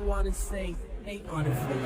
wanna say ain't on it for you.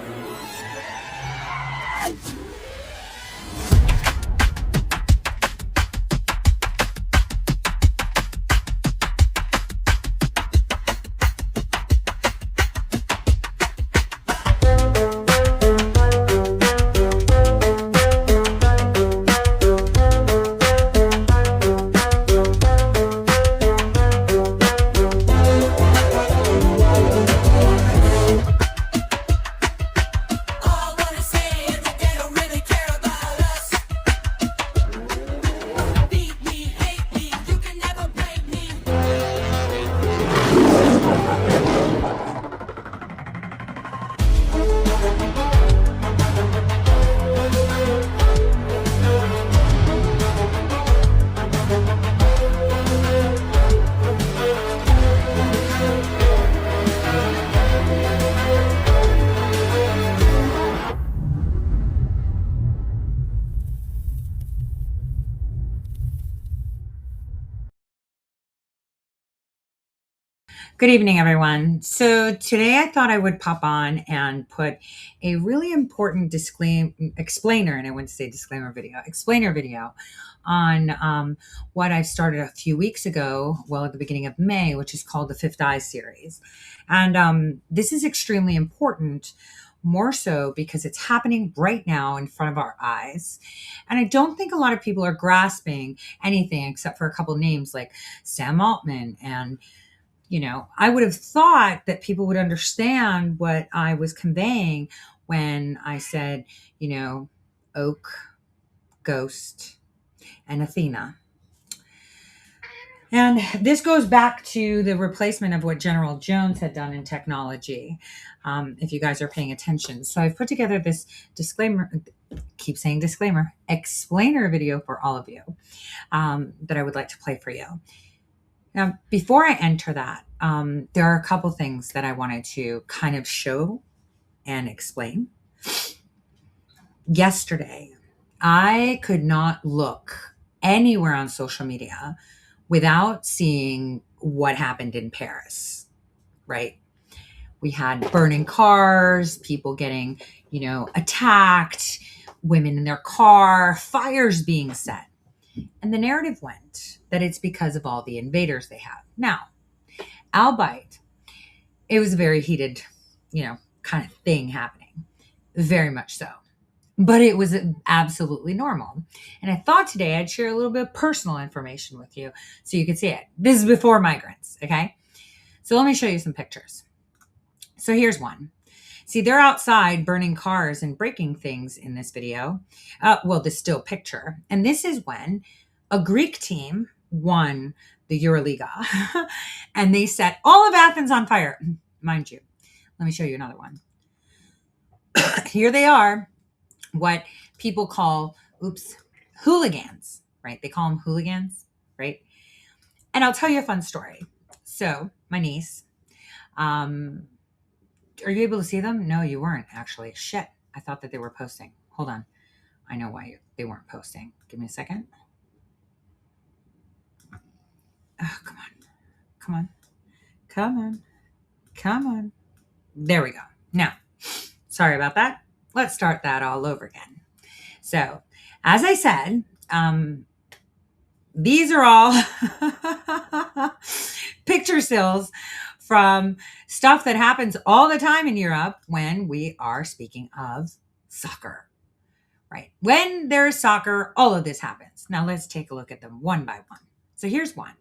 Good evening, everyone. So today I thought I would pop on and put a really important explainer, and I wouldn't say explainer video on what I've started a few weeks ago, well, at the beginning of May, which is called the Fifth Eye series. And this is extremely important, more so because it's happening right now in front of our eyes. And I don't think a lot of people are grasping anything except for a couple names like Sam Altman and I would have thought that people would understand what I was conveying when I said, Oak, GOST, and ATHENA. And this goes back to the replacement of what General Jones had done in technology, if you guys are paying attention. So I've put together this explainer video for all of you that I would like to play for you. Now, before I enter that, there are a couple things that I wanted to kind of show and explain. Yesterday, I could not look anywhere on social media without seeing what happened in Paris, right? We had burning cars, people getting, attacked, women in their car, fires being set. And the narrative went that it's because of all the invaders they have. Now, albeit, it was a very heated, kind of thing happening. Very much so. But it was absolutely normal. And I thought today I'd share a little bit of personal information with you so you could see it. This is before migrants, okay? So let me show you some pictures. So here's one. See, they're outside burning cars and breaking things in this video. This still picture. And this is when a Greek team won the Euroliga and they set all of Athens on fire. Mind you, let me show you another one. Here they are, what people call, hooligans, right? They call them hooligans, right? And I'll tell you a fun story. So my niece, are you able to see them? No, you weren't actually. Shit. I thought that they were posting. Hold on. I know why they weren't posting. Give me a second. Oh, come on. Come on. Come on. Come on. There we go. Now, sorry about that. Let's start that all over again. So, as I said, these are all picture stills from stuff that happens all the time in Europe when we are speaking of soccer, right? When there's soccer, all of this happens. Now let's take a look at them one by one. So here's one.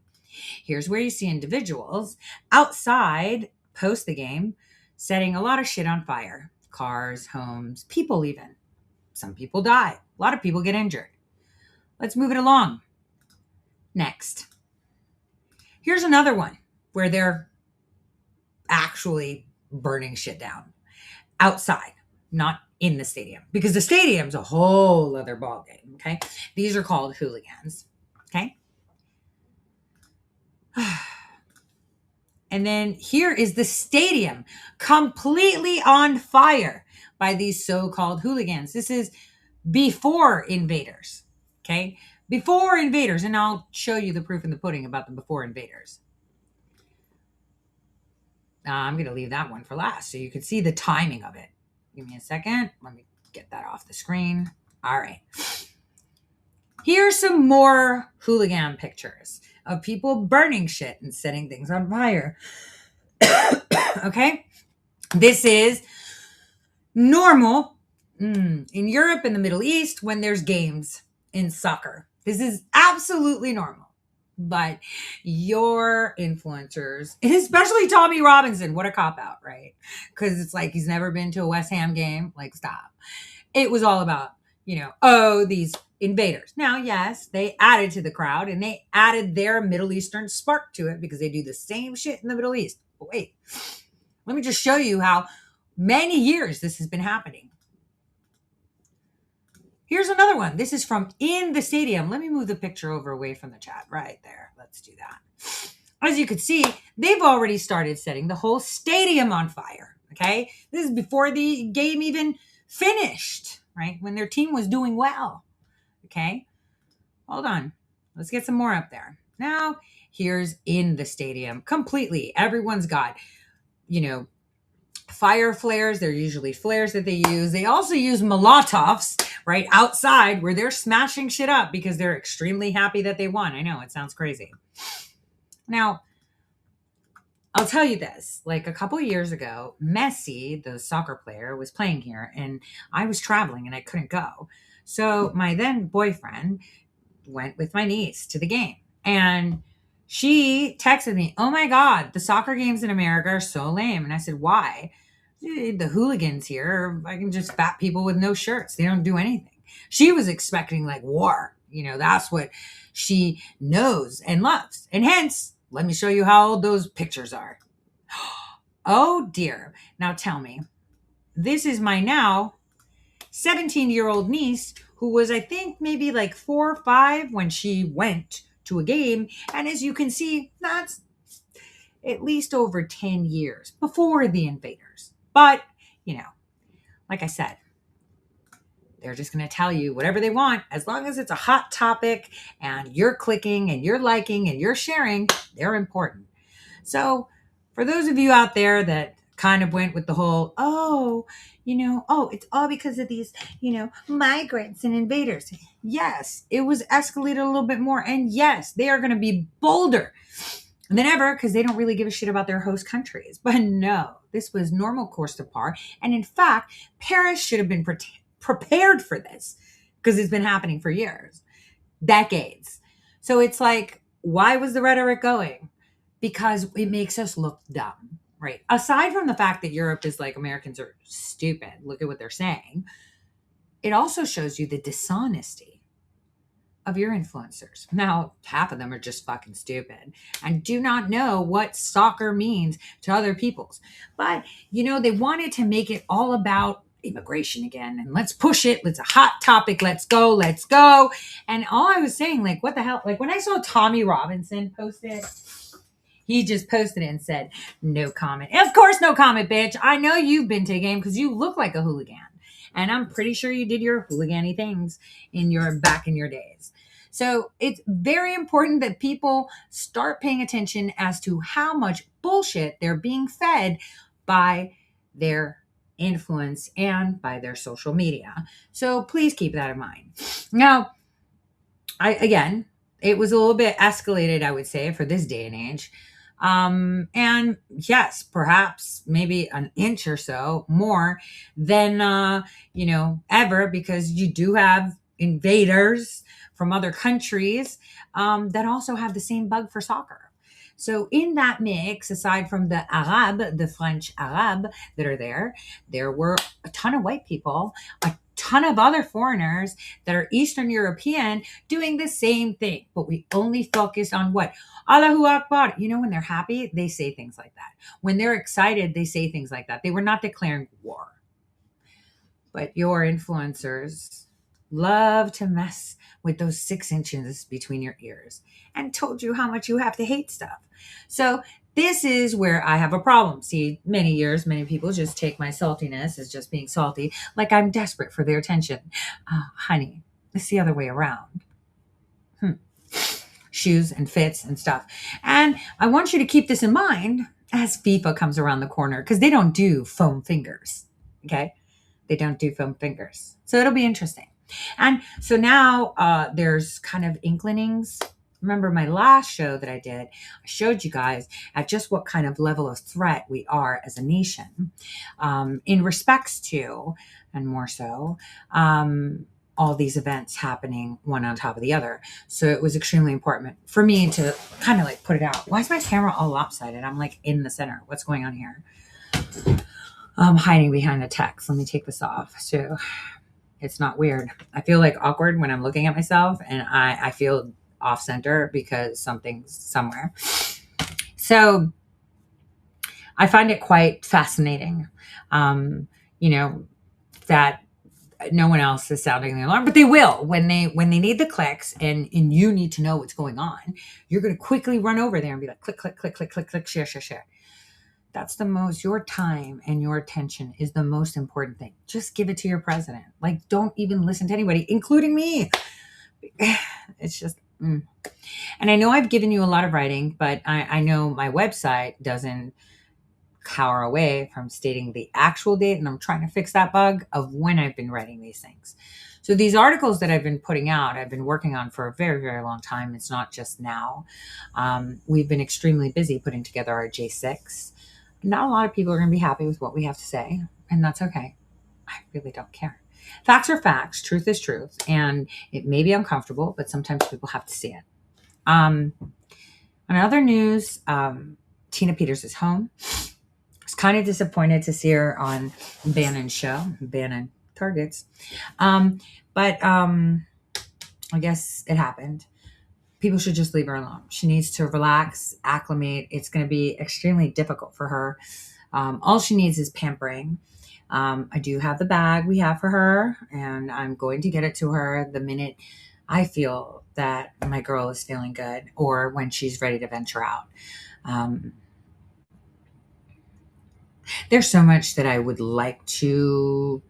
Here's where you see individuals outside post the game setting a lot of shit on fire. Cars, homes, people even. Some people die. A lot of people get injured. Let's move it along. Next. Here's another one where they're actually burning shit down outside, not in the stadium, because the stadium's a whole other ballgame. Okay. These are called hooligans. Okay. And then here is the stadium completely on fire by these so-called hooligans. This is before invaders. Okay. Before invaders. And I'll show you the proof in the pudding about the before invaders. I'm going to leave that one for last so you can see the timing of it. Give me a second. Let me get that off the screen. All right. Here's some more hooligan pictures of people burning shit and setting things on fire. Okay. This is normal in Europe and the Middle East when there's games in soccer. This is absolutely normal. But your influencers, especially Tommy Robinson, what a cop out, right? Because it's like he's never been to a West Ham game. Like, stop. It was all about, these invaders. Now, yes, they added to the crowd and they added their Middle Eastern spark to it because they do the same shit in the Middle East. But wait, let me just show you how many years this has been happening. Here's another one. This is from in the stadium. Let me move the picture over away from the chat. Right there. Let's do that. As you can see, they've already started setting the whole stadium on fire. Okay. This is before the game even finished, right? When their team was doing well. Okay. Hold on. Let's get some more up there. Now, here's in the stadium completely. Everyone's got, fire flares. They're usually flares that they use. They also use Molotovs right outside where they're smashing shit up because they're extremely happy that they won. I know it sounds crazy. Now, I'll tell you this, like a couple of years ago, Messi, the soccer player, was playing here and I was traveling and I couldn't go. So my then boyfriend went with my niece to the game and she texted me, "Oh my God, the soccer games in America are so lame." And I said, "Why?" "The hooligans here are fucking just fat people with no shirts. They don't do anything." She was expecting like war. That's what she knows and loves. And hence, let me show you how old those pictures are. Oh dear. Now tell me, this is my now 17-year-old niece who was, I think, maybe like 4 or 5 when she went to a game. And as you can see, that's at least over 10 years before the invaders. But, like I said, they're just going to tell you whatever they want. As long as it's a hot topic and you're clicking and you're liking and you're sharing, they're important. So for those of you out there that kind of went with the whole, it's all because of these, migrants and invaders. Yes, it was escalated a little bit more. And yes, they are going to be bolder than ever because they don't really give a shit about their host countries. But no, this was normal course to par. And in fact, Paris should have been prepared for this because it's been happening for years, decades. So it's like, why was the rhetoric going? Because it makes us look dumb, right? Aside from the fact that Europe is like, Americans are stupid, look at what they're saying. It also shows you the dishonesty of your influencers. Now, half of them are just fucking stupid and do not know what soccer means to other peoples. But, they wanted to make it all about immigration again and let's push it. It's a hot topic. Let's go. And all I was saying, like, what the hell? Like when I saw Tommy Robinson post it, he just posted it and said, "No comment." Of course, no comment, bitch. I know you've been to a game because you look like a hooligan. And I'm pretty sure you did your hooligan-y things back in your days. So it's very important that people start paying attention as to how much bullshit they're being fed by their influence and by their social media. So please keep that in mind. Now, it was a little bit escalated, I would say, for this day and age. And yes, perhaps maybe an inch or so more than, ever, because you do have invaders from other countries, that also have the same bug for soccer. So in that mix, aside from the French Arab that are there were a ton of white people, a ton of other foreigners that are Eastern European doing the same thing, but we only focus on what? Allahu Akbar. When they're happy, they say things like that. When they're excited, they say things like that. They were not declaring war. But your influencers love to mess with those 6 inches between your ears and told you how much you have to hate stuff. So this is where I have a problem. See, many people just take my saltiness as just being salty, like I'm desperate for their attention. Honey, it's the other way around. Shoes and fits and stuff. And I want you to keep this in mind as FIFA comes around the corner, because they don't do foam fingers. Okay. They don't do foam fingers. So it'll be interesting. And so now there's kind of inclinings. Remember my last show that I did, I showed you guys at just what kind of level of threat we are as a nation in respects to, and more so, all these events happening one on top of the other. So it was extremely important for me to kind of like put it out. Why is my camera all lopsided? I'm like in the center. What's going on here? I'm hiding behind the text. Let me take this off so it's not weird. I feel like awkward when I'm looking at myself, and I feel off center because something's somewhere. So I find it quite fascinating, that no one else is sounding the alarm, but they will when they need the clicks, and you need to know what's going on. You're going to quickly run over there and be like, click, click, click, click, click, click, share, share, share. That's the most, your time and your attention is the most important thing. Just give it to your president. Like, don't even listen to anybody, including me. It's just, And I know I've given you a lot of writing, but I know my website doesn't cower away from stating the actual date. And I'm trying to fix that bug of when I've been writing these things. So these articles that I've been putting out, I've been working on for a very, very long time. It's not just now. We've been extremely busy putting together our J6. Not a lot of people are going to be happy with what we have to say, and that's okay. I really don't care. Facts are facts. Truth is truth. And it may be uncomfortable, but sometimes people have to see it. On other news, Tina Peters is home. I was kind of disappointed to see her on Bannon's show, Bannon Targets. But I guess it happened. People should just leave her alone. She needs to relax, acclimate. It's going to be extremely difficult for her. All she needs is pampering. I do have the bag we have for her, and I'm going to get it to her the minute I feel that my girl is feeling good, or when she's ready to venture out. There's so much that I would like to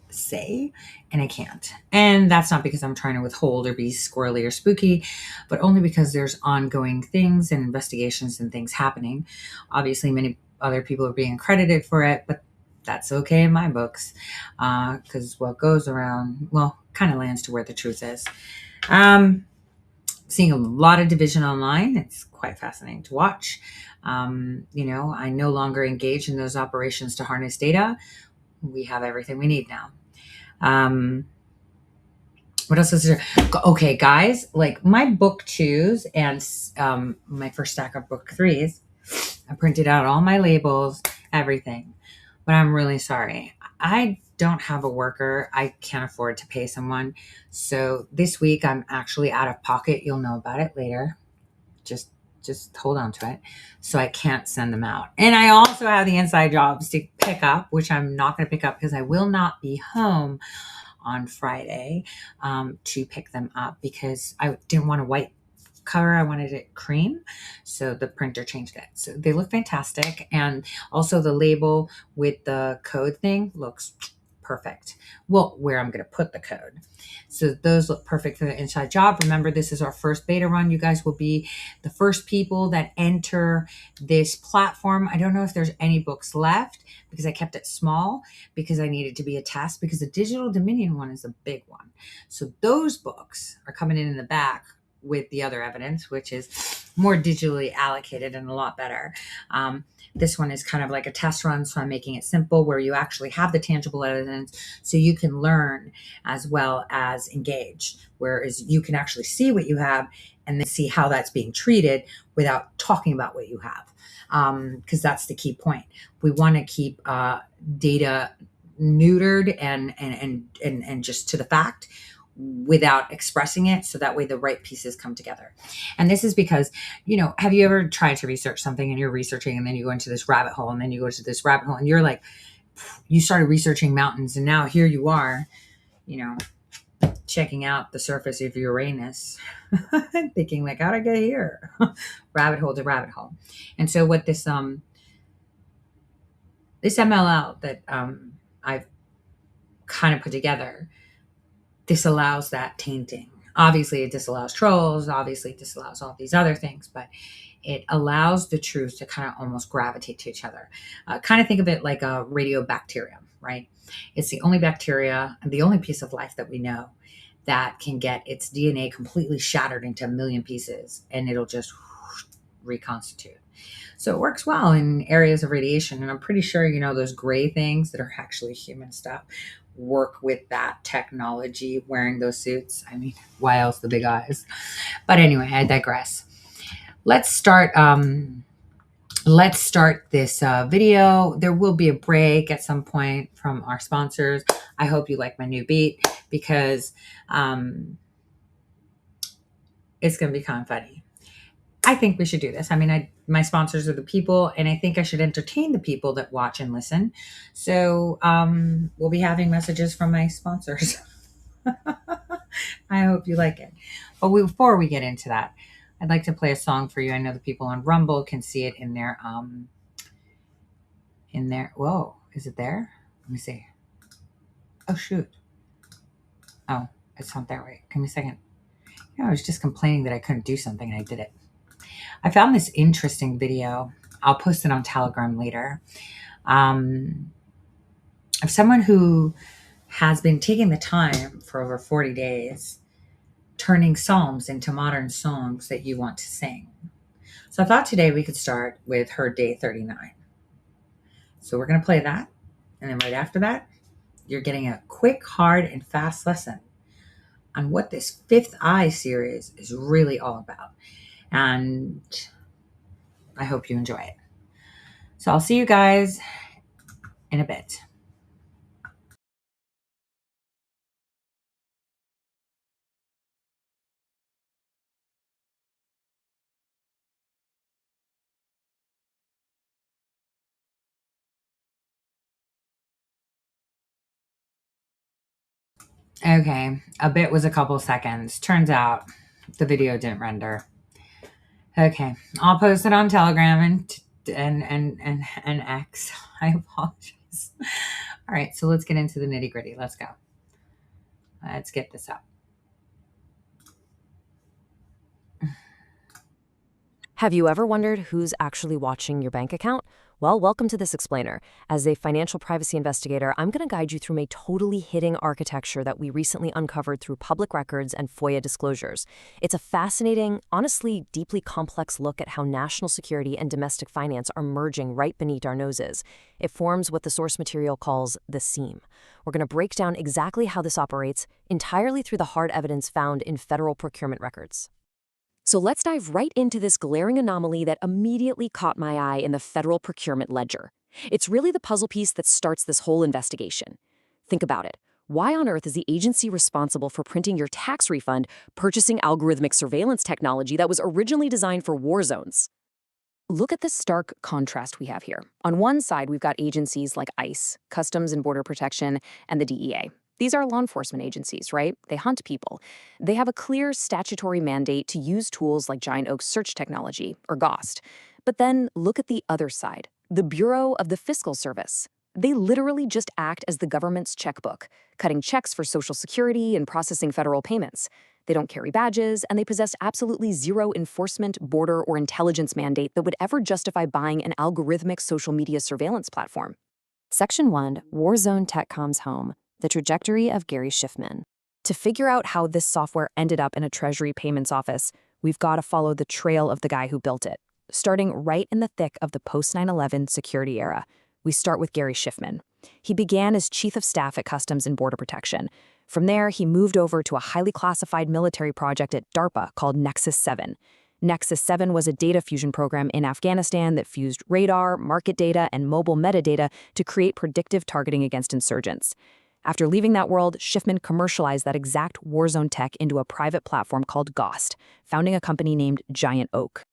say, and I can't. And that's not because I'm trying to withhold or be squirrely or spooky, but only because there's ongoing things and investigations and things happening. Obviously, many other people are being credited for it, but that's okay in my books, because what goes around, well, kind of lands to where the truth is. Seeing a lot of division online. It's quite fascinating to watch. I no longer engage in those operations to harness data. We have everything we need now. What else is there? Okay, guys, like my book 2s and my first stack of book 3s, I printed out all my labels, everything. But I'm really sorry. I don't have a worker. I can't afford to pay someone. So this week I'm actually out of pocket. You'll know about it later. Just hold on to it. So I can't send them out. And I also have the inside jobs to pick up, which I'm not going to pick up because I will not be home on Friday to pick them up, because I didn't want a white cover. I wanted it cream. So the printer changed it. So they look fantastic. And also the label with the code thing looks perfect. Well, where I'm going to put the code. So those look perfect for the inside job. Remember, this is our first beta run. You guys will be the first people that enter this platform. I don't know if there's any books left because I kept it small because I needed to be a test, because the Digital Dominion one is a big one. So those books are coming in the back with the other evidence, which is more digitally allocated and a lot better. This one is kind of like a test run, so I'm making it simple where you actually have the tangible evidence so you can learn as well as engage, whereas you can actually see what you have and then see how that's being treated without talking about what you have, because that's the key point. We want to keep data neutered and just to the fact, without expressing it, so that way the right pieces come together. And this is because, have you ever tried to research something and you're researching and then you go into this rabbit hole and then you go to this rabbit hole and you're like, you started researching mountains and now here you are, checking out the surface of Uranus, thinking like, how'd I get here? Rabbit hole to rabbit hole. And so what this MLL that I've kind of put together disallows that tainting. Obviously, it disallows trolls. Obviously, it disallows all these other things, but it allows the truth to kind of almost gravitate to each other. Kind of think of it like a radiobacterium, right? It's the only bacteria and the only piece of life that we know that can get its DNA completely shattered into a million pieces and it'll just reconstitute. So it works well in areas of radiation. And I'm pretty sure, those gray things that are actually human stuff work with that technology wearing those suits. I mean, why else the big eyes? But anyway, I digress. Let's start this video. There will be a break at some point from our sponsors. I hope you like my new beat because it's going to be kind of funny. I think we should do this. I mean, my sponsors are the people, and I think I should entertain the people that watch and listen. So we'll be having messages from my sponsors. I hope you like it. But before we get into that, I'd like to play a song for you. I know the people on Rumble can see it in their whoa, is it there? Let me see. Oh shoot. Oh, it's not there. Wait, give me a second. I was just complaining that I couldn't do something and I did it. I found this interesting video. I'll post it on Telegram later. Of someone who has been taking the time for over 40 days, turning psalms into modern songs that you want to sing. So I thought today we could start with her day 39. So we're going to play that. And then right after that, you're getting a quick, hard, and fast lesson on what this Fifth Eye series is really all about. And I hope you enjoy it. So I'll see you guys in a bit. Okay, a bit was a couple seconds. Turns out the video didn't render. Okay, I'll post it on Telegram and X. I apologize. All right, so let's get into the nitty gritty. Let's go. Let's get this up. Have you ever wondered who's actually watching your bank account? Well, welcome to This Explainer. As a financial privacy investigator, I'm going to guide you through a totally hidden architecture that we recently uncovered through public records and FOIA disclosures. It's a fascinating, honestly deeply complex look at how national security and domestic finance are merging right beneath our noses. It forms what the source material calls the seam. We're going to break down exactly how this operates entirely through the hard evidence found in federal procurement records. So let's dive right into this glaring anomaly that immediately caught my eye in the federal procurement ledger. It's really the puzzle piece that starts this whole investigation. Think about it. Why on earth is the agency responsible for printing your tax refund purchasing algorithmic surveillance technology that was originally designed for war zones? Look at the stark contrast we have here. On one side, we've got agencies like ICE, Customs and Border Protection, and the DEA. These are law enforcement agencies, right? They hunt people. They have a clear statutory mandate to use tools like Giant Oak's search technology, or GOST. But then look at the other side, the Bureau of the Fiscal Service. They literally just act as the government's checkbook, cutting checks for Social Security and processing federal payments. They don't carry badges, and they possess absolutely zero enforcement, border, or intelligence mandate that would ever justify buying an algorithmic social media surveillance platform. Section 1, Warzone Techcom's Home. The trajectory of Gary Schiffman. To figure out how this software ended up in a Treasury payments office, we've got to follow the trail of the guy who built it. Starting right in the thick of the post-9/11 security era, we start with Gary Schiffman. He began as Chief of Staff at Customs and Border Protection. From there, he moved over to a highly classified military project at DARPA called Nexus 7. Nexus 7 was a data fusion program in Afghanistan that fused radar, market data, and mobile metadata to create predictive targeting against insurgents. After leaving that world, Schiffman commercialized that exact Warzone tech into a private platform called GOST, founding a company named Giant Oak.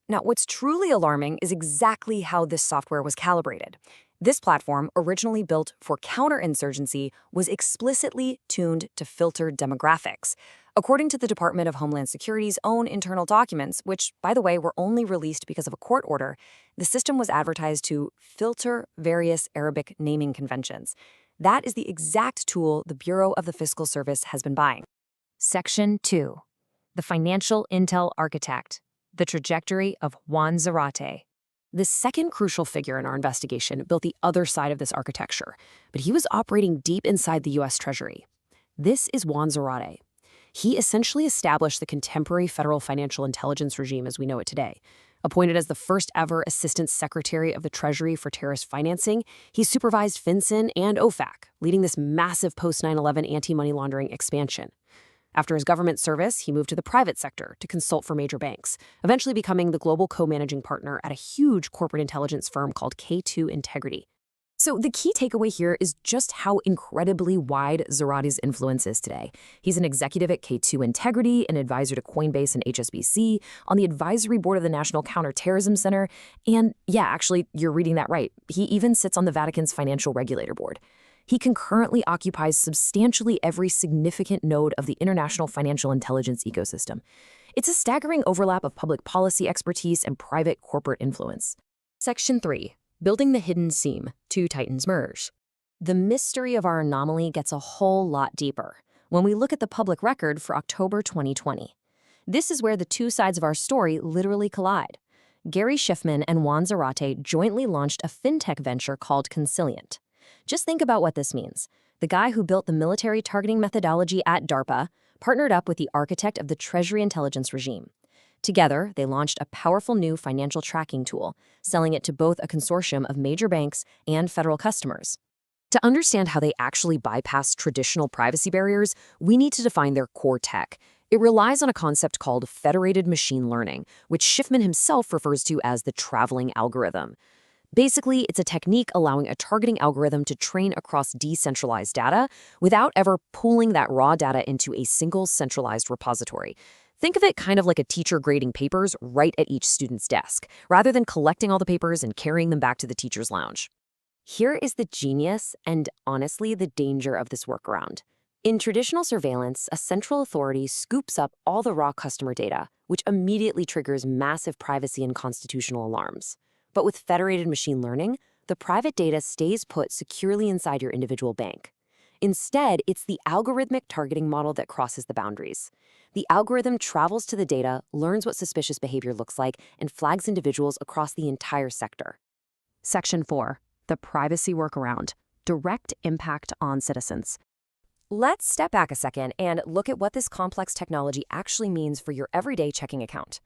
Now, what's truly alarming is exactly how this software was calibrated. This platform, originally built for counterinsurgency, was explicitly tuned to filter demographics. According to the Department of Homeland Security's own internal documents, which, by the way, were only released because of a court order, the system was advertised to filter various Arabic naming conventions. That is the exact tool the Bureau of the Fiscal Service has been buying. Section 2. The Financial Intel Architect. the trajectory of Juan Zarate. The second crucial figure in our investigation built the other side of this architecture, but he was operating deep inside the U.S. Treasury. This is Juan Zarate. He essentially established the contemporary federal financial intelligence regime as we know it today. Appointed as the first ever Assistant Secretary of the Treasury for Terrorist Financing, he supervised FinCEN and OFAC, leading this massive post-9/11 anti-money laundering expansion. After his government service, he moved to the private sector to consult for major banks, eventually becoming the global co-managing partner at a huge corporate intelligence firm called K2 Integrity. So the key takeaway here is just how incredibly wide Zarate's influence is today. He's an executive at K2 Integrity, an advisor to Coinbase and HSBC, on the advisory board of the National Counterterrorism Center, and yeah, actually, you're reading that right. He even sits on the Vatican's Financial Regulator Board. He concurrently occupies substantially every significant node of the international financial intelligence ecosystem. It's a staggering overlap of public policy expertise and private corporate influence. Section 3. Building the hidden seam, two titans merge. The mystery of our anomaly gets a whole lot deeper when we look at the public record for October 2020. This is where the two sides of our story literally collide. Gary Schiffman and Juan Zarate jointly launched a fintech venture called Consilient. Just think about what this means. The guy who built the military targeting methodology at DARPA partnered up with the architect of the Treasury intelligence regime. Together, they launched a powerful new financial tracking tool, selling it to both a consortium of major banks and federal customers. To understand how they actually bypass traditional privacy barriers, we need to define their core tech. It relies on a concept called federated machine learning, which Schiffman himself refers to as the traveling algorithm. Basically, it's a technique allowing a targeting algorithm to train across decentralized data without ever pooling that raw data into a single centralized repository. Think of it kind of like a teacher grading papers right at each student's desk, rather than collecting all the papers and carrying them back to the teacher's lounge. Here is the genius and, honestly, the danger of this workaround. In traditional surveillance, a central authority scoops up all the raw customer data, which immediately triggers massive privacy and constitutional alarms. But with federated machine learning, the private data stays put securely inside your individual bank. Instead, it's the algorithmic targeting model that crosses the boundaries. The algorithm travels to the data, learns what suspicious behavior looks like, and flags individuals across the entire sector. Section 4. The privacy workaround. Direct impact on citizens. Let's step back a second and look at what this complex technology actually means for your everyday checking account.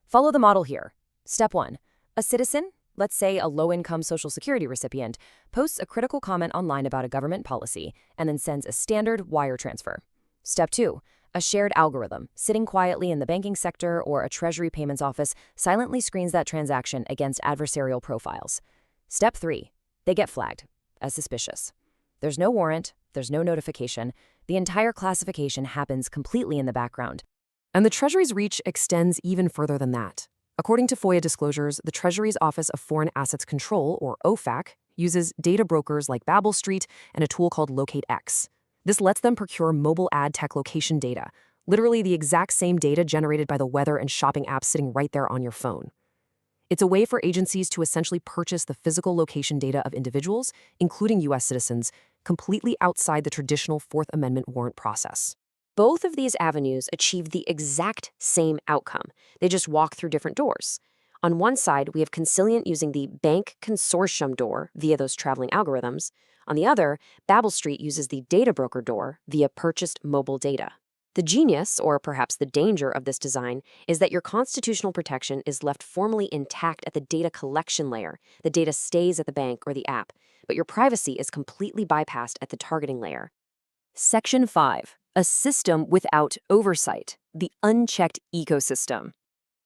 Follow the model here. Step 1. A citizen, let's say a low-income Social Security recipient, posts a critical comment online about a government policy and then sends a standard wire transfer. Step 2. A shared algorithm, sitting quietly in the banking sector or a Treasury payments office, silently screens that transaction against adversarial profiles. Step 3. They get flagged as suspicious. There's no warrant, there's no notification. The entire classification happens completely in the background. And the Treasury's reach extends even further than that. According to FOIA disclosures, the Treasury's Office of Foreign Assets Control, or OFAC, uses data brokers like Babel Street and a tool called LocateX. This lets them procure mobile ad tech location data, literally the exact same data generated by the weather and shopping apps sitting right there on your phone. It's a way for agencies to essentially purchase the physical location data of individuals, including U.S. citizens, completely outside the traditional Fourth Amendment warrant process. Both of these avenues achieve the exact same outcome. They just walk through different doors. On one side, we have Consilient using the bank consortium door via those traveling algorithms. On the other, Babel Street uses the data broker door via purchased mobile data. The genius, or perhaps the danger of this design, is that your constitutional protection is left formally intact at the data collection layer. The data stays at the bank or the app, but your privacy is completely bypassed at the targeting layer. Section 5. A system without oversight, the unchecked ecosystem.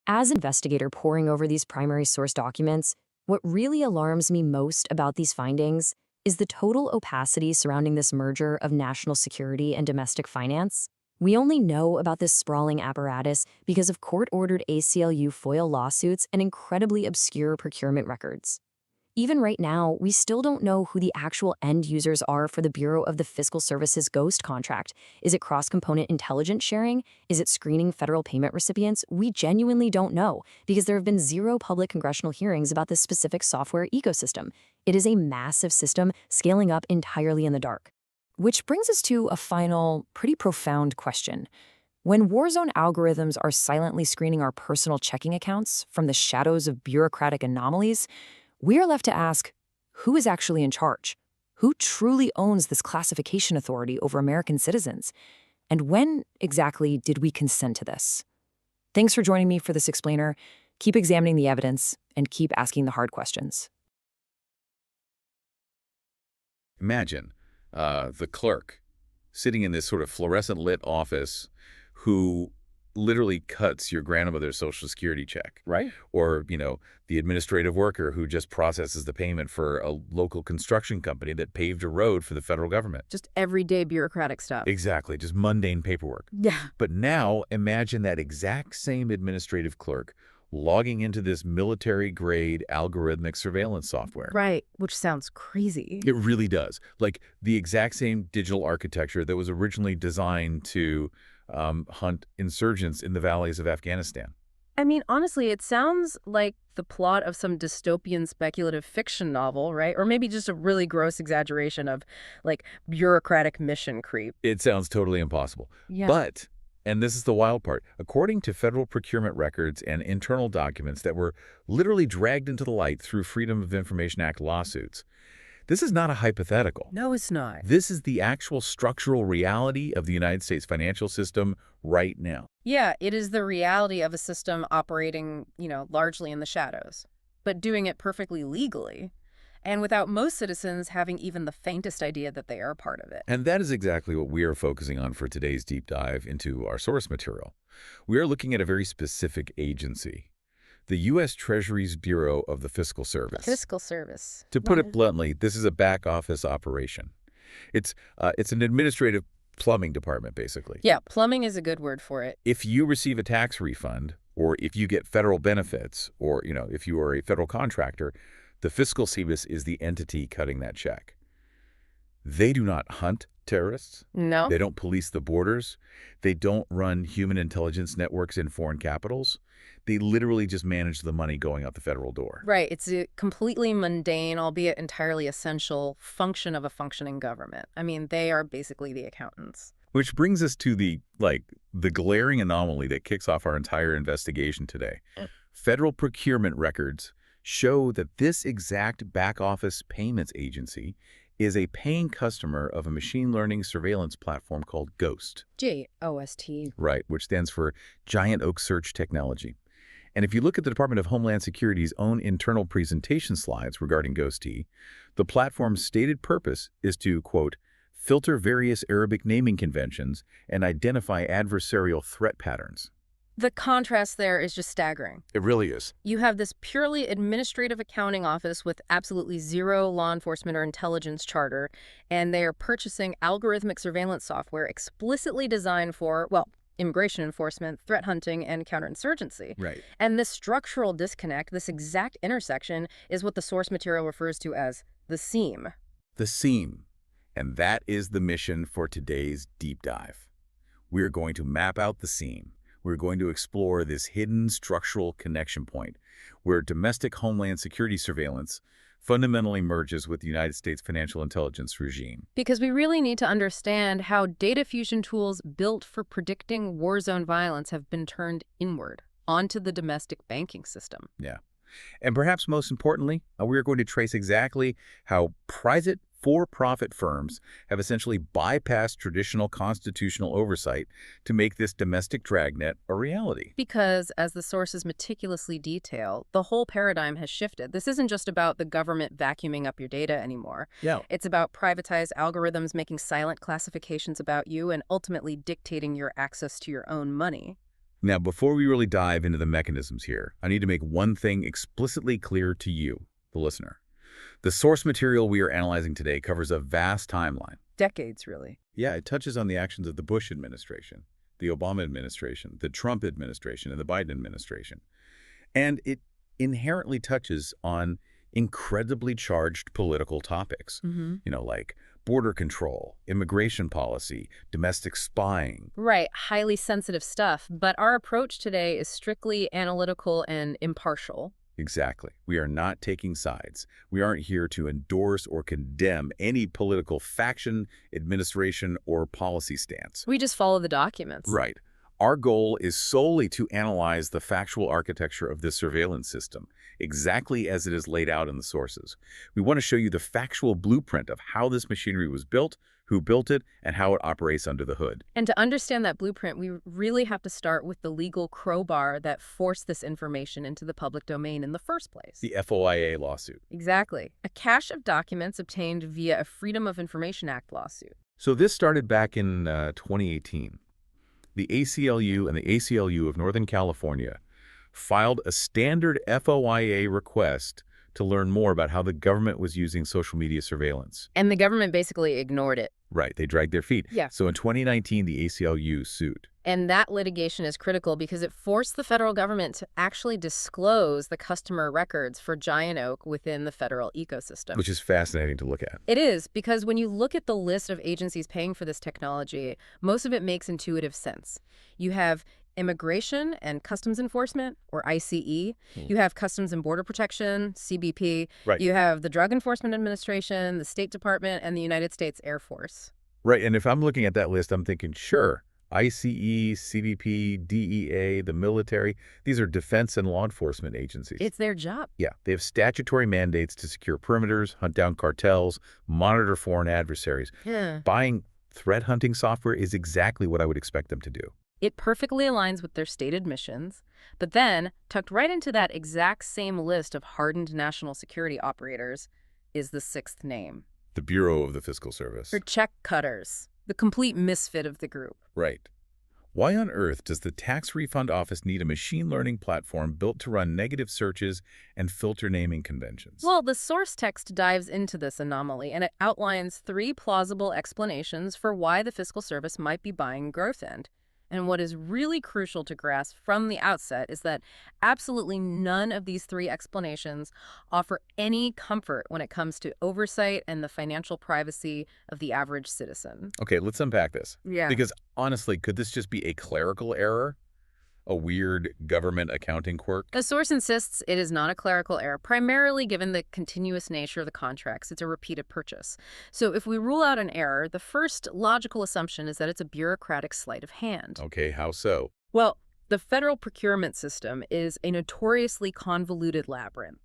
As an investigator poring over these primary source documents, what really alarms me most about these findings is the total opacity surrounding this merger of national security and domestic finance. We only know about this sprawling apparatus because of court-ordered ACLU FOIL lawsuits and incredibly obscure procurement records. Even right now, we still don't know who the actual end users are for the Bureau of the Fiscal Service's GOST contract. Is it cross-component intelligence sharing? Is it screening federal payment recipients? We genuinely don't know because there have been zero public congressional hearings about this specific software ecosystem. It is a massive system scaling up entirely in the dark. Which brings us to a final, pretty profound question. When war zone algorithms are silently screening our personal checking accounts from the shadows of bureaucratic anomalies, we are left to ask, who is actually in charge? Who truly owns this classification authority over American citizens? And when exactly did we consent to this? Thanks for joining me for this explainer. Keep examining the evidence and keep asking the hard questions. Imagine the clerk sitting in this sort of fluorescent lit office who literally cuts your grandmother's Social Security check. Right. Or, the administrative worker who just processes the payment for a local construction company that paved a road for the federal government. Just everyday bureaucratic stuff. Exactly, just mundane paperwork. Yeah. But now imagine that exact same administrative clerk logging into this military-grade algorithmic surveillance software. Right, which sounds crazy. It really does. Like the exact same digital architecture that was originally designed to hunt insurgents in the valleys of Afghanistan. I mean, honestly, it sounds like the plot of some dystopian speculative fiction novel, right? Or maybe just a really gross exaggeration of, like, bureaucratic mission creep. It sounds totally impossible. Yeah. But, and this is the wild part, according to federal procurement records and internal documents that were literally dragged into the light through Freedom of Information Act lawsuits, this is not a hypothetical. No, it's not. This is the actual structural reality of the United States financial system right now. Yeah, it is the reality of a system operating, largely in the shadows, but doing it perfectly legally, and without most citizens having even the faintest idea that they are a part of it. And that is exactly what we are focusing on for today's deep dive into our source material. We are looking at a very specific agency, the U.S. Treasury's Bureau of the Fiscal Service. Fiscal Service. To put it bluntly, this is a back office operation. It's an administrative plumbing department, basically. Yeah, plumbing is a good word for it. If you receive a tax refund, or if you get federal benefits, or if you are a federal contractor, the Fiscal Service is the entity cutting that check. They do not hunt terrorists. No. They don't police the borders. They don't run human intelligence networks in foreign capitals. They literally just manage the money going out the federal door. Right. It's a completely mundane, albeit entirely essential, function of a functioning government. I mean, they are basically the accountants. Which brings us to the glaring anomaly that kicks off our entire investigation today. Federal procurement records show that this exact back office payments agency is a paying customer of a machine learning surveillance platform called GOST. GOST. Right, which stands for Giant Oak Search Technology. And if you look at the Department of Homeland Security's own internal presentation slides regarding GOST, the platform's stated purpose is to, quote, filter various Arabic naming conventions and identify adversarial threat patterns. The contrast there is just staggering. It really is. You have this purely administrative accounting office with absolutely zero law enforcement or intelligence charter, and they are purchasing algorithmic surveillance software explicitly designed for, immigration enforcement, threat hunting, and counterinsurgency. Right. And this structural disconnect, this exact intersection, is what the source material refers to as the seam. The seam. And that is the mission for today's deep dive. We're going to map out the seam. We're going to explore this hidden structural connection point where domestic homeland security surveillance fundamentally merges with the United States financial intelligence regime. Because we really need to understand how data fusion tools built for predicting war zone violence have been turned inward onto the domestic banking system. Yeah. And perhaps most importantly, we are going to trace exactly how private for-profit firms have essentially bypassed traditional constitutional oversight to make this domestic dragnet a reality. Because, as the sources meticulously detail, the whole paradigm has shifted. This isn't just about the government vacuuming up your data anymore. Yeah. It's about privatized algorithms making silent classifications about you and ultimately dictating your access to your own money. Now, before we really dive into the mechanisms here, I need to make one thing explicitly clear to you, the listener. The source material we are analyzing today covers a vast timeline. Decades, really. Yeah, it touches on the actions of the Bush administration, the Obama administration, the Trump administration, and the Biden administration. And it inherently touches on incredibly charged political topics, like border control, immigration policy, domestic spying. Right, highly sensitive stuff. But our approach today is strictly analytical and impartial. Exactly. We are not taking sides. We aren't here to endorse or condemn any political faction, administration, or policy stance. We just follow the documents. Right. Our goal is solely to analyze the factual architecture of this surveillance system, exactly as it is laid out in the sources. We want to show you the factual blueprint of how this machinery was built, who built it, and how it operates under the hood. And to understand that blueprint, we really have to start with the legal crowbar that forced this information into the public domain in the first place. The FOIA lawsuit. Exactly. A cache of documents obtained via a Freedom of Information Act lawsuit. So this started back in 2018. The ACLU and the ACLU of Northern California filed a standard FOIA request to learn more about how the government was using social media surveillance. And the government basically ignored it. Right, they dragged their feet. Yeah. So in 2019, the ACLU sued. And that litigation is critical because it forced the federal government to actually disclose the customer records for Giant Oak within the federal ecosystem. Which is fascinating to look at. It is, because when you look at the list of agencies paying for this technology, most of it makes intuitive sense. You have Immigration and Customs Enforcement, or ICE. You have Customs and Border Protection, CBP. Right. You have the Drug Enforcement Administration, the State Department, and the United States Air Force. Right, and if I'm looking at that list, I'm thinking, sure, ICE, CBP, DEA, the military, these are defense and law enforcement agencies. It's their job. Yeah, they have statutory mandates to secure perimeters, hunt down cartels, monitor foreign adversaries. Yeah. Buying threat hunting software is exactly what I would expect them to do. It perfectly aligns with their stated missions, but then, tucked right into that exact same list of hardened national security operators, is the sixth name. The Bureau of the Fiscal Service. For check cutters, the complete misfit of the group. Right. Why on earth does the Tax Refund Office need a machine learning platform built to run negative searches and filter naming conventions? Well, the source text dives into this anomaly, and it outlines 3 plausible explanations for why the Fiscal Service might be buying Growth End. And what is really crucial to grasp from the outset is that absolutely none of these 3 explanations offer any comfort when it comes to oversight and the financial privacy of the average citizen. Okay, let's unpack this. Yeah. Because honestly, could this just be a clerical error? A weird government accounting quirk? The source insists it is not a clerical error, primarily given the continuous nature of the contracts. It's a repeated purchase. So if we rule out an error, the first logical assumption is that it's a bureaucratic sleight of hand. Okay, how so? Well, the federal procurement system is a notoriously convoluted labyrinth.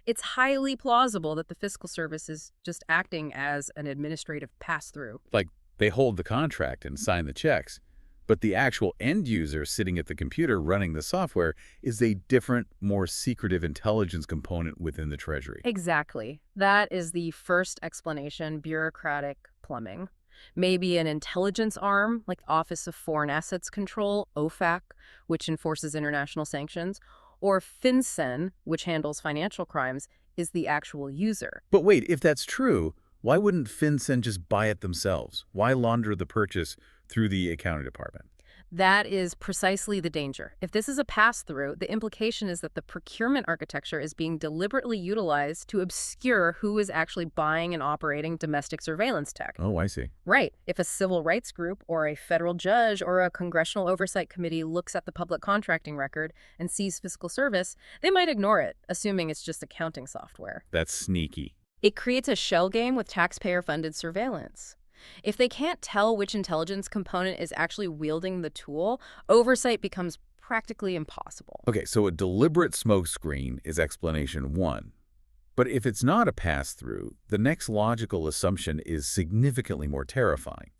It's highly plausible that the Fiscal Service is just acting as an administrative pass-through. Like, they hold the contract and sign the checks, but the actual end user sitting at the computer running the software is a different, more secretive intelligence component within the Treasury. Exactly. That is the first explanation, bureaucratic plumbing. Maybe an intelligence arm, like the Office of Foreign Assets Control, OFAC, which enforces international sanctions, or FinCEN, which handles financial crimes, is the actual user. But wait, if that's true, why wouldn't FinCEN just buy it themselves? Why launder the purchase through the accounting department? That is precisely the danger. If this is a pass-through, the implication is that the procurement architecture is being deliberately utilized to obscure who is actually buying and operating domestic surveillance tech. Oh, I see. Right. If a civil rights group or a federal judge or a congressional oversight committee looks at the public contracting record and sees Fiscal Service, they might ignore it, assuming it's just accounting software. That's sneaky. It creates a shell game with taxpayer-funded surveillance. If they can't tell which intelligence component is actually wielding the tool, oversight becomes practically impossible. Okay, so a deliberate smokescreen is explanation 1. But if it's not a pass-through, the next logical assumption is significantly more terrifying.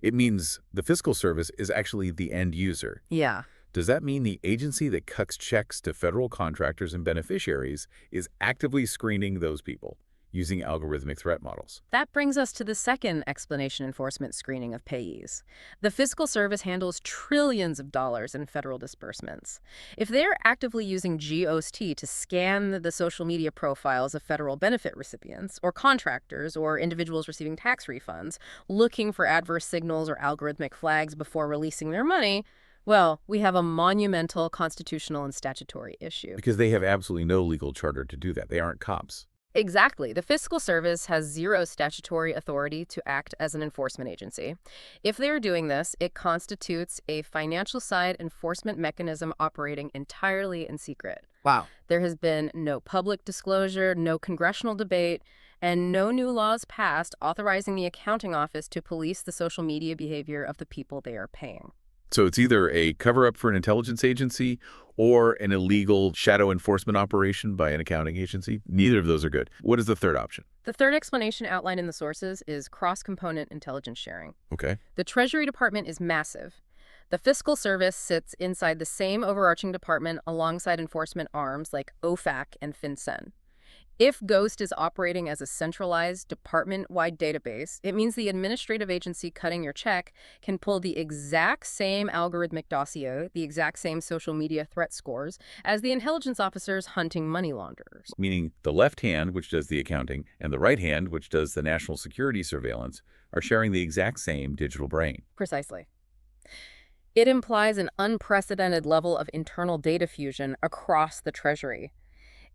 It means the Fiscal Service is actually the end user. Yeah. Does that mean the agency that cuts checks to federal contractors and beneficiaries is actively screening those people using algorithmic threat models? That brings us to the second explanation enforcement screening of payees. The Fiscal Service handles trillions of dollars in federal disbursements. If they're actively using GOST to scan the social media profiles of federal benefit recipients or contractors or individuals receiving tax refunds, looking for adverse signals or algorithmic flags before releasing their money, well, we have a monumental constitutional and statutory issue. Because they have absolutely no legal charter to do that. They aren't cops. Exactly. The Fiscal Service has zero statutory authority to act as an enforcement agency. If they're doing this, it constitutes a financial side enforcement mechanism operating entirely in secret. Wow. There has been no public disclosure, no congressional debate, and no new laws passed authorizing the accounting office to police the social media behavior of the people they are paying. So it's either a cover-up for an intelligence agency or an illegal shadow enforcement operation by an accounting agency. Neither of those are good. What is the third option? The third explanation outlined in the sources is cross-component intelligence sharing. Okay. The Treasury Department is massive. The Fiscal Service sits inside the same overarching department alongside enforcement arms like OFAC and FinCEN. If GOST is operating as a centralized, department-wide database, it means the administrative agency cutting your check can pull the exact same algorithmic dossier, the exact same social media threat scores, as the intelligence officers hunting money launderers. Meaning the left hand, which does the accounting, and the right hand, which does the national security surveillance, are sharing the exact same digital brain. Precisely. It implies an unprecedented level of internal data fusion across the Treasury.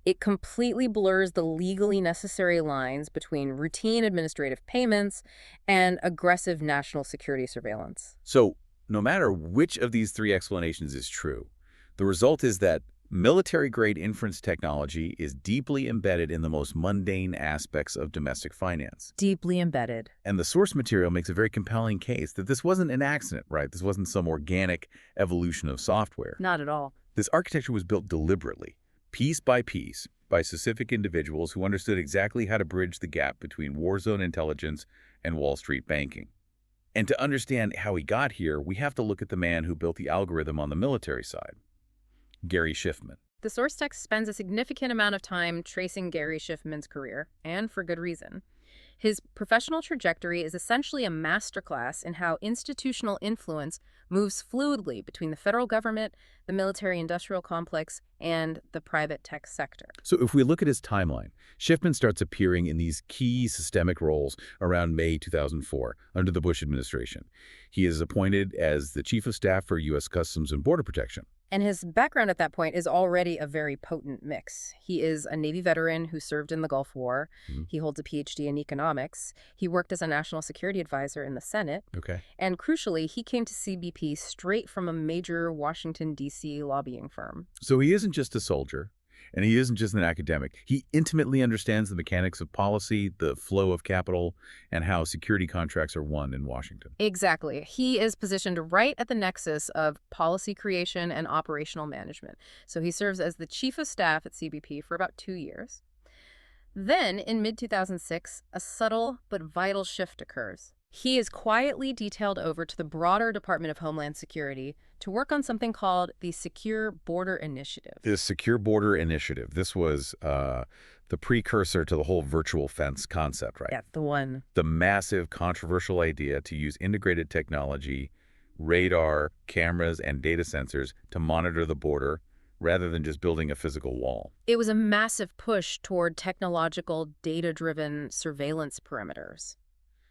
It completely blurs the legally necessary lines between routine administrative payments and aggressive national security surveillance. So no matter which of these three explanations is true, the result is that military-grade inference technology is deeply embedded in the most mundane aspects of domestic finance. Deeply embedded. And the source material makes a very compelling case that this wasn't an accident, right? This wasn't some organic evolution of software. Not at all. This architecture was built deliberately, piece by piece, by specific individuals who understood exactly how to bridge the gap between war zone intelligence and Wall Street banking. And to understand how he got here, we have to look at the man who built the algorithm on the military side, Gary Schiffman. The source text spends a significant amount of time tracing Gary Schiffman's career, and for good reason. His professional trajectory is essentially a masterclass in how institutional influence moves fluidly between the federal government, the military-industrial complex, and the private tech sector. So if we look at his timeline, Schiffman starts appearing in these key systemic roles around May 2004 under the Bush administration. He is appointed as the Chief of Staff for U.S. Customs and Border Protection. And his background at that point is already a very potent mix. He is a Navy veteran who served in the Gulf War. He holds a PhD in economics. He worked as a national security advisor in the Senate. Okay. And crucially, he came to CBP straight from a major Washington, D.C. lobbying firm. So he isn't just a soldier, and he isn't just an academic. He intimately understands the mechanics of policy, the flow of capital, and how security contracts are won in Washington. Exactly. He is positioned right at the nexus of policy creation and operational management. So he serves as the chief of staff at CBP for about 2 years. Then, in mid-2006, a subtle but vital shift occurs. He is quietly detailed over to the broader Department of Homeland Security to work on something called the Secure Border Initiative. The Secure Border Initiative, this was the precursor to the whole virtual fence concept, right? Yeah, the one. The massive, controversial idea to use integrated technology, radar, cameras, and data sensors to monitor the border rather than just building a physical wall. It was a massive push toward technological, data-driven surveillance perimeters.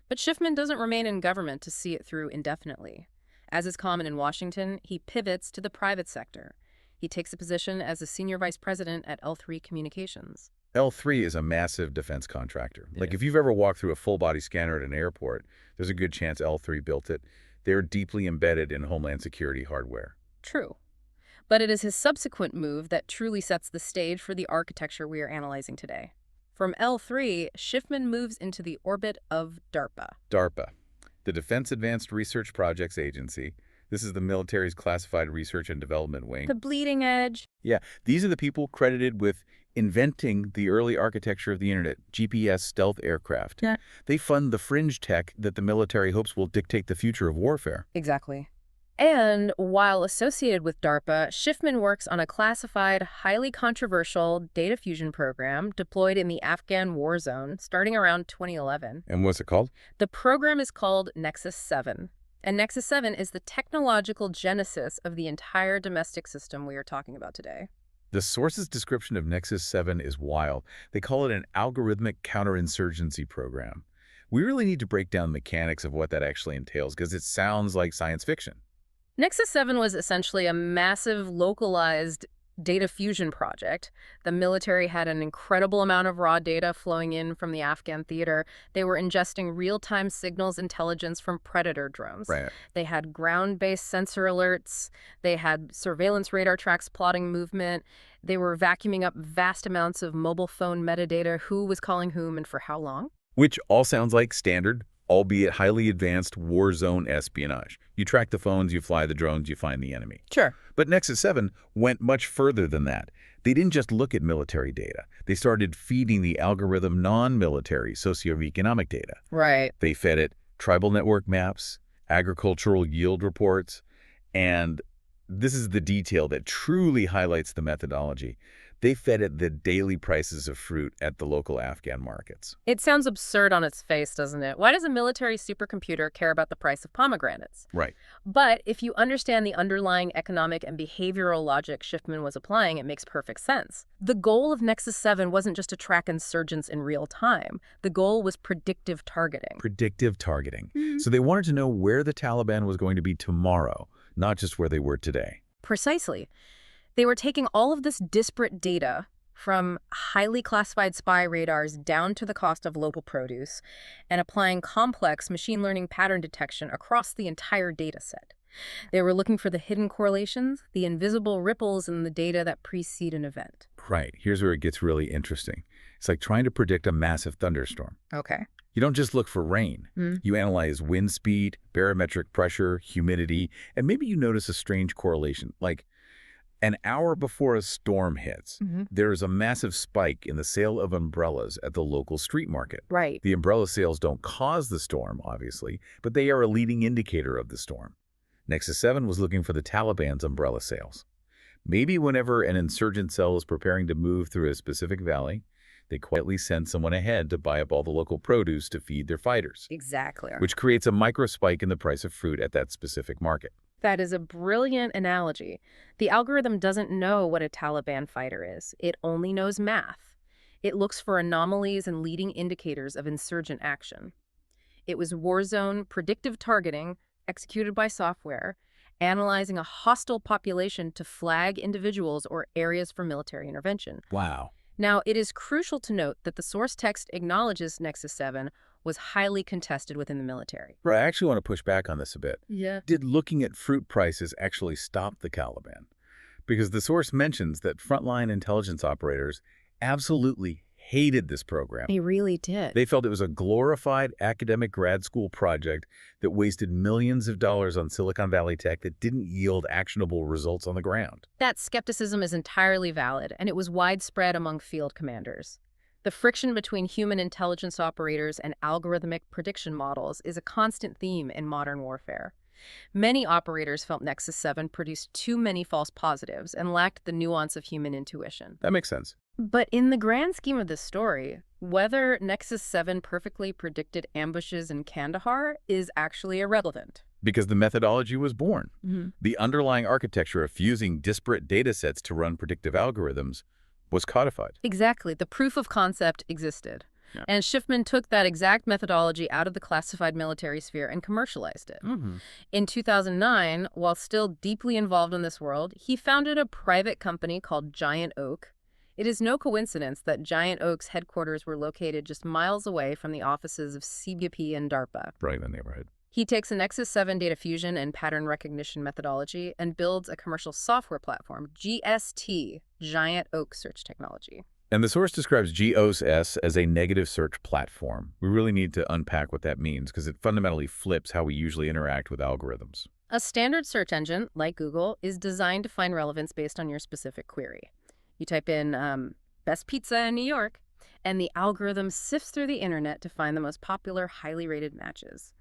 But Schiffman doesn't remain in government to see it through indefinitely. As is common in Washington, he pivots to the private sector. He takes a position as a senior vice president at L3 Communications. L3 is a massive defense contractor. Like if you've ever walked through a full-body scanner at an airport, there's a good chance L3 built it. They're deeply embedded in Homeland Security hardware. True. But it is his subsequent move that truly sets the stage for the architecture we are analyzing today. From L3, Schiffman moves into the orbit of DARPA. DARPA, the Defense Advanced Research Projects Agency. This is the military's classified research and development wing. The bleeding edge. Yeah, these are the people credited with inventing the early architecture of the internet, GPS stealth aircraft. Yeah. They fund the fringe tech that the military hopes will dictate the future of warfare. Exactly. And while associated with DARPA, Schiffman works on a classified, highly controversial data fusion program deployed in the Afghan war zone starting around 2011. And what's it called? The program is called Nexus 7. And Nexus 7 is the technological genesis of the entire domestic system we are talking about today. The source's description of Nexus 7 is wild. They call it an algorithmic counterinsurgency program. We really need to break down the mechanics of what that actually entails because it sounds like science fiction. Nexus 7 was essentially a massive, localized data fusion project. The military had an incredible amount of raw data flowing in from the Afghan theater. They were ingesting real-time signals intelligence from Predator drones. Right. They had ground-based sensor alerts. They had surveillance radar tracks plotting movement. They were vacuuming up vast amounts of mobile phone metadata, who was calling whom and for how long. Which all sounds like standard albeit highly advanced war zone espionage. You track the phones, you fly the drones, you find the enemy. Sure. But Nexus 7 went much further than that. They didn't just look at military data. They started feeding the algorithm non-military socioeconomic data. Right. They fed it tribal network maps, agricultural yield reports, and this is the detail that truly highlights the methodology. They fed it the daily prices of fruit at the local Afghan markets. It sounds absurd on its face, doesn't it? Why does a military supercomputer care about the price of pomegranates? Right. But if you understand the underlying economic and behavioral logic Schiffman was applying, it makes perfect sense. The goal of Nexus 7 wasn't just to track insurgents in real time. The goal was predictive targeting. Predictive targeting. So they wanted to know where the Taliban was going to be tomorrow, not just where they were today. Precisely. They were taking all of this disparate data from highly classified spy radars down to the cost of local produce and applying complex machine learning pattern detection across the entire data set. They were looking for the hidden correlations, the invisible ripples in the data that precede an event. Right. Here's where it gets really interesting. It's like trying to predict a massive thunderstorm. Okay. You don't just look for rain. You analyze wind speed, barometric pressure, humidity, and maybe you notice a strange correlation, like an hour before a storm hits, there is a massive spike in the sale of umbrellas at the local street market. Right. The umbrella sales don't cause the storm, obviously, but they are a leading indicator of the storm. Nexus 7 was looking for the Taliban's umbrella sales. Maybe whenever an insurgent cell is preparing to move through a specific valley, they quietly send someone ahead to buy up all the local produce to feed their fighters. Exactly. Which creates a micro spike in the price of fruit at that specific market. That is a brilliant analogy. The algorithm doesn't know what a Taliban fighter is. It only knows math. It looks for anomalies and leading indicators of insurgent action. It was war zone predictive targeting executed by software, analyzing a hostile population to flag individuals or areas for military intervention. Wow. Now, it is crucial to note that the source text acknowledges Nexus 7 was highly contested within the military. Right, I actually want to push back on this a bit. Yeah. Did looking at fruit prices actually stop the Taliban? Because the source mentions that frontline intelligence operators absolutely hated this program. He really did. They felt it was a glorified academic grad school project that wasted millions of dollars on Silicon Valley tech that didn't yield actionable results on the ground. That skepticism is entirely valid, and it was widespread among field commanders. The friction between human intelligence operators and algorithmic prediction models is a constant theme in modern warfare. Many operators felt Nexus 7 produced too many false positives and lacked the nuance of human intuition. That makes sense. But in the grand scheme of this story, whether Nexus 7 perfectly predicted ambushes in Kandahar is actually irrelevant. Because the methodology was born. The underlying architecture of fusing disparate data sets to run predictive algorithms was codified. Exactly. The proof of concept existed. Yeah. And Schiffman took that exact methodology out of the classified military sphere and commercialized it. In 2009, while still deeply involved in this world, he founded a private company called Giant Oak. It is no coincidence that Giant Oak's headquarters were located just miles away from the offices of CBP and DARPA. Right in the neighborhood. He takes a Nexus 7 data fusion and pattern recognition methodology and builds a commercial software platform, GST, Giant Oak Search Technology. And the source describes GOST as a negative search platform. We really need to unpack what that means because it fundamentally flips how we usually interact with algorithms. A standard search engine, like Google, is designed to find relevance based on your specific query. You type in best pizza in New York, and the algorithm sifts through the internet to find the most popular, highly rated matches.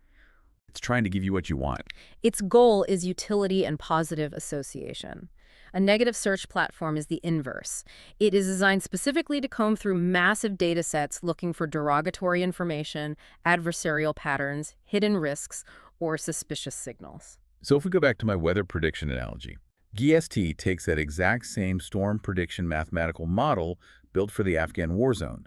It's trying to give you what you want. Its goal is utility and positive association. A negative search platform is the inverse. It is designed specifically to comb through massive data sets looking for derogatory information, adversarial patterns, hidden risks, or suspicious signals. So if we go back to my weather prediction analogy, GST takes that exact same storm prediction mathematical model built for the Afghan war zone.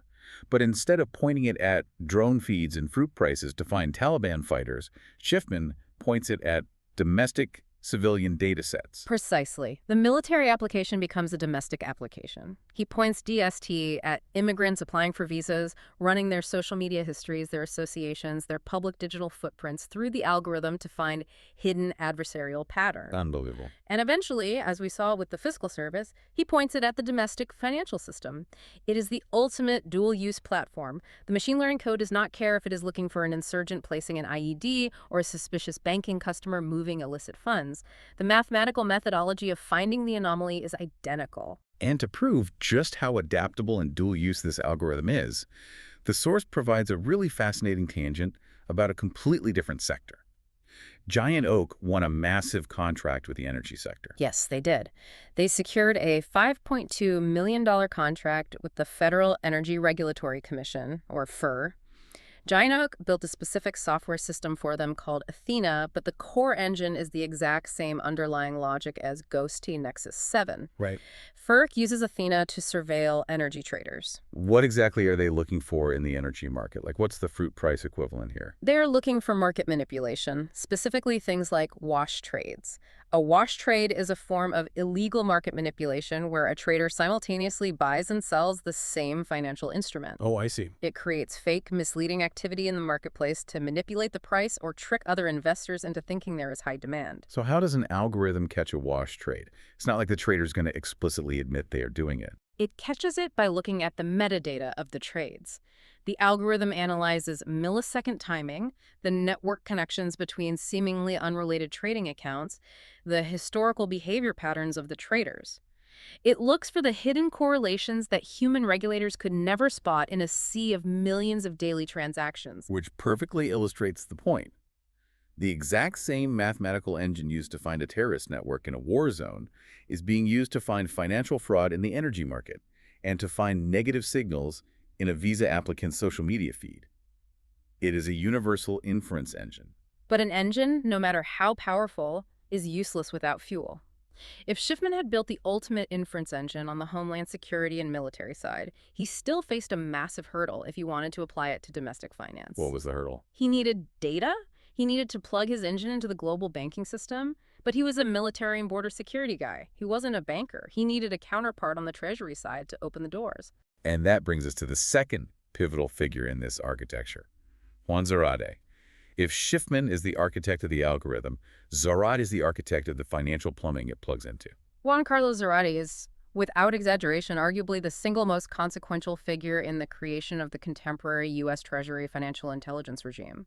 But instead of pointing it at drone feeds and fruit prices to find Taliban fighters, Schiffman points it at domestic civilian data sets. Precisely. The military application becomes a domestic application. He points DST at immigrants applying for visas, running their social media histories, their associations, their public digital footprints through the algorithm to find hidden adversarial patterns. Unbelievable. And eventually, as we saw with the Fiscal Service, he points it at the domestic financial system. It is the ultimate dual-use platform. The machine learning code does not care if it is looking for an insurgent placing an IED or a suspicious banking customer moving illicit funds. The mathematical methodology of finding the anomaly is identical. And to prove just how adaptable and dual-use this algorithm is, the source provides a really fascinating tangent about a completely different sector. Giant Oak won a massive contract with the energy sector. Yes, they did. They secured a $5.2 million contract with the Federal Energy Regulatory Commission, or FER. Giant Oak built a specific software system for them called ATHENA, but the core engine is the exact same underlying logic as GOST Nexus 7. Right. FERC uses ATHENA to surveil energy traders. What exactly are they looking for in the energy market? Like, what's the fruit price equivalent here? They're looking for market manipulation, specifically things like wash trades. A wash trade is a form of illegal market manipulation where a trader simultaneously buys and sells the same financial instrument. Oh, I see. It creates fake, misleading activity in the marketplace to manipulate the price or trick other investors into thinking there is high demand. So how does an algorithm catch a wash trade? It's not like the trader's going to explicitly admit they are doing it. It catches it by looking at the metadata of the trades. The algorithm analyzes millisecond timing, the network connections between seemingly unrelated trading accounts, the historical behavior patterns of the traders. It looks for the hidden correlations that human regulators could never spot in a sea of millions of daily transactions. Which perfectly illustrates the point. The exact same mathematical engine used to find a terrorist network in a war zone is being used to find financial fraud in the energy market and to find negative signals in a visa applicant's social media feed. It is a universal inference engine. But an engine, no matter how powerful, is useless without fuel. If Schiffman had built the ultimate inference engine on the homeland security and military side, he still faced a massive hurdle if he wanted to apply it to domestic finance. What was the hurdle? He needed data. He needed to plug his engine into the global banking system. But he was a military and border security guy. He wasn't a banker. He needed a counterpart on the Treasury side to open the doors. And that brings us to the second pivotal figure in this architecture, Juan Zarate. If Schiffman is the architect of the algorithm, Zarate is the architect of the financial plumbing it plugs into. Juan Carlos Zarate is, without exaggeration, arguably the single most consequential figure in the creation of the contemporary U.S. Treasury financial intelligence regime.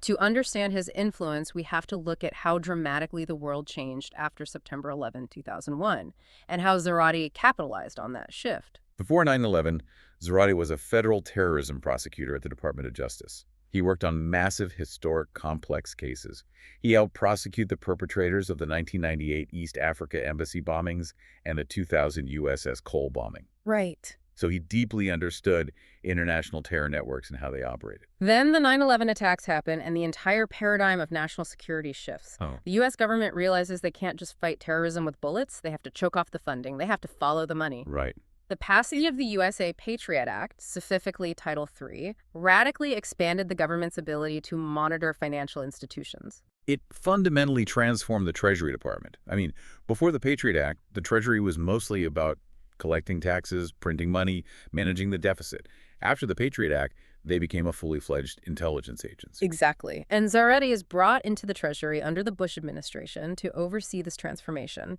To understand his influence, we have to look at how dramatically the world changed after September 11, 2001, and how Zarate capitalized on that shift. Before 9/11, Zarate was a federal terrorism prosecutor at the Department of Justice. He worked on massive, historic, complex cases. He helped prosecute the perpetrators of the 1998 East Africa Embassy bombings and the 2000 USS Cole bombing. Right. So he deeply understood international terror networks and how they operated. Then the 9/11 attacks happen, and the entire paradigm of national security shifts. Oh. The U.S. government realizes they can't just fight terrorism with bullets. They have to choke off the funding. They have to follow the money. Right. The passage of the USA Patriot Act, specifically Title III, radically expanded the government's ability to monitor financial institutions. It fundamentally transformed the Treasury Department. I mean, before the Patriot Act, the Treasury was mostly about collecting taxes, printing money, managing the deficit. After the Patriot Act, they became a fully fledged intelligence agency. Exactly. And Zarate is brought into the Treasury under the Bush administration to oversee this transformation.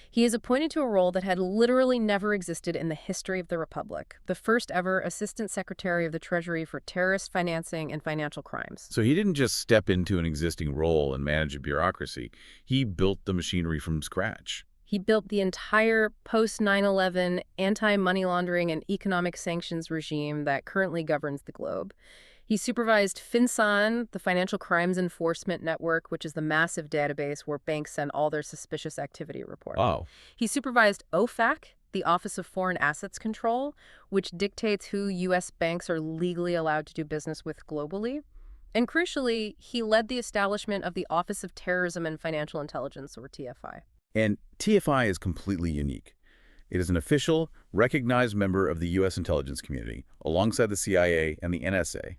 He is appointed to a role that had literally never existed in the history of the Republic, the first ever Assistant Secretary of the Treasury for terrorist financing and financial crimes. So he didn't just step into an existing role and manage a bureaucracy. He built the machinery from scratch. He built the entire post-9/11 anti-money laundering and economic sanctions regime that currently governs the globe. He supervised FinCEN, the Financial Crimes Enforcement Network, which is the massive database where banks send all their suspicious activity reports. Wow. He supervised OFAC, the Office of Foreign Assets Control, which dictates who U.S. banks are legally allowed to do business with globally. And crucially, he led the establishment of the Office of Terrorism and Financial Intelligence, or TFI. And TFI is completely unique. It is an official, recognized member of the U.S. intelligence community, alongside the CIA and the NSA.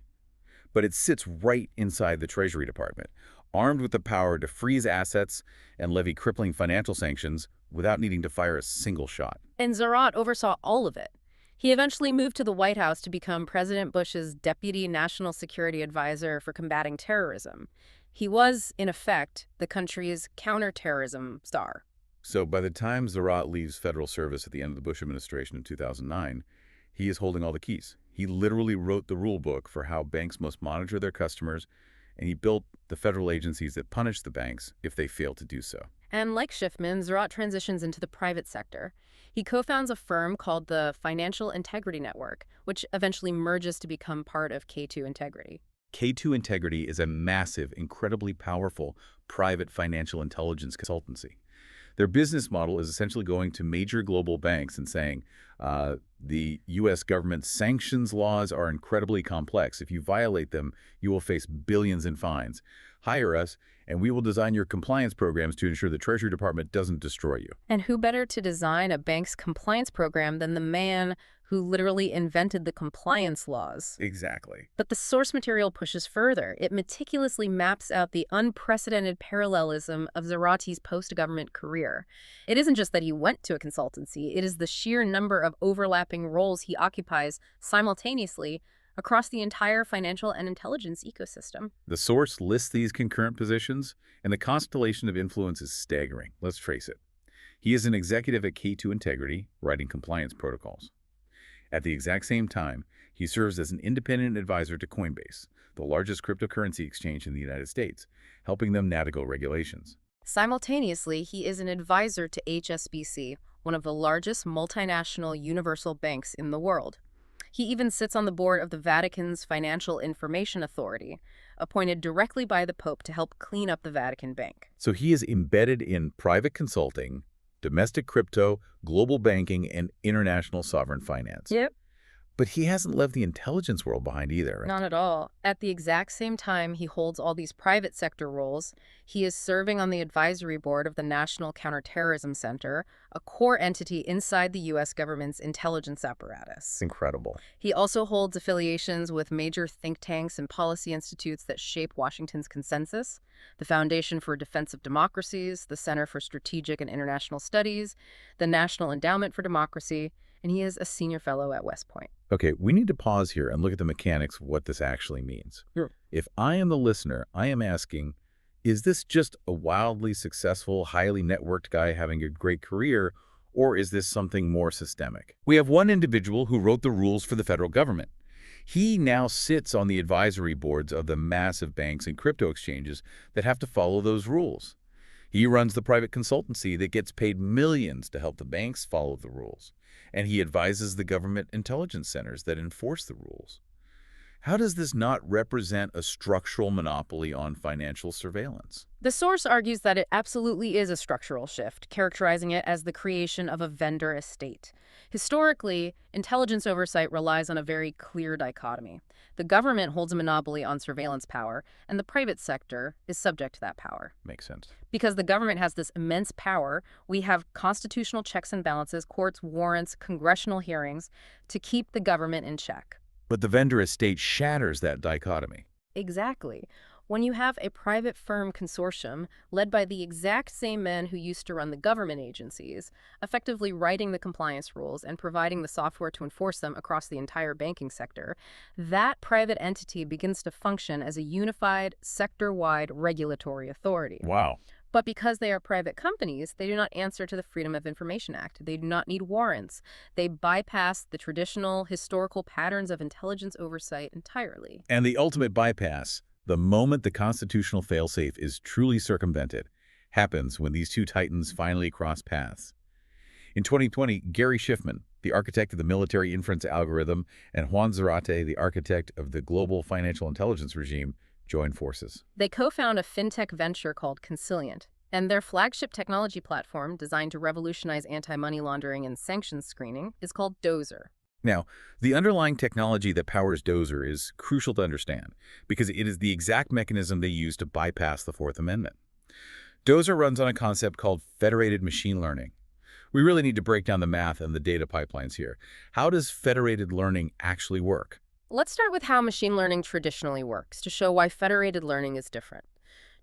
But it sits right inside the Treasury Department, armed with the power to freeze assets and levy crippling financial sanctions without needing to fire a single shot. And Zarat oversaw all of it. He eventually moved to the White House to become President Bush's Deputy National Security Advisor for combating terrorism. He was, in effect, the country's counterterrorism star. So by the time Zarat leaves federal service at the end of the Bush administration in 2009, he is holding all the keys. He literally wrote the rule book for how banks must monitor their customers, and he built the federal agencies that punish the banks if they fail to do so. And like Schiffman, Zarat transitions into the private sector. He co-founds a firm called the Financial Integrity Network, which eventually merges to become part of K2 Integrity. K2 Integrity is a massive, incredibly powerful private financial intelligence consultancy. Their business model is essentially going to major global banks and saying, the U.S. government sanctions laws are incredibly complex. If you violate them, you will face billions in fines. Hire us, and we will design your compliance programs to ensure the Treasury Department doesn't destroy you. And who better to design a bank's compliance program than the man who literally invented the compliance laws? Exactly. But the source material pushes further. It meticulously maps out the unprecedented parallelism of Zarati's post-government career. It isn't just that he went to a consultancy, it is the sheer number of overlapping roles he occupies simultaneously across the entire financial and intelligence ecosystem. The source lists these concurrent positions, and the constellation of influence is staggering. Let's trace it. He is an executive at K2 Integrity, writing compliance protocols. At the exact same time, he serves as an independent advisor to Coinbase, the largest cryptocurrency exchange in the United States, helping them navigate regulations. Simultaneously, he is an advisor to HSBC, one of the largest multinational universal banks in the world. He even sits on the board of the Vatican's Financial Information Authority, appointed directly by the Pope to help clean up the Vatican Bank. So he is embedded in private consulting, domestic crypto, global banking, and international sovereign finance. Yep. But he hasn't left the intelligence world behind either. Right? Not at all. At the exact same time he holds all these private sector roles, he is serving on the advisory board of the National Counterterrorism Center, a core entity inside the U.S. government's intelligence apparatus. Incredible. He also holds affiliations with major think tanks and policy institutes that shape Washington's consensus, the Foundation for Defense of Democracies, the Center for Strategic and International Studies, the National Endowment for Democracy, and he is a senior fellow at West Point. Okay, we need to pause here and look at the mechanics of what this actually means. Sure. If I am the listener, I am asking, is this just a wildly successful, highly networked guy having a great career, or is this something more systemic? We have one individual who wrote the rules for the federal government. He now sits on the advisory boards of the massive banks and crypto exchanges that have to follow those rules. He runs the private consultancy that gets paid millions to help the banks follow the rules. And he advises the government intelligence centers that enforce the rules. How does this not represent a structural monopoly on financial surveillance? The source argues that it absolutely is a structural shift, characterizing it as the creation of a vendor estate. Historically, intelligence oversight relies on a very clear dichotomy. The government holds a monopoly on surveillance power, and the private sector is subject to that power. Makes sense. Because the government has this immense power, we have constitutional checks and balances, courts, warrants, congressional hearings to keep the government in check. But the vendor estate shatters that dichotomy. Exactly. When you have a private firm consortium led by the exact same men who used to run the government agencies, effectively writing the compliance rules and providing the software to enforce them across the entire banking sector, that private entity begins to function as a unified, sector-wide regulatory authority. Wow. But because they are private companies, they do not answer to the Freedom of Information Act. They do not need warrants. They bypass the traditional historical patterns of intelligence oversight entirely. And the ultimate bypass, the moment the constitutional failsafe is truly circumvented, happens when these two titans finally cross paths. In 2020, Gary Schiffman, the architect of the military inference algorithm, and Juan Zarate, the architect of the global financial intelligence regime, joined forces. They co-found a fintech venture called Consilient, and their flagship technology platform, designed to revolutionize anti-money laundering and sanctions screening, is called Dozer. Now, the underlying technology that powers Dozer is crucial to understand because it is the exact mechanism they use to bypass the Fourth Amendment. Dozer runs on a concept called federated machine learning. We really need to break down the math and the data pipelines here. How does federated learning actually work? Let's start with how machine learning traditionally works to show why federated learning is different.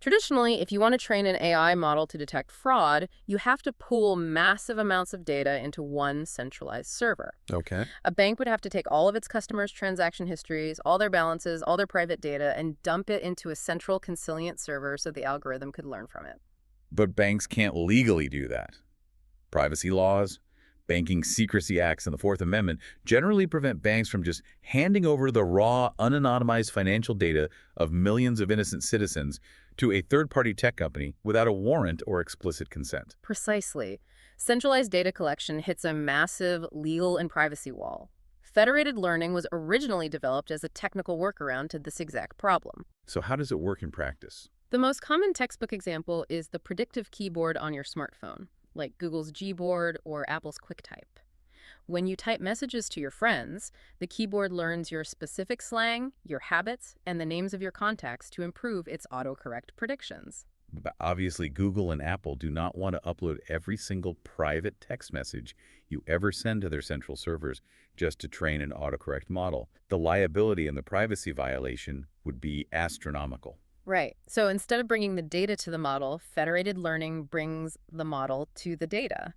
Traditionally, if you want to train an AI model to detect fraud, you have to pool massive amounts of data into one centralized server. Okay. A bank would have to take all of its customers' transaction histories, all their balances, all their private data, and dump it into a central consilient server so the algorithm could learn from it. But banks can't legally do that. Privacy laws, banking secrecy acts, and the Fourth Amendment generally prevent banks from just handing over the raw, unanonymized financial data of millions of innocent citizens to a third-party tech company without a warrant or explicit consent. Precisely. Centralized data collection hits a massive legal and privacy wall. Federated learning was originally developed as a technical workaround to this exact problem. So how does it work in practice? The most common textbook example is the predictive keyboard on your smartphone, like Google's Gboard or Apple's QuickType. When you type messages to your friends, the keyboard learns your specific slang, your habits, and the names of your contacts to improve its autocorrect predictions. But obviously, Google and Apple do not want to upload every single private text message you ever send to their central servers just to train an autocorrect model. The liability and the privacy violation would be astronomical. Right. So instead of bringing the data to the model, federated learning brings the model to the data.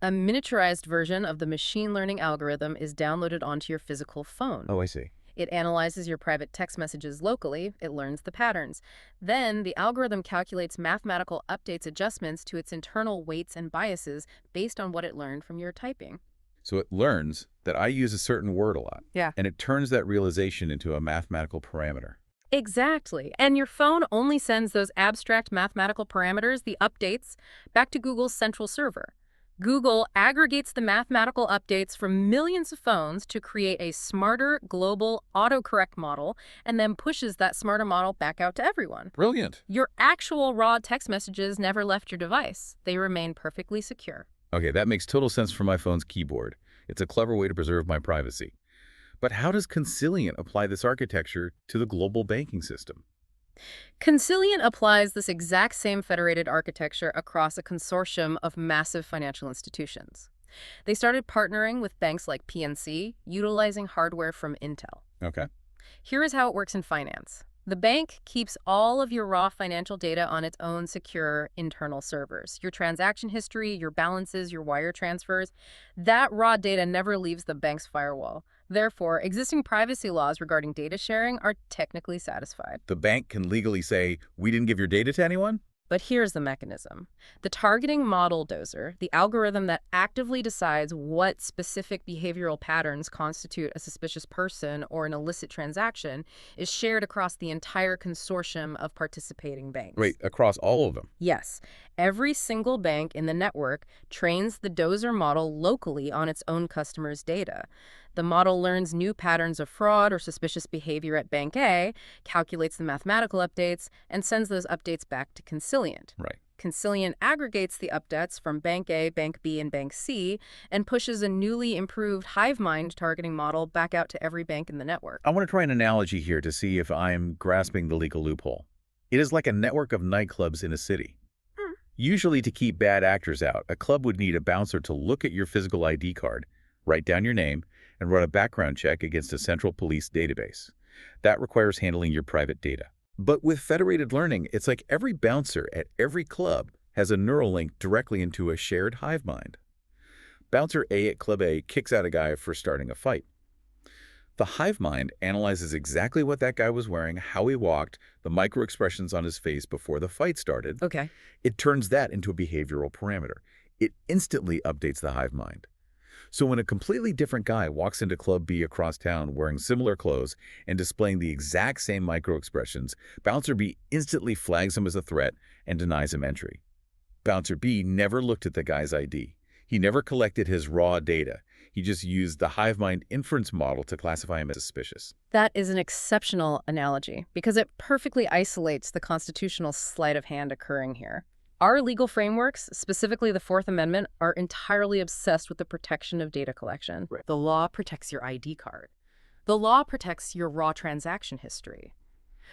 A miniaturized version of the machine learning algorithm is downloaded onto your physical phone. Oh, I see. It analyzes your private text messages locally, it learns the patterns. Then the algorithm calculates mathematical updates adjustments to its internal weights and biases based on what it learned from your typing. So it learns that I use a certain word a lot. Yeah. And it turns that realization into a mathematical parameter. Exactly. And your phone only sends those abstract mathematical parameters, the updates, back to Google's central server. Google aggregates the mathematical updates from millions of phones to create a smarter global autocorrect model and then pushes that smarter model back out to everyone. Brilliant. Your actual raw text messages never left your device. They remain perfectly secure. Okay, that makes total sense for my phone's keyboard. It's a clever way to preserve my privacy. But how does Consilient apply this architecture to the global banking system? Consilient applies this exact same federated architecture across a consortium of massive financial institutions. They started partnering with banks like PNC, utilizing hardware from Intel. Okay. Here is how it works in finance. The bank keeps all of your raw financial data on its own secure internal servers. Your transaction history, your balances, your wire transfers, that raw data never leaves the bank's firewall. Therefore, existing privacy laws regarding data sharing are technically satisfied. The bank can legally say, we didn't give your data to anyone? But here's the mechanism. The targeting model dozer, the algorithm that actively decides what specific behavioral patterns constitute a suspicious person or an illicit transaction, is shared across the entire consortium of participating banks. Wait, across all of them? Yes. Every single bank in the network trains the dozer model locally on its own customers' data. The model learns new patterns of fraud or suspicious behavior at Bank A, calculates the mathematical updates, and sends those updates back to Consilient. Right. Consilient aggregates the updates from Bank A, Bank B, and Bank C, and pushes a newly improved HiveMind targeting model back out to every bank in the network. I want to try an analogy here to see if I'm grasping the legal loophole. It is like a network of nightclubs in a city. Usually, to keep bad actors out, a club would need a bouncer to look at your physical ID card, write down your name, and run a background check against a central police database. That requires handling your private data. But with federated learning, it's like every bouncer at every club has a neural link directly into a shared hive mind. Bouncer A at Club A kicks out a guy for starting a fight. The hive mind analyzes exactly what that guy was wearing, how he walked, the micro-expressions on his face before the fight started. Okay. It turns that into a behavioral parameter. It instantly updates the hive mind. So when a completely different guy walks into Club B across town wearing similar clothes and displaying the exact same micro-expressions, Bouncer B instantly flags him as a threat and denies him entry. Bouncer B never looked at the guy's ID. He never collected his raw data. He just used the HiveMind inference model to classify him as suspicious. That is an exceptional analogy because it perfectly isolates the constitutional sleight of hand occurring here. Our legal frameworks, specifically the Fourth Amendment, are entirely obsessed with the protection of data collection. Right. The law protects your ID card. The law protects your raw transaction history.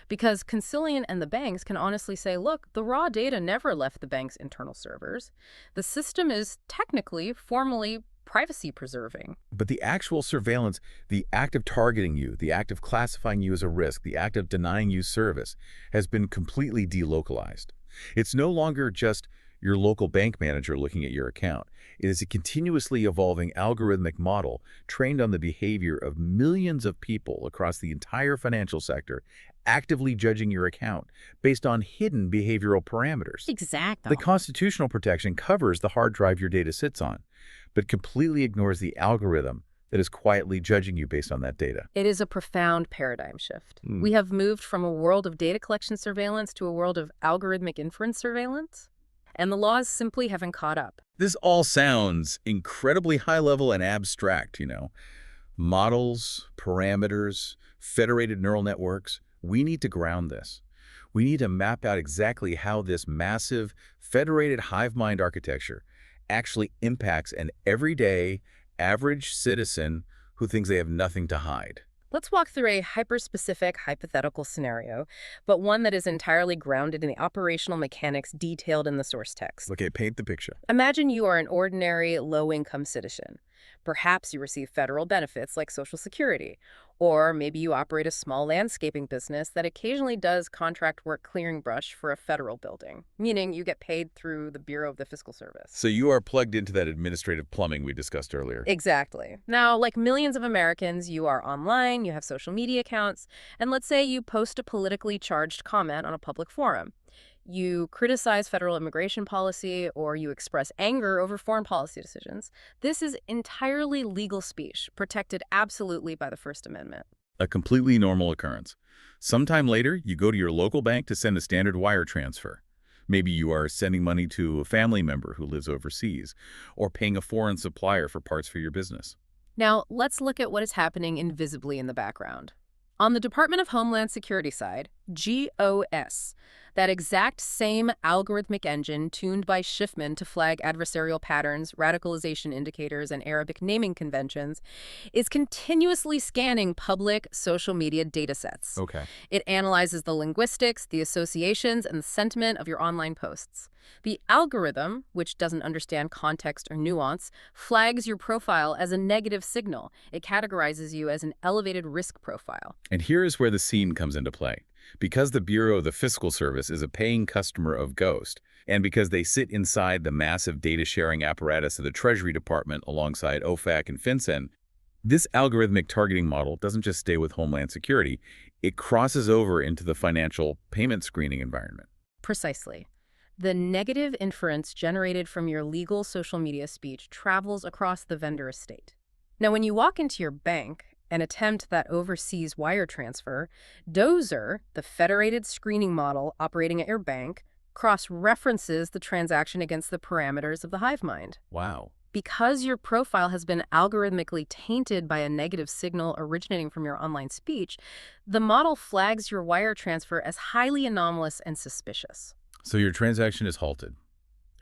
Because Consilient and the banks can honestly say, look, the raw data never left the bank's internal servers. The system is technically, formally privacy preserving. But the actual surveillance, the act of targeting you, the act of classifying you as a risk, the act of denying you service, has been completely delocalized. It's no longer just your local bank manager looking at your account. It is a continuously evolving algorithmic model trained on the behavior of millions of people across the entire financial sector, actively judging your account based on hidden behavioral parameters. Exactly. The constitutional protection covers the hard drive your data sits on, but completely ignores the algorithm that is quietly judging you based on that data. It is a profound paradigm shift. We have moved from a world of data collection surveillance to a world of algorithmic inference surveillance, and the laws simply haven't caught up. This all sounds incredibly high-level and abstract, Models, parameters, federated neural networks. We need to ground this. We need to map out exactly how this massive, federated hive mind architecture actually impacts an everyday, average citizen who thinks they have nothing to hide. Let's walk through a hyper-specific hypothetical scenario, but one that is entirely grounded in the operational mechanics detailed in the source text. Okay, paint the picture. Imagine you are an ordinary, low-income citizen. Perhaps you receive federal benefits like Social Security, or maybe you operate a small landscaping business that occasionally does contract work clearing brush for a federal building, meaning you get paid through the Bureau of the Fiscal Service. So you are plugged into that administrative plumbing we discussed earlier. Exactly. Now, like millions of Americans, you are online, you have social media accounts, and let's say you post a politically charged comment on a public forum. You criticize federal immigration policy, or you express anger over foreign policy decisions. This is entirely legal speech, protected absolutely by the First Amendment. A completely normal occurrence. Sometime later, you go to your local bank to send a standard wire transfer. Maybe you are sending money to a family member who lives overseas, or paying a foreign supplier for parts for your business. Now, let's look at what is happening invisibly in the background. On the Department of Homeland Security side, GOS, that exact same algorithmic engine tuned by Schiffman to flag adversarial patterns, radicalization indicators, and Arabic naming conventions, is continuously scanning public social media datasets. Okay. It analyzes the linguistics, the associations, and the sentiment of your online posts. The algorithm, which doesn't understand context or nuance, flags your profile as a negative signal. It categorizes you as an elevated risk profile. And here is where the scene comes into play. Because the Bureau of the Fiscal Service is a paying customer of GOST, and because they sit inside the massive data-sharing apparatus of the Treasury Department alongside OFAC and FinCEN, this algorithmic targeting model doesn't just stay with Homeland Security, it crosses over into the financial payment screening environment. Precisely. The negative inference generated from your legal social media speech travels across the vendor estate. Now, when you walk into your bank and attempt that overseas wire transfer, Dozer, the federated screening model operating at your bank, cross-references the transaction against the parameters of the hive mind. Wow. Because your profile has been algorithmically tainted by a negative signal originating from your online speech, the model flags your wire transfer as highly anomalous and suspicious. So your transaction is halted,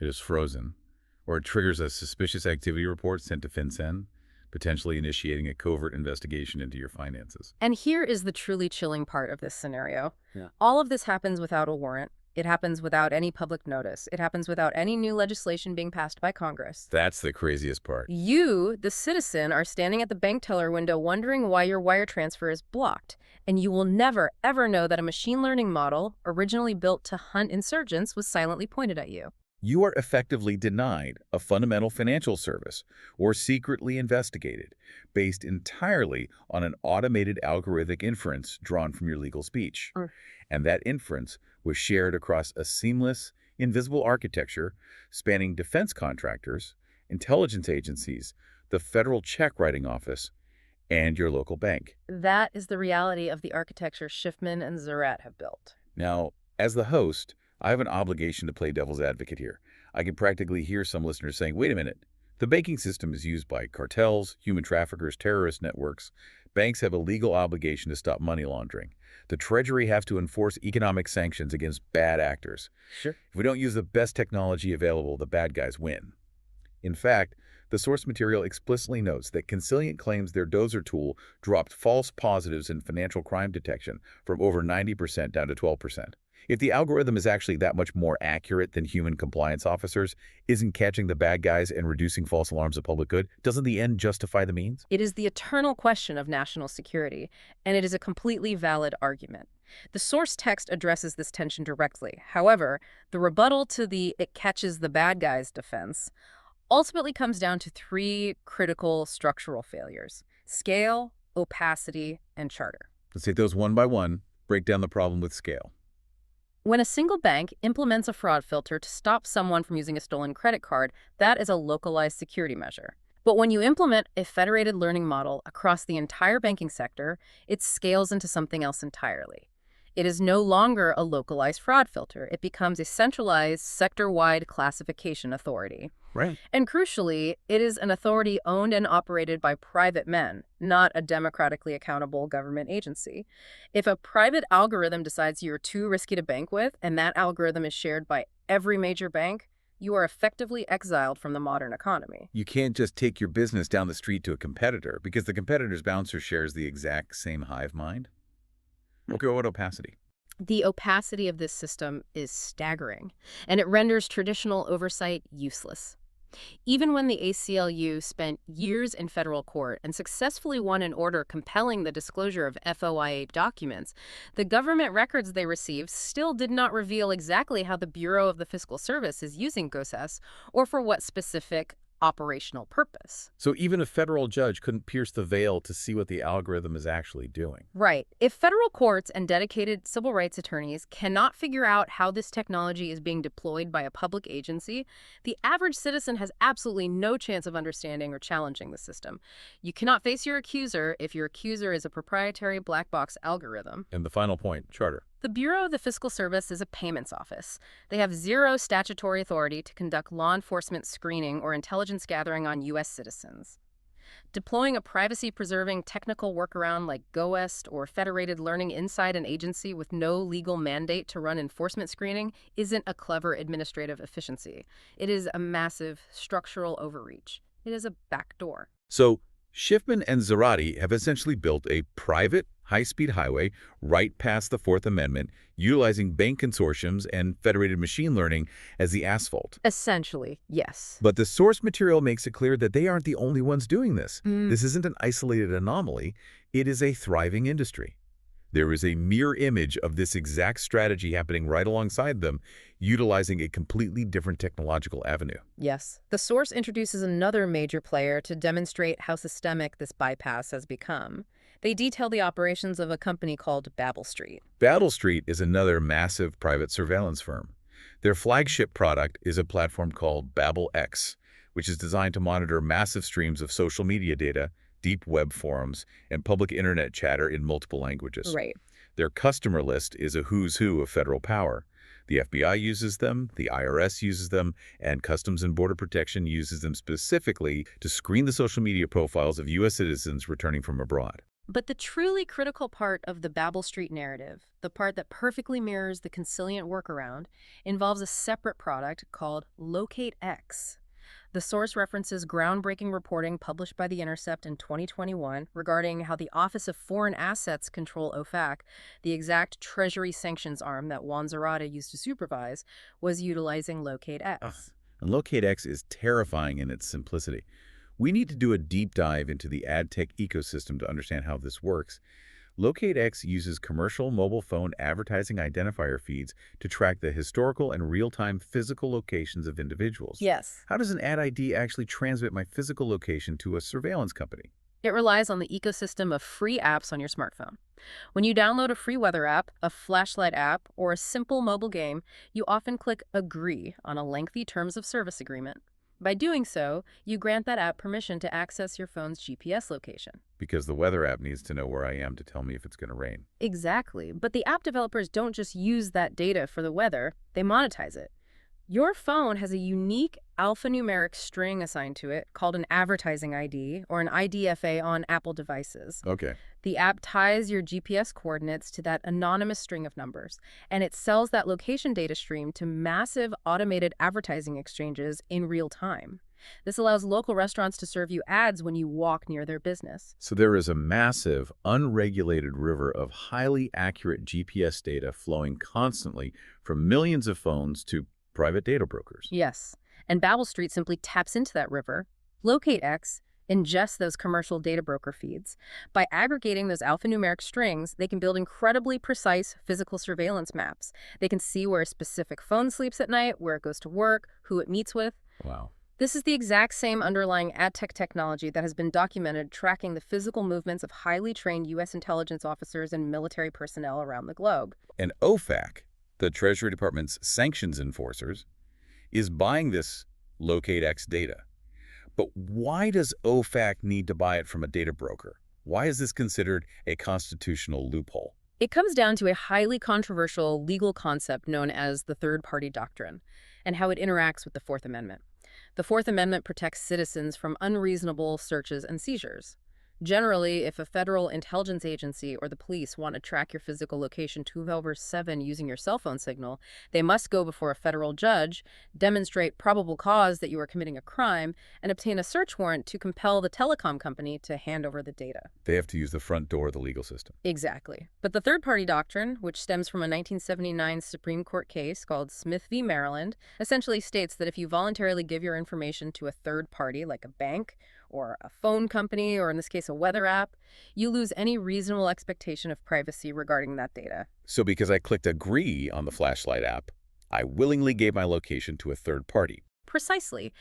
it is frozen, or it triggers a suspicious activity report sent to FinCEN, potentially initiating a covert investigation into your finances. And here is the truly chilling part of this scenario. Yeah. All of this happens without a warrant. It happens without any public notice. It happens without any new legislation being passed by Congress. That's the craziest part. You, the citizen, are standing at the bank teller window wondering why your wire transfer is blocked. And you will never, ever know that a machine learning model, originally built to hunt insurgents, was silently pointed at you. You are effectively denied a fundamental financial service or secretly investigated based entirely on an automated algorithmic inference drawn from your legal speech. And that inference was shared across a seamless, invisible architecture spanning defense contractors, intelligence agencies, the Federal Check Writing Office, and your local bank. That is the reality of the architecture Schiffman and Zarat have built. Now, as the host, I have an obligation to play devil's advocate here. I can practically hear some listeners saying, wait a minute, the banking system is used by cartels, human traffickers, terrorist networks. Banks have a legal obligation to stop money laundering. The Treasury have to enforce economic sanctions against bad actors. Sure. If we don't use the best technology available, the bad guys win. In fact, The source material explicitly notes that Consilient claims their dozer tool dropped false positives in financial crime detection from over 90% down to 12%. If the algorithm is actually that much more accurate than human compliance officers, isn't catching the bad guys and reducing false alarms a public good? Doesn't the end justify the means? It is the eternal question of national security, and it is a completely valid argument. The source text addresses this tension directly. However, the rebuttal to the "it catches the bad guys" defense ultimately comes down to three critical structural failures: scale, opacity, and charter. Let's take those one by one, break down the problem with scale. When a single bank implements a fraud filter to stop someone from using a stolen credit card, that is a localized security measure. But when you implement a federated learning model across the entire banking sector, it scales into something else entirely. It is no longer a localized fraud filter. It becomes a centralized, sector-wide classification authority. Right. And crucially, it is an authority owned and operated by private men, not a democratically accountable government agency. If a private algorithm decides you're too risky to bank with, and that algorithm is shared by every major bank, you are effectively exiled from the modern economy. You can't just take your business down the street to a competitor because the competitor's bouncer shares the exact same hive mind. Okay, what opacity? The opacity of this system is staggering, and it renders traditional oversight useless. Even when the ACLU spent years in federal court and successfully won an order compelling the disclosure of FOIA documents, the government records they received still did not reveal exactly how the Bureau of the Fiscal Service is using GOST or for what specific operational purpose. So even a federal judge couldn't pierce the veil to see what the algorithm is actually doing. Right. If federal courts and dedicated civil rights attorneys cannot figure out how this technology is being deployed by a public agency, the average citizen has absolutely no chance of understanding or challenging the system. You cannot face your accuser if your accuser is a proprietary black box algorithm. And the final point, charter. The Bureau of the Fiscal Service is a payments office. They have zero statutory authority to conduct law enforcement screening or intelligence gathering on U.S. citizens. Deploying a privacy-preserving technical workaround like GOST or federated learning inside an agency with no legal mandate to run enforcement screening isn't a clever administrative efficiency. It is a massive structural overreach. It is a backdoor. So Schiffman and Zarate have essentially built a private, high-speed highway right past the Fourth Amendment, utilizing bank consortiums and federated machine learning as the asphalt. Essentially, yes. But the source material makes it clear that they aren't the only ones doing this. This isn't an isolated anomaly. It is a thriving industry. There is a mirror image of this exact strategy happening right alongside them, utilizing a completely different technological avenue. Yes. The source introduces another major player to demonstrate how systemic this bypass has become. They detail the operations of a company called Babel Street. Babel Street is another massive private surveillance firm. Their flagship product is a platform called Babel X, which is designed to monitor massive streams of social media data, deep web forums, and public internet chatter in multiple languages. Right. Their customer list is a who's who of federal power. The FBI uses them, the IRS uses them, and Customs and Border Protection uses them specifically to screen the social media profiles of U.S. citizens returning from abroad. But the truly critical part of the Babel Street narrative, the part that perfectly mirrors the Consilient workaround, involves a separate product called Locate X. The source references groundbreaking reporting published by The Intercept in 2021 regarding how the Office of Foreign Assets Control OFAC, the exact Treasury sanctions arm that Juan Zarate used to supervise, was utilizing Locate X. And Locate X is terrifying in its simplicity. We need to do a deep dive into the ad tech ecosystem to understand how this works. Locate X uses commercial mobile phone advertising identifier feeds to track the historical and real-time physical locations of individuals. Yes. How does an ad ID actually transmit my physical location to a surveillance company? It relies on the ecosystem of free apps on your smartphone. When you download a free weather app, a flashlight app, or a simple mobile game, you often click Agree on a lengthy terms of service agreement. By doing so, you grant that app permission to access your phone's GPS location. Because the weather app needs to know where I am to tell me if it's going to rain. Exactly. But the app developers don't just use that data for the weather, they monetize it. Your phone has a unique alphanumeric string assigned to it called an advertising ID or an IDFA on Apple devices. Okay. The app ties your GPS coordinates to that anonymous string of numbers, and it sells that location data stream to massive automated advertising exchanges in real time. This allows local restaurants to serve you ads when you walk near their business. So there is a massive, unregulated river of highly accurate GPS data flowing constantly from millions of phones to private data brokers. Yes, and Babel Street simply taps into that river. LocateX ingests those commercial data broker feeds. By aggregating those alphanumeric strings, they can build incredibly precise physical surveillance maps. They can see where a specific phone sleeps at night, where it goes to work, who it meets with. Wow. This is the exact same underlying ad tech technology that has been documented tracking the physical movements of highly trained U.S. intelligence officers and military personnel around the globe. And OFAC, the Treasury Department's sanctions enforcers, is buying this LocateX data. But why does OFAC need to buy it from a data broker? Why is this considered a constitutional loophole? It comes down to a highly controversial legal concept known as the third-party doctrine and how it interacts with the Fourth Amendment. The Fourth Amendment protects citizens from unreasonable searches and seizures. Generally, if a federal intelligence agency or the police want to track your physical location 24/7 using your cell phone signal, they must go before a federal judge, demonstrate probable cause that you are committing a crime, and obtain a search warrant to compel the telecom company to hand over the data. They have to use the front door of the legal system. Exactly. But the third-party doctrine, which stems from a 1979 Supreme Court case called Smith v. Maryland, essentially states that if you voluntarily give your information to a third party, like a bank or a phone company, or in this case, a weather app, you lose any reasonable expectation of privacy regarding that data. So because I clicked agree on the flashlight app, I willingly gave my location to a third party. Precisely.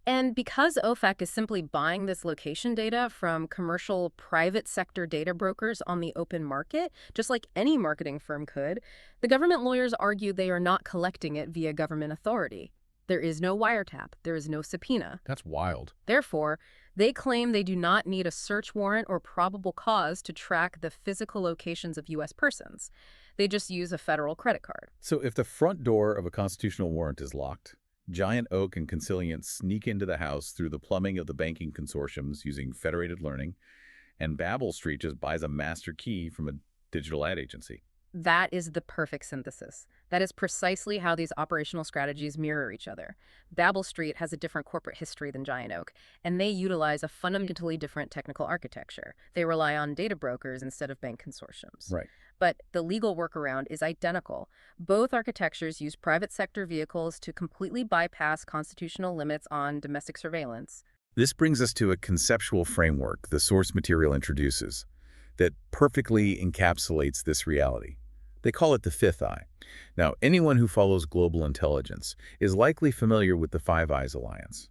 And because OFAC is simply buying this location data from commercial private sector data brokers on the open market, just like any marketing firm could, the government lawyers argue they are not collecting it via government authority. There is no wiretap. There is no subpoena. That's wild. Therefore, they claim they do not need a search warrant or probable cause to track the physical locations of U.S. persons. They just use a federal credit card. So if the front door of a constitutional warrant is locked, Giant Oak and Consilient sneak into the house through the plumbing of the banking consortiums using federated learning, and Babel Street just buys a master key from a digital ad agency. That is the perfect synthesis. That is precisely how these operational strategies mirror each other. Babel Street has a different corporate history than Giant Oak, and they utilize a fundamentally different technical architecture. They rely on data brokers instead of bank consortiums. Right. But the legal workaround is identical. Both architectures use private sector vehicles to completely bypass constitutional limits on domestic surveillance. This brings us to a conceptual framework the source material introduces that perfectly encapsulates this reality. They call it the fifth eye. Now, anyone who follows global intelligence is likely familiar with the Five Eyes Alliance.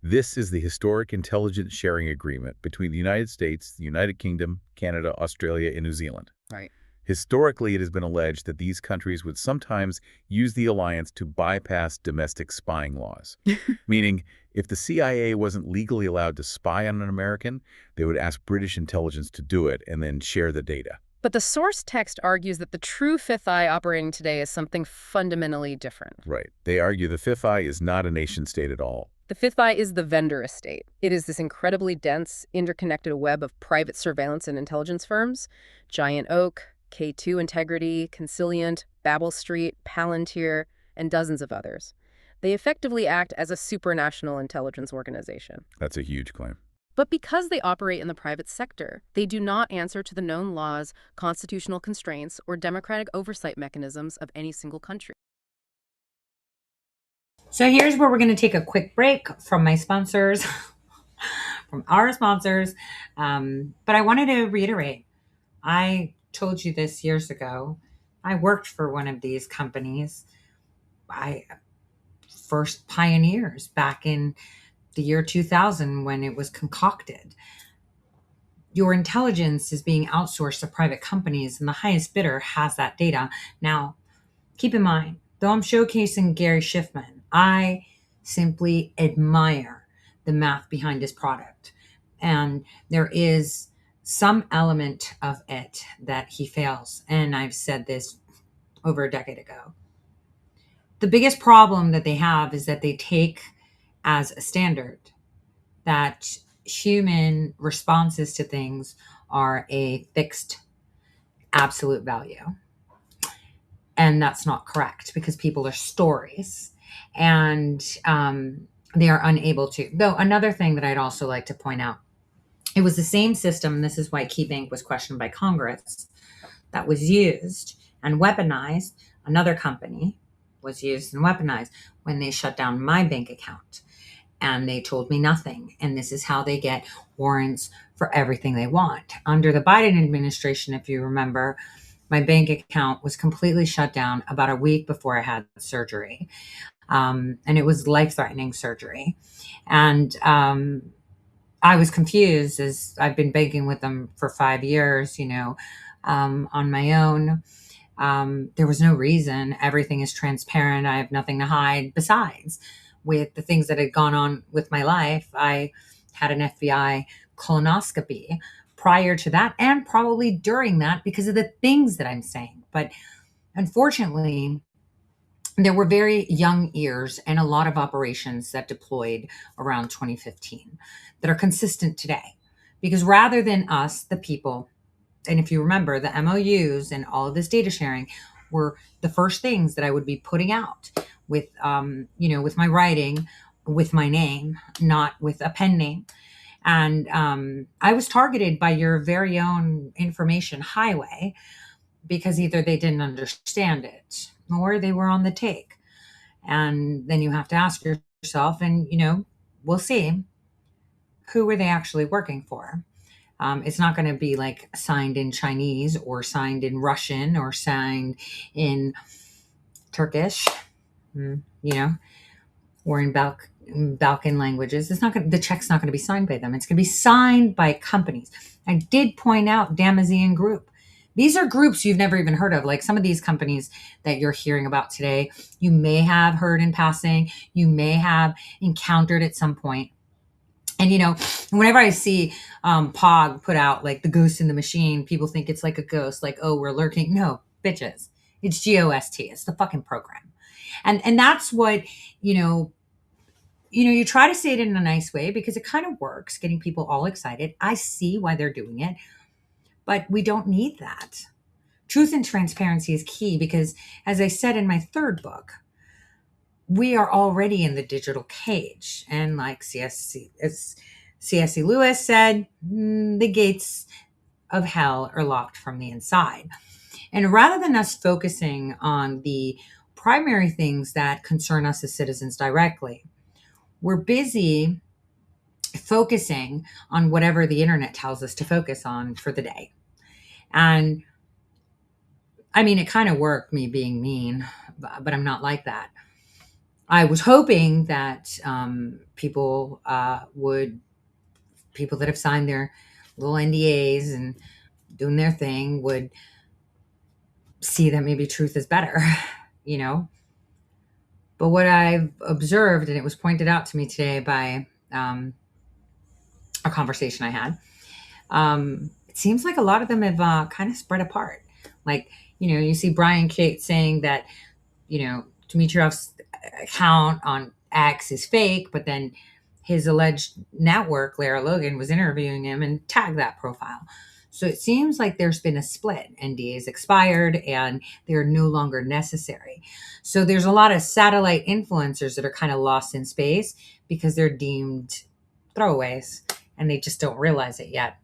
This is the historic intelligence sharing agreement between the United States, the United Kingdom, Canada, Australia, and New Zealand. Right. Historically, it has been alleged that these countries would sometimes use the alliance to bypass domestic spying laws. Meaning, if the CIA wasn't legally allowed to spy on an American, they would ask British intelligence to do it and then share the data. But the source text argues that the true fifth eye operating today is something fundamentally different. Right. They argue the fifth eye is not a nation state at all. The fifth eye is the vendor estate. It is this incredibly dense, interconnected web of private surveillance and intelligence firms. Giant Oak, K2 Integrity, Consilient, Babel Street, Palantir, and dozens of others. They effectively act as a supranational intelligence organization. That's a huge claim. But because they operate in the private sector, they do not answer to the known laws, constitutional constraints, or democratic oversight mechanisms of any single country. So here's where we're going to take a quick break from my sponsors, from our sponsors. But I wanted to reiterate, I told you this years ago. I worked for one of these companies. First pioneers back in the year 2000 when it was concocted. Your intelligence is being outsourced to private companies, and the highest bidder has that data. Now, keep in mind, though I'm showcasing Gary Schiffman, I simply admire the math behind his product. And there is some element of it that he fails. And I've said this over a decade ago. The biggest problem that they have is that they take as a standard that human responses to things are a fixed absolute value. And that's not correct because people are stories. And They are unable to. Though another thing that I'd also like to point out, it was the same system, and this is why KeyBank was questioned by Congress, that was used and weaponized. Another company was used and weaponized when they shut down my bank account. And they told me nothing. And this is how they get warrants for everything they want. Under the Biden administration, if you remember, my bank account was completely shut down about a week before I had surgery. And it was life-threatening surgery. And I was confused, as I've been banking with them for 5 years, on my own. There was no reason. Everything is transparent. I have nothing to hide. Besides, with the things that had gone on with my life, I had an FBI colonoscopy prior to that and probably during that because of the things that I'm saying. But unfortunately, there were very young ears and a lot of operations that deployed around 2015 that are consistent today. Because rather than us, the people, and if you remember, the MOUs and all of this data sharing were the first things that I would be putting out with, with my writing, with my name, not with a pen name. And I was targeted by your very own information highway because either they didn't understand it or they were on the take. And then you have to ask yourself, and, we'll see, who were they actually working for? It's not going to be like signed in Chinese or signed in Russian or signed in Turkish, or in Balkan languages. The check's not going to be signed by them. It's going to be signed by companies. I did point out Damascene Group. These are groups you've never even heard of. Like some of these companies that you're hearing about today, you may have heard in passing, you may have encountered at some point. And, whenever I see POG put out like the ghost in the machine, people think it's like a ghost, like, oh, we're lurking. No, bitches. It's GOST. It's the fucking program. And that's what, you try to say it in a nice way because it kind of works, getting people all excited. I see why they're doing it, but we don't need that. Truth and transparency is key because, as I said in my third book, we are already in the digital cage. And like C.S.C. Lewis said, the gates of hell are locked from the inside. And rather than us focusing on the primary things that concern us as citizens directly, we're busy focusing on whatever the internet tells us to focus on for the day. And I mean, it kind of worked, me being mean, but I'm not like that. I was hoping that people that have signed their little NDAs and doing their thing would see that maybe truth is better, But what I've observed, and it was pointed out to me today by a conversation I had, it seems like a lot of them have kind of spread apart. Like, you see Brian Cates saying that, Dimitriev's account on X is fake, but then his alleged network, Lara Logan, was interviewing him and tagged that profile. So it seems like there's been a split. NDAs expired and they're no longer necessary. So there's a lot of satellite influencers that are kind of lost in space because they're deemed throwaways and they just don't realize it yet.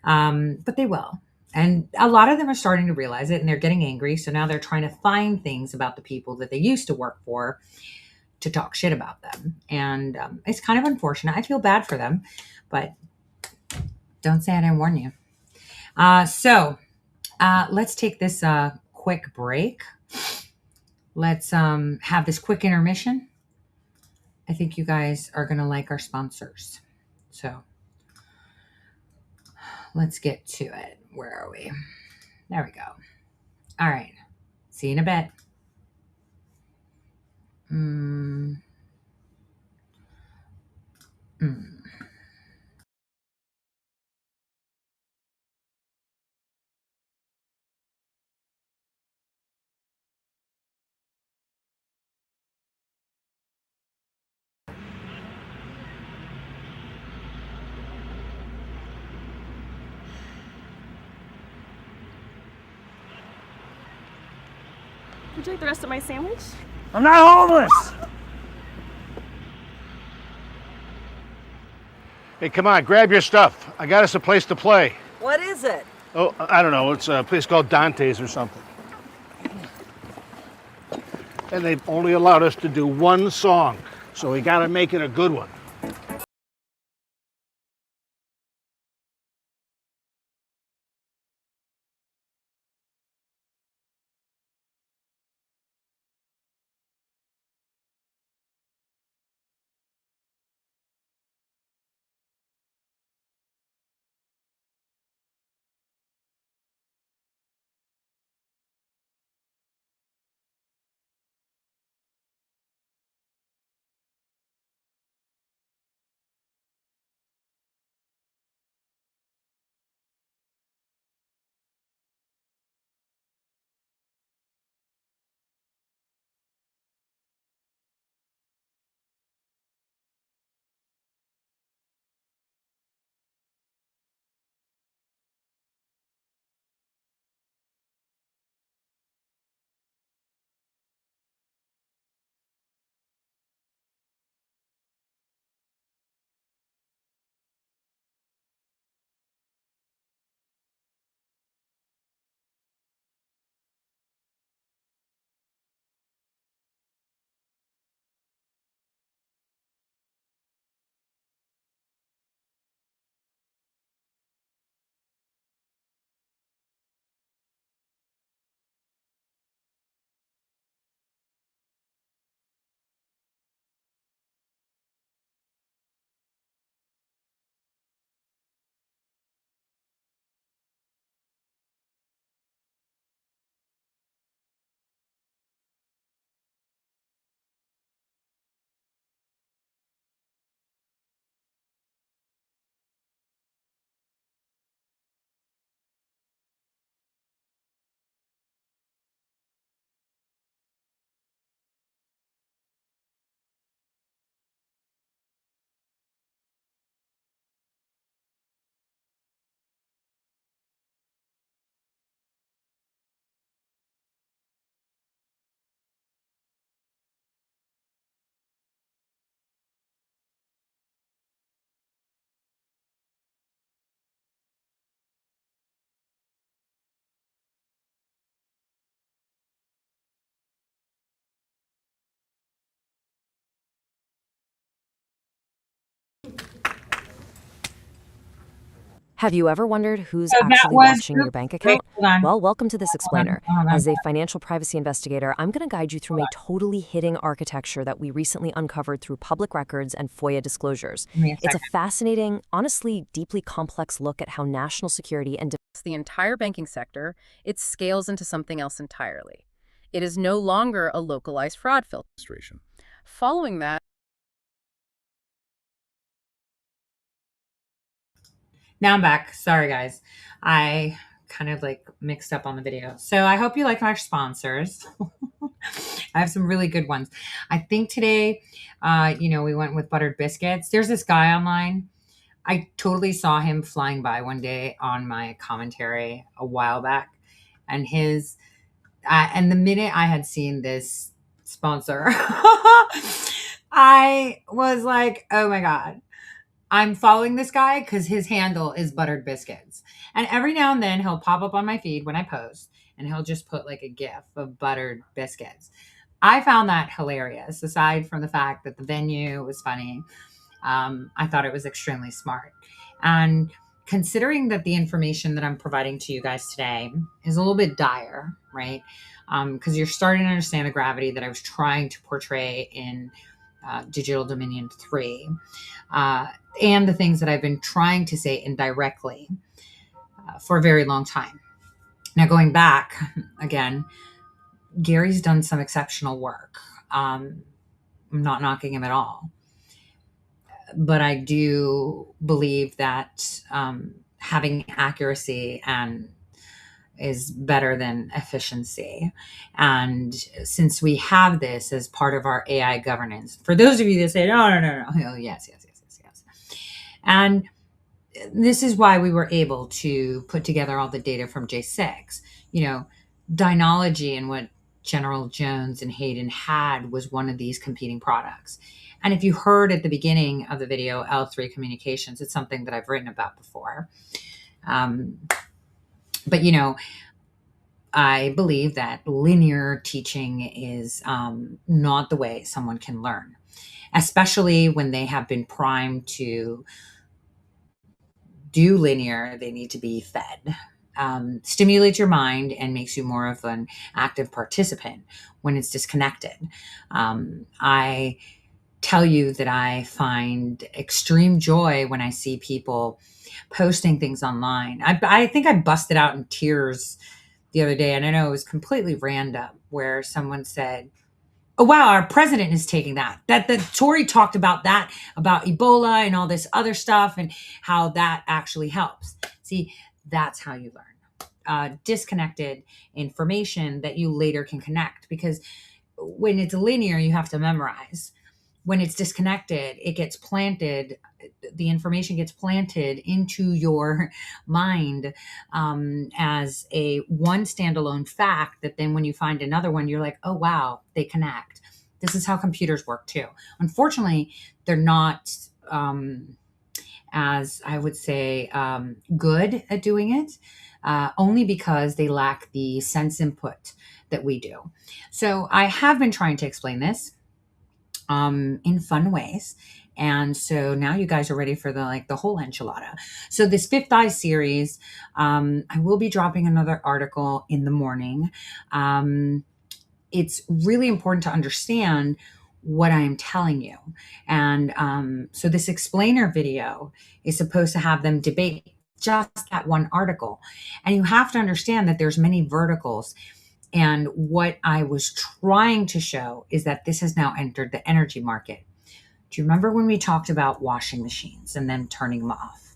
But they will. And a lot of them are starting to realize it and they're getting angry. So now they're trying to find things about the people that they used to work for to talk shit about them. And it's kind of unfortunate. I feel bad for them, but don't say I didn't warn you. So let's take this quick break. Let's have this quick intermission. I think you guys are going to like our sponsors. So let's get to it. Where are we? There we go. All right. See you in a bit. Would you like the rest of my sandwich? I'm not homeless. Hey, come on, grab your stuff. I got us a place to play. What is it? Oh, I don't know. It's a place called Dante's or something. And they've only allowed us to do one song, so we got to make it a good one. Have you ever wondered who's So that actually was, watching your bank wait, account? hold on. Well, welcome to This Explainer. Hold on. As a financial privacy investigator, I'm going to guide you through a totally hidden architecture that we recently uncovered through public records and FOIA disclosures. Give me a It's a second. fascinating, honestly deeply complex look at how national security and The entire banking sector, it scales into something else entirely. It is no longer a localized fraud filter. Administration. Following that, Now I'm back. Sorry, guys. I kind of like mixed up on the video. So I hope you like our sponsors. I have some really good ones. I think today, we went with buttered biscuits. There's this guy online. I totally saw him flying by one day on my commentary a while back. And and the minute I had seen this sponsor, I was like, oh my God. I'm following this guy because his handle is buttered biscuits. And every now and then he'll pop up on my feed when I post and he'll just put like a gif of buttered biscuits. I found that hilarious, aside from the fact that the venue was funny. I thought it was extremely smart. And considering that the information that I'm providing to you guys today is a little bit dire, right? Because you're starting to understand the gravity that I was trying to portray in Digital Dominion 3. And the things that I've been trying to say indirectly for a very long time. Now, going back again, Gary's done some exceptional work. I'm not knocking him at all. But I do believe that having accuracy and is better than efficiency. And since we have this as part of our AI governance, for those of you that say, no. Oh, yes. And this is why we were able to put together all the data from J6. Dynology and what General Jones and Hayden had was one of these competing products. And if you heard at the beginning of the video, L3 communications, it's something that I've written about before. But, you know, I believe that linear teaching is not the way someone can learn, especially when they have been primed to do linear. They need to be fed. Stimulates your mind and makes you more of an active participant when it's disconnected. I tell you that I find extreme joy when I see people posting things online. I think I busted out in tears the other day, and I know it was completely random, where someone said, "Oh wow, our president is taking that. That the Tory talked about that, about Ebola and all this other stuff, and how that actually helps." See, that's how you learn. Disconnected information that you later can connect, because when it's linear, you have to memorize. When it's disconnected, it gets planted, the information gets planted into your mind as a one standalone fact that then when you find another one, you're like, oh, wow, they connect. This is how computers work too. Unfortunately, they're not as I would say good at doing it, only because they lack the sense input that we do. So I have been trying to explain this in fun ways. And so now you guys are ready for the whole enchilada. So this Fifth Eye series, I will be dropping another article in the morning. It's really important to understand what I'm telling you. And so this explainer video is supposed to have them debate just that one article. And you have to understand that there's many verticals. And what I was trying to show is that this has now entered the energy market. Do you remember when we talked about washing machines and then turning them off?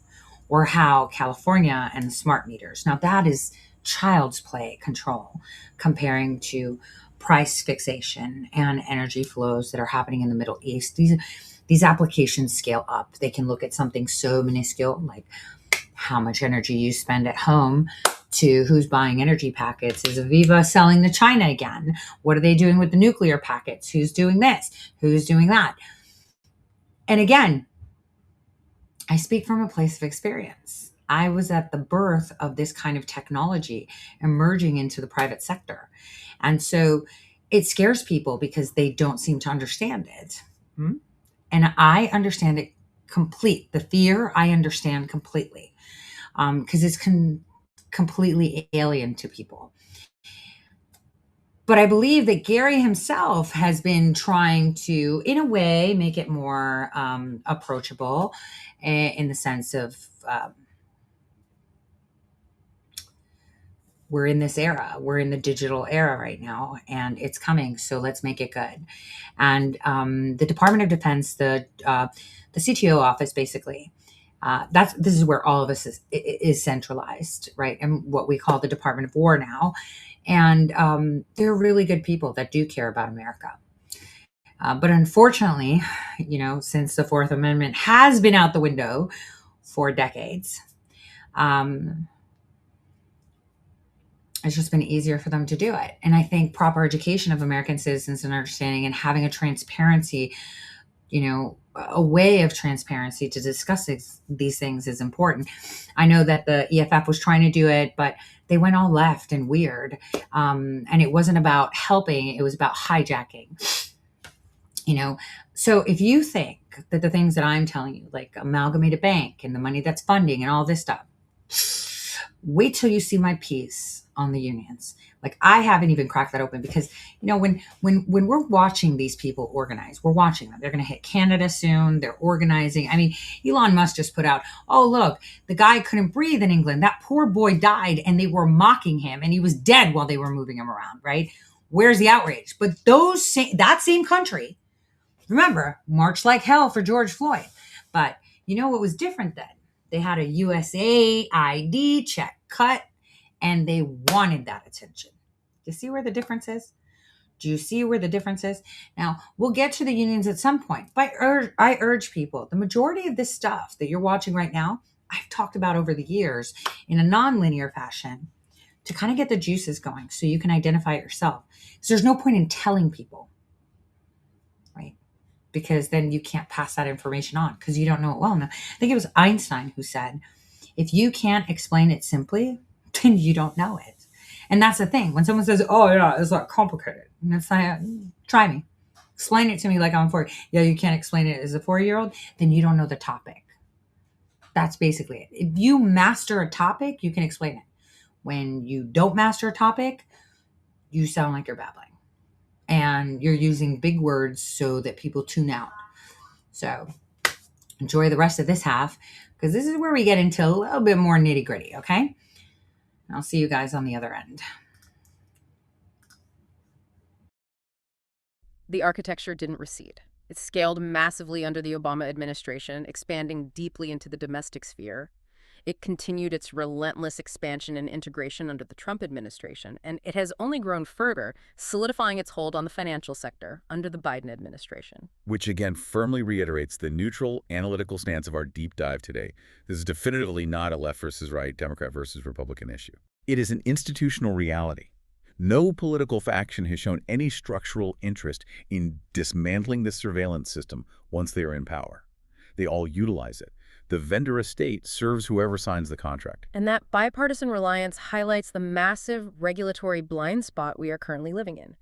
Or how California and the smart meters, now that is child's play control comparing to price fixation and energy flows that are happening in the Middle East. These applications scale up. They can look at something so minuscule like how much energy you spend at home to who's buying energy packets. Is Aviva selling to China again? What are they doing with the nuclear packets? Who's doing this? Who's doing that? And again, I speak from a place of experience. I was at the birth of this kind of technology emerging into the private sector. And so it scares people because they don't seem to understand it. And I understand it complete. The fear, I understand completely because it's completely alien to people. But I believe that Gary himself has been trying to, in a way, make it more approachable in the sense of we're in this era. We're in the digital era right now, and it's coming. So let's make it good. And the Department of Defense, the CTO office, basically, this is where all of us is centralized, right? And what we call the Department of War now. And they're really good people that do care about America. But unfortunately, since the Fourth Amendment has been out the window for decades, it's just been easier for them to do it. And I think proper education of American citizens and understanding and having a transparency, a way of transparency to discuss these things is important. I know that the EFF was trying to do it, but they went all left and weird. And it wasn't about helping, it was about hijacking. So if you think that the things that I'm telling you, like Amalgamated Bank and the money that's funding and all this stuff, wait till you see my piece on the unions. Like, I haven't even cracked that open because, when we're watching these people organize, we're watching them. They're going to hit Canada soon. They're organizing. I mean, Elon Musk just put out, oh, look, the guy couldn't breathe in England. That poor boy died and they were mocking him and he was dead while they were moving him around, right? Where's the outrage? But that same country, remember, marched like hell for George Floyd. But what was different then? They had a USA ID check cut, and they wanted that attention. Do you see where the difference is? Do you see where the difference is? Now, we'll get to the unions at some point, but I urge people, the majority of this stuff that you're watching right now, I've talked about over the years in a non-linear fashion to kind of get the juices going so you can identify it yourself. So there's no point in telling people, right? Because then you can't pass that information on because you don't know it well enough. I think it was Einstein who said, if you can't explain it simply, then you don't know it. And that's the thing. When someone says, oh, yeah, it's like complicated. And it's like, try me. Explain it to me like I'm 4. Yeah, you can't explain it as a 4-year-old, then you don't know the topic. That's basically it. If you master a topic, you can explain it. When you don't master a topic, you sound like you're babbling. And you're using big words so that people tune out. So enjoy the rest of this half, because this is where we get into a little bit more nitty gritty, okay? I'll see you guys on the other end. The architecture didn't recede. It scaled massively under the Obama administration, expanding deeply into the domestic sphere. It continued its relentless expansion and integration under the Trump administration, and it has only grown further, solidifying its hold on the financial sector under the Biden administration. Which again firmly reiterates the neutral, analytical stance of our deep dive today. This is definitively not a left versus right, Democrat versus Republican issue. It is an institutional reality. No political faction has shown any structural interest in dismantling this surveillance system once they are in power. They all utilize it. The vendor estate serves whoever signs the contract. And that bipartisan reliance highlights the massive regulatory blind spot we are currently living in.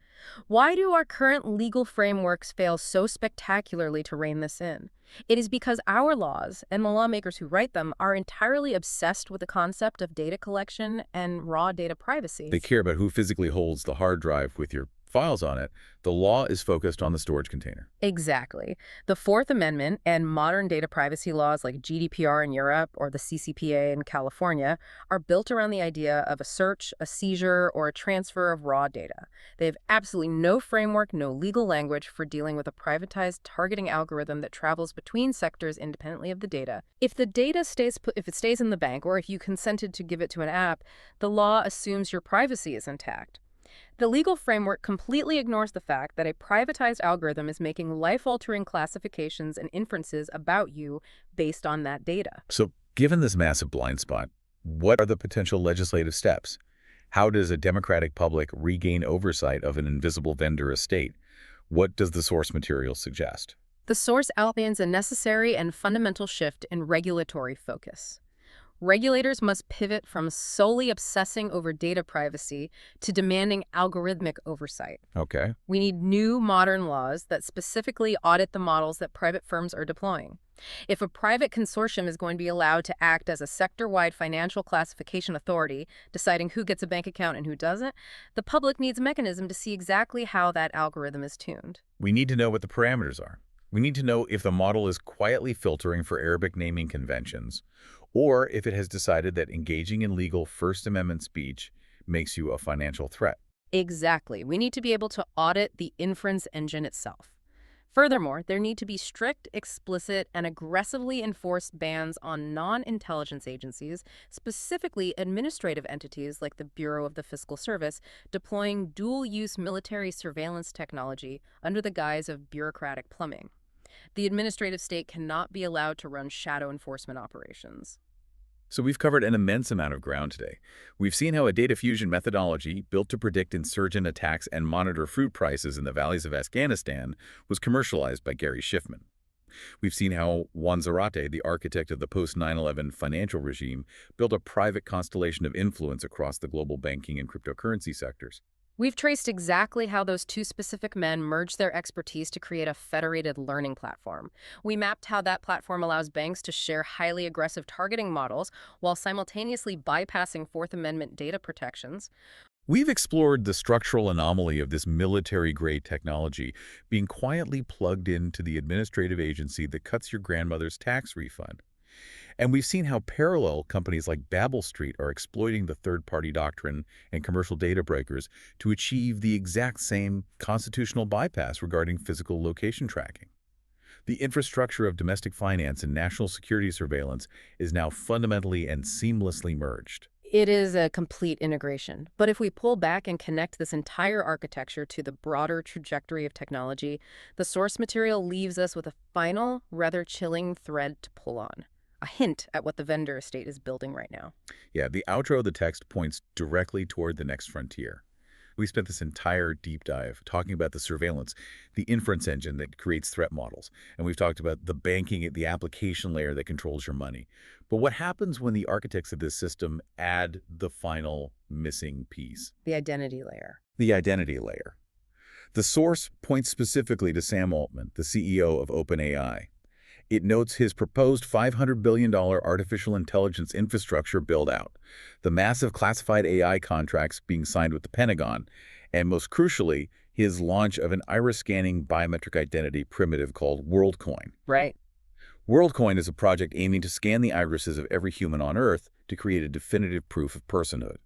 Why do our current legal frameworks fail so spectacularly to rein this in? It is because our laws and the lawmakers who write them are entirely obsessed with the concept of data collection and raw data privacy. They care about who physically holds the hard drive with your files on it. The law is focused on the storage container. Exactly. The Fourth Amendment and modern data privacy laws like GDPR in Europe or the CCPA in California are built around the idea of a search, a seizure, or a transfer of raw data. They have absolutely no framework, no legal language for dealing with a privatized targeting algorithm that travels between sectors independently of the data. If the data stays in the bank, or if you consented to give it to an app, the law assumes your privacy is intact. The legal framework completely ignores the fact that a privatized algorithm is making life-altering classifications and inferences about you based on that data. So, given this massive blind spot, what are the potential legislative steps? How does a democratic public regain oversight of an invisible vendor estate? What does the source material suggest? The source outlines a necessary and fundamental shift in regulatory focus. Regulators must pivot from solely obsessing over data privacy to demanding algorithmic oversight. Okay. We need new modern laws that specifically audit the models that private firms are deploying. If a private consortium is going to be allowed to act as a sector-wide financial classification authority, deciding who gets a bank account and who doesn't, the public needs a mechanism to see exactly how that algorithm is tuned. We need to know what the parameters are. We need to know if the model is quietly filtering for Arabic naming conventions, or if it has decided that engaging in legal First Amendment speech makes you a financial threat. Exactly. We need to be able to audit the inference engine itself. Furthermore, there need to be strict, explicit, and aggressively enforced bans on non-intelligence agencies, specifically administrative entities like the Bureau of the Fiscal Service, deploying dual-use military surveillance technology under the guise of bureaucratic plumbing. The administrative state cannot be allowed to run shadow enforcement operations. So we've covered an immense amount of ground today. We've seen how a data fusion methodology built to predict insurgent attacks and monitor fruit prices in the valleys of Afghanistan was commercialized by Gary Schiffman. We've seen how Juan Zarate, the architect of the post-9/11 financial regime, built a private constellation of influence across the global banking and cryptocurrency sectors. We've traced exactly how those two specific men merged their expertise to create a federated learning platform. We mapped how that platform allows banks to share highly aggressive targeting models while simultaneously bypassing Fourth Amendment data protections. We've explored the structural anomaly of this military-grade technology being quietly plugged into the administrative agency that cuts your grandmother's tax refund. And we've seen how parallel companies like Babel Street are exploiting the third-party doctrine and commercial data breakers to achieve the exact same constitutional bypass regarding physical location tracking. The infrastructure of domestic finance and national security surveillance is now fundamentally and seamlessly merged. It is a complete integration. But if we pull back and connect this entire architecture to the broader trajectory of technology, the source material leaves us with a final, rather chilling thread to pull on. a hint at what the vendor estate is building right now. Yeah, the outro of the text points directly toward the next frontier. We spent this entire deep dive talking about the surveillance, the inference engine that creates threat models, and we've talked about the banking, the application layer that controls your money. But what happens when the architects of this system add the final missing piece? The identity layer. The identity layer. The source points specifically to Sam Altman, the CEO of OpenAI. It notes his proposed $500 billion artificial intelligence infrastructure build-out, the massive classified AI contracts being signed with the Pentagon, and most crucially, his launch of an iris-scanning biometric identity primitive called WorldCoin. Right. WorldCoin is a project aiming to scan the irises of every human on Earth to create a definitive proof of personhood.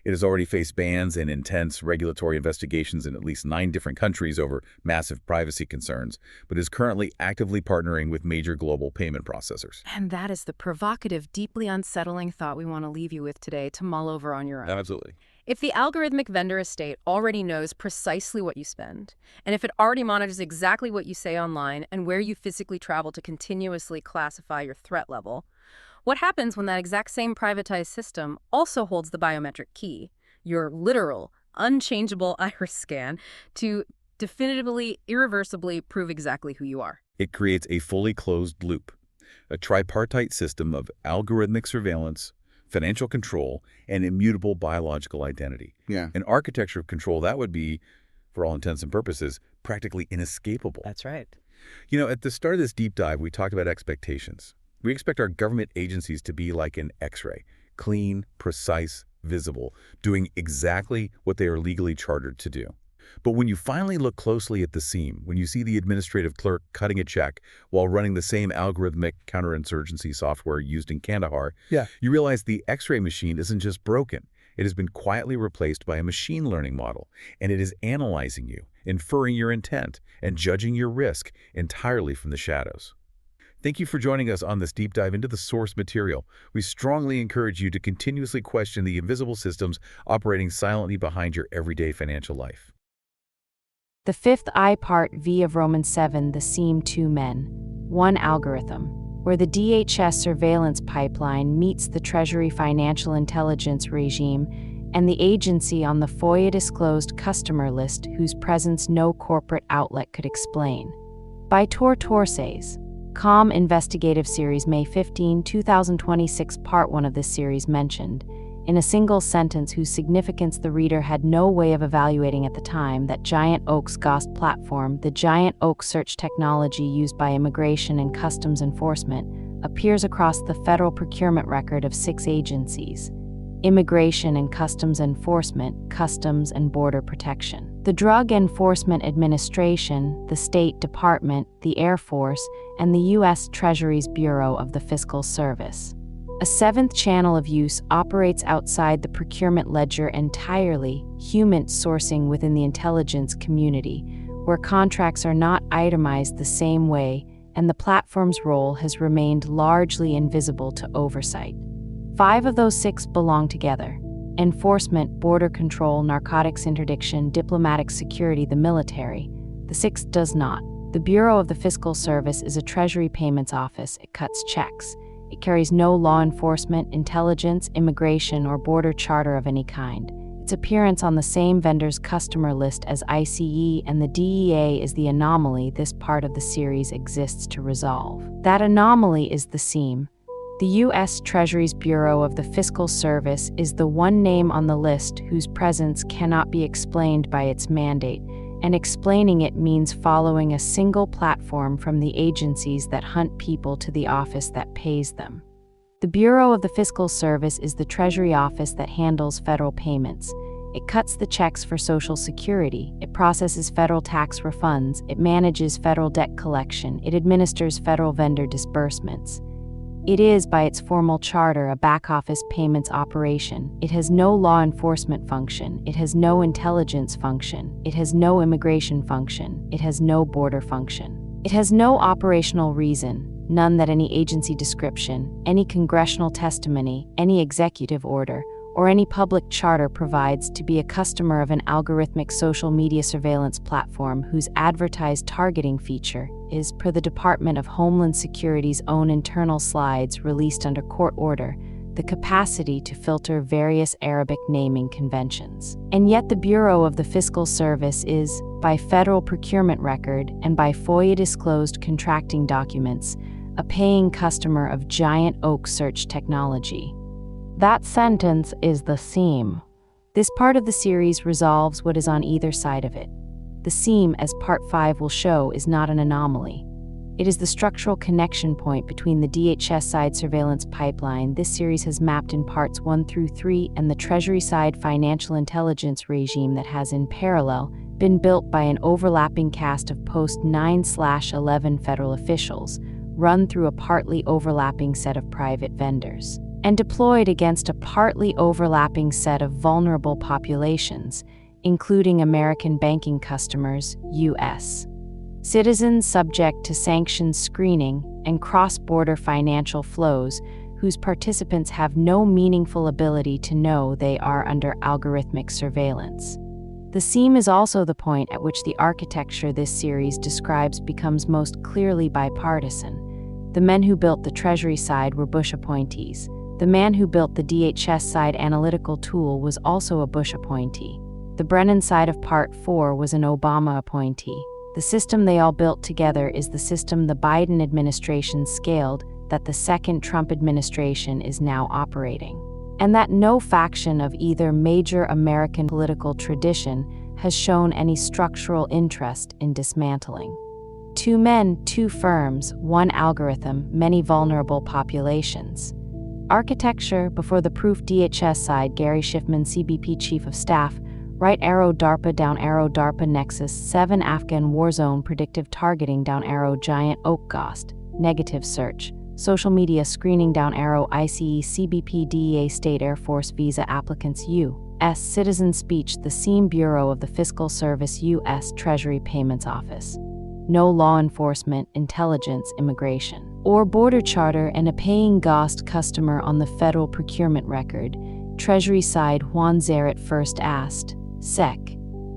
It has already faced bans and intense regulatory investigations in at least 9 different countries over massive privacy concerns, but is currently actively partnering with major global payment processors. And that is the provocative, deeply unsettling thought we want to leave you with today to mull over on your own. Absolutely. If the algorithmic vendor estate already knows precisely what you spend, and if it already monitors exactly what you say online and where you physically travel to continuously classify your threat level, what happens when that exact same privatized system also holds the biometric key, your literal, unchangeable iris scan, to definitively, irreversibly prove exactly who you are? It creates a fully closed loop, a tripartite system of algorithmic surveillance, financial control, and immutable biological identity. Yeah. An architecture of control that would be, for all intents and purposes, practically inescapable. That's right. You know, at the start of this deep dive, we talked about expectations. We expect our government agencies to be like an X-ray, clean, precise, visible, doing exactly what they are legally chartered to do. But when you finally look closely at the seam, when you see the administrative clerk cutting a check while running the same algorithmic counterinsurgency software used in Kandahar, you realize the X-ray machine isn't just broken. It has been quietly replaced by a machine learning model, and it is analyzing you, inferring your intent, and judging your risk entirely from the shadows. Thank you for joining us on this deep dive into the source material. We strongly encourage you to continuously question the invisible systems operating silently behind your everyday financial life. The fifth I part V of Romans 7, the seam two men, one algorithm, where the DHS surveillance pipeline meets the Treasury financial intelligence regime and the agency on the FOIA-disclosed customer list whose presence no corporate outlet could explain. By Tor Torses. Com Investigative Series, May 15, 2026. Part 1 of this series mentioned, in a single sentence whose significance the reader had no way of evaluating at the time, that Giant Oak's GOST platform, the Giant Oak search technology used by Immigration and Customs Enforcement, appears across the federal procurement record of 6 agencies: Immigration and Customs Enforcement, Customs and Border Protection, the Drug Enforcement Administration, the State Department, the Air Force, and the U.S. Treasury's Bureau of the Fiscal Service. A 7th channel of use operates outside the procurement ledger entirely, human sourcing within the intelligence community, where contracts are not itemized the same way, and the platform's role has remained largely invisible to oversight. 5 of those 6 belong together: enforcement, border control, narcotics interdiction, diplomatic security, the military. The 6th does not. The Bureau of the Fiscal Service is a Treasury payments office. It cuts checks. It carries no law enforcement, intelligence, immigration, or border charter of any kind. Its appearance on the same vendor's customer list as ICE and the DEA is the anomaly this part of the series exists to resolve. That anomaly is the seam. The U.S. Treasury's Bureau of the Fiscal Service is the one name on the list whose presence cannot be explained by its mandate, and explaining it means following a single platform from the agencies that hunt people to the office that pays them. The Bureau of the Fiscal Service is the Treasury office that handles federal payments. It cuts the checks for Social Security, it processes federal tax refunds, it manages federal debt collection, it administers federal vendor disbursements. It is, by its formal charter, a back-office payments operation. It has no law enforcement function. It has no intelligence function. It has no immigration function. It has no border function. It has no operational reason, none that any agency description, any congressional testimony, any executive order, or any public charter provides to be a customer of an algorithmic social media surveillance platform whose advertised targeting feature is, per the Department of Homeland Security's own internal slides released under court order, the capacity to filter various Arabic naming conventions. And yet the Bureau of the Fiscal Service is, by federal procurement record and by FOIA-disclosed contracting documents, a paying customer of Giant Oak Search Technology. That sentence is the seam. This part of the series resolves what is on either side of it. The seam, as Part 5 will show, is not an anomaly. It is the structural connection point between the DHS-side surveillance pipeline this series has mapped in Parts 1 through 3 and the Treasury-side financial intelligence regime that has, in parallel, been built by an overlapping cast of post-9/11 federal officials, run through a partly overlapping set of private vendors, and deployed against a partly overlapping set of vulnerable populations, including American banking customers, U.S. citizens subject to sanctions screening, and cross-border financial flows whose participants have no meaningful ability to know they are under algorithmic surveillance. The seam is also the point at which the architecture this series describes becomes most clearly bipartisan. The men who built the Treasury side were Bush appointees. The man who built the DHS side analytical tool was also a Bush appointee. The Brennan side of Part 4 was an Obama appointee. The system they all built together is the system the Biden administration scaled that the second Trump administration is now operating, and that no faction of either major American political tradition has shown any structural interest in dismantling. 2 men, 2 firms, 1 algorithm, many vulnerable populations. Architecture before the proof DHS side, Gary Schiffman, CBP Chief of Staff, right arrow DARPA down arrow DARPA Nexus 7 Afghan war zone predictive targeting down arrow Giant Oak GOST, negative search, social media screening down arrow ICE CBP DEA State Air Force visa applicants U.S. citizen speech the SEAM Bureau of the Fiscal Service U.S. Treasury Payments Office. No law enforcement, intelligence, immigration, or border charter and a paying GOST customer on the federal procurement record. Treasury side Juan Zaret first asked, Sec.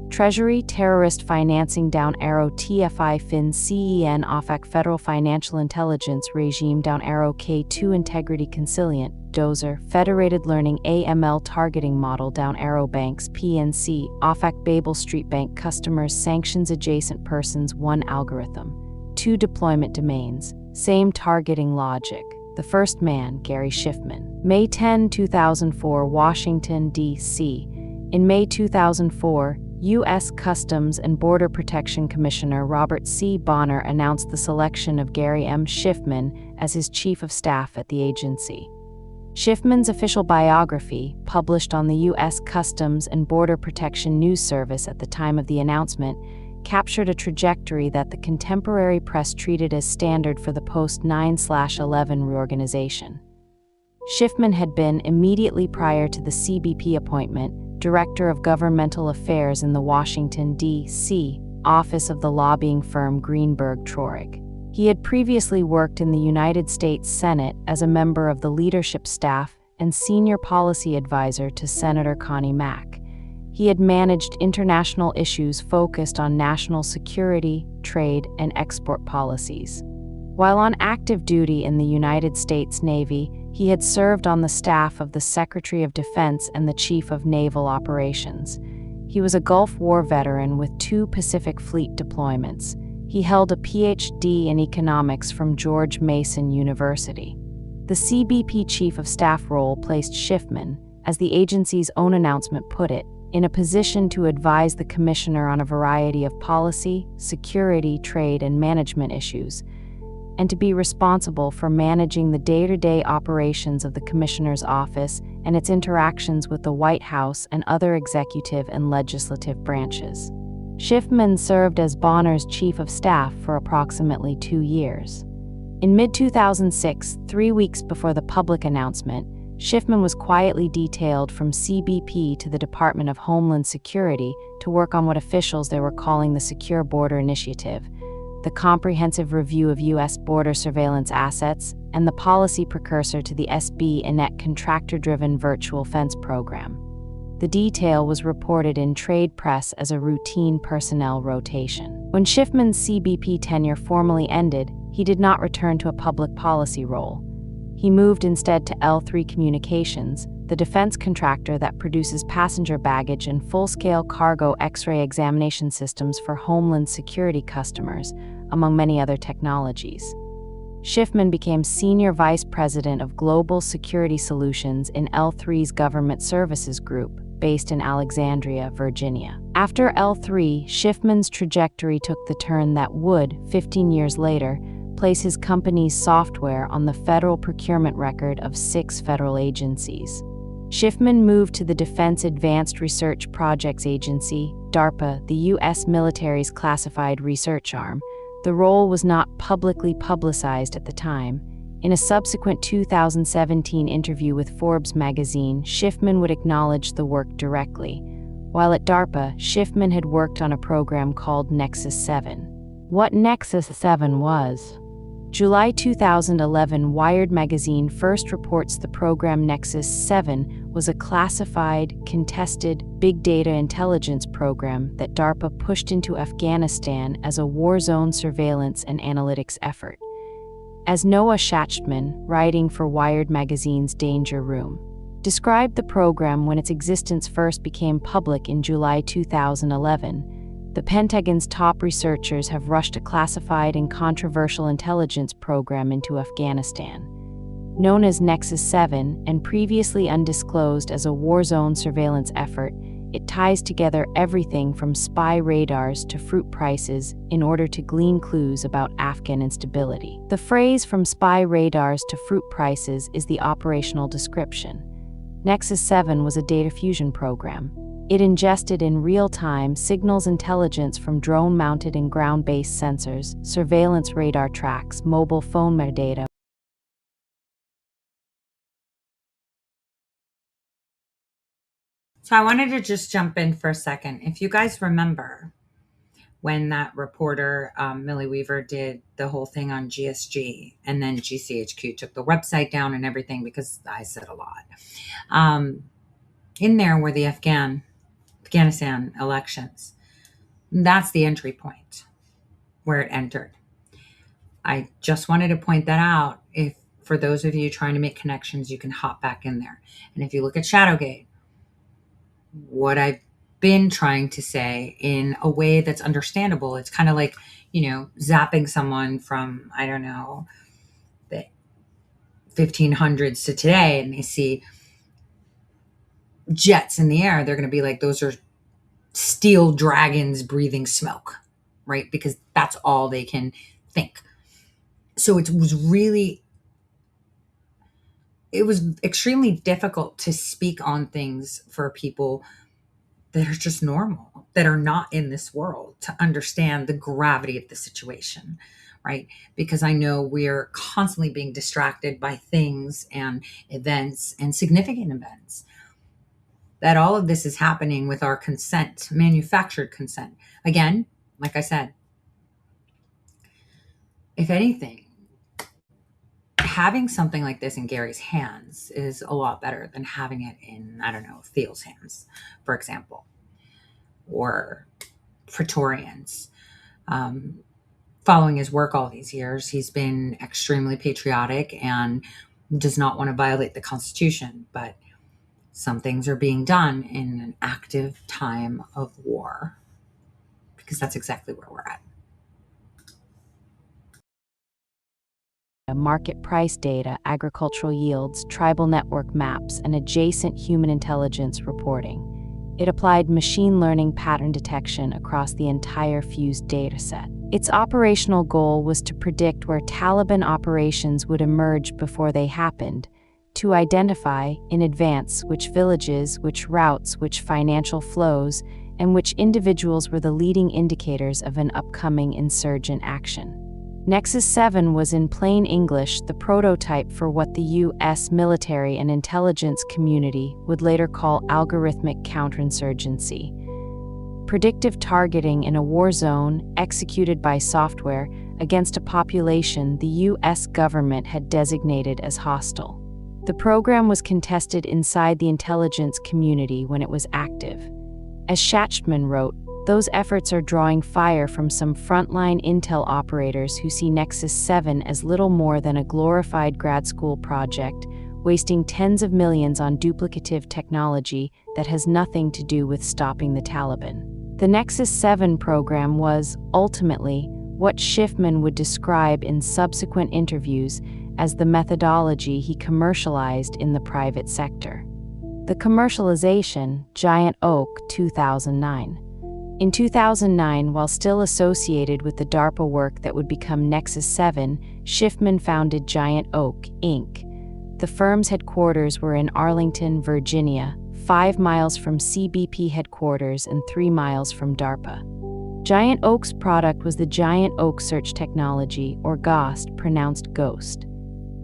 Treasury terrorist financing down arrow TFI fin CEN OFAC federal financial intelligence regime down arrow K2 integrity conciliant Dozer federated learning AML targeting model down arrow banks PNC OFAC Babel Street Bank customers sanctions adjacent persons 1 algorithm 2 deployment domains same targeting logic. The first man, Gary Schiffman. May 10, 2004, Washington, D.C. In May 2004, U.S. Customs and Border Protection Commissioner Robert C. Bonner announced the selection of Gary M. Schiffman as his chief of staff at the agency. Schiffman's official biography, published on the U.S. Customs and Border Protection News Service at the time of the announcement, captured a trajectory that the contemporary press treated as standard for the post-9/11 reorganization. Schiffman had been, immediately prior to the CBP appointment, Director of Governmental Affairs in the Washington, D.C. office of the lobbying firm Greenberg Traurig. He had previously worked in the United States Senate as a member of the leadership staff and senior policy advisor to Senator Connie Mack. He had managed international issues focused on national security, trade, and export policies. While on active duty in the United States Navy, he had served on the staff of the Secretary of Defense and the Chief of Naval Operations. He was a Gulf War veteran with 2 Pacific Fleet deployments. He held a Ph.D. in economics from George Mason University. The CBP Chief of Staff role placed Schiffman, as the agency's own announcement put it, in a position to advise the commissioner on a variety of policy, security, trade, and management issues, and to be responsible for managing the day-to-day operations of the commissioner's office and its interactions with the White House and other executive and legislative branches. Schiffman served as Bonner's chief of staff for approximately 2 years. In mid-2006, 3 weeks before the public announcement, Schiffman was quietly detailed from CBP to the Department of Homeland Security to work on what officials they were calling the Secure Border Initiative. the comprehensive review of U.S. border surveillance assets, and the policy precursor to the SB-INET contractor-driven virtual fence program. The detail was reported in trade press as a routine personnel rotation. When Schiffman's CBP tenure formally ended, he did not return to a public policy role. He moved instead to L3 Communications, the defense contractor that produces passenger baggage and full-scale cargo X-ray examination systems for Homeland Security customers, among many other technologies. Schiffman became Senior Vice President of Global Security Solutions in L3's Government Services Group, based in Alexandria, Virginia. After L3, Schiffman's trajectory took the turn that would, 15 years later, place his company's software on the federal procurement record of 6 federal agencies. Schiffman moved to the Defense Advanced Research Projects Agency, DARPA, the U.S. military's classified research arm. The role was not publicly publicized at the time. In a subsequent 2017 interview with Forbes magazine, Schiffman would acknowledge the work directly. While at DARPA, Schiffman had worked on a program called Nexus 7. What Nexus 7 was? July 2011, Wired magazine first reports the program Nexus 7 was a classified, contested, big data intelligence program that DARPA pushed into Afghanistan as a war zone surveillance and analytics effort. As Noah Schachtman, writing for Wired magazine's Danger Room, described the program when its existence first became public in July 2011, the Pentagon's top researchers have rushed a classified and controversial intelligence program into Afghanistan. Known as Nexus 7 and previously undisclosed as a war zone surveillance effort, it ties together everything from spy radars to fruit prices in order to glean clues about Afghan instability. The phrase "from spy radars to fruit prices" is the operational description. Nexus 7 was a data fusion program. It ingested in real time signals intelligence from drone-mounted and ground-based sensors, surveillance radar tracks, mobile phone metadata. So I wanted to just jump in for a second. If you guys remember when that reporter, Millie Weaver, did the whole thing on GSG, and then GCHQ took the website down and everything because I said a lot. In there were the Afghanistan elections. That's the entry point where it entered. I just wanted to point that out. If for those of you trying to make connections, you can hop back in there. And if you look at Shadowgate, what I've been trying to say in a way that's understandable, it's kind of like, zapping someone from, I don't know, the 1500s to today, and they see jets in the air. They're going to be like, those are steel dragons breathing smoke, right? Because that's all they can think. So it was extremely difficult to speak on things for people that are just normal, that are not in this world, to understand the gravity of the situation, right? Because I know we're constantly being distracted by things and events and significant events. That all of this is happening with our consent, manufactured consent. Again, like I said, if anything, having something like this in Gary's hands is a lot better than having it in, I don't know, Theo's hands, for example, or Praetorian's. Following his work all these years, he's been extremely patriotic and does not want to violate the Constitution, but some things are being done in an active time of war, because that's exactly where we're at. Market price data, agricultural yields, tribal network maps, and adjacent human intelligence reporting. It applied machine learning pattern detection across the entire fused dataset. Its operational goal was to predict where Taliban operations would emerge before they happened, to identify in advance which villages, which routes, which financial flows, and which individuals were the leading indicators of an upcoming insurgent action. Nexus 7 was in plain English the prototype for what the U.S. military and intelligence community would later call algorithmic counterinsurgency. predictive targeting in a war zone executed by software against a population the U.S. government had designated as hostile. The program was contested inside the intelligence community when it was active. As Schachtman wrote, those efforts are drawing fire from some frontline intel operators who see Nexus 7 as little more than a glorified grad school project, wasting tens of millions on duplicative technology that has nothing to do with stopping the Taliban. The Nexus 7 program was, ultimately, what Schiffman would describe in subsequent interviews as the methodology he commercialized in the private sector. The commercialization, Giant Oak, 2009. In 2009, while still associated with the DARPA work that would become Nexus 7, Schiffman founded Giant Oak, Inc. The firm's headquarters were in Arlington, Virginia, 5 miles from CBP headquarters and 3 miles from DARPA. Giant Oak's product was the Giant Oak Search Technology, or GOST, pronounced GOST.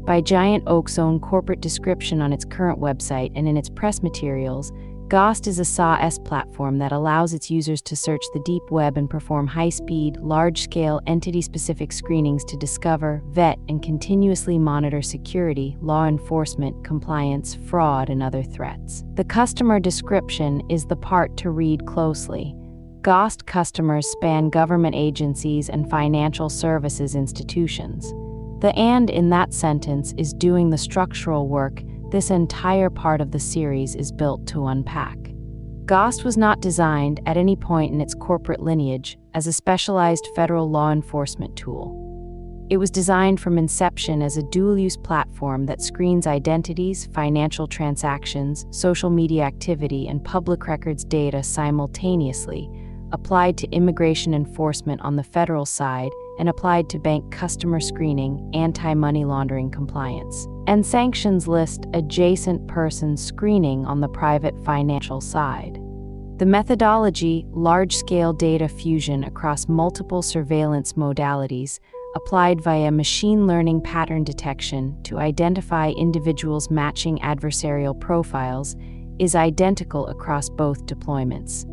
By Giant Oak's own corporate description on its current website and in its press materials, GOST is a SaaS platform that allows its users to search the deep web and perform high-speed, large-scale, entity-specific screenings to discover, vet, and continuously monitor security, law enforcement, compliance, fraud, and other threats. The customer description is the part to read closely. GOST customers span government agencies and financial services institutions. The "and" in that sentence is doing the structural work this entire part of the series is built to unpack. GOST was not designed, at any point in its corporate lineage, as a specialized federal law enforcement tool. It was designed from inception as a dual-use platform that screens identities, financial transactions, social media activity, and public records data simultaneously, applied to immigration enforcement on the federal side, and applied to bank customer screening, anti-money laundering compliance, and sanctions list adjacent person screening on the private financial side. The methodology, large-scale data fusion across multiple surveillance modalities, applied via machine learning pattern detection to identify individuals matching adversarial profiles, is identical across both deployments.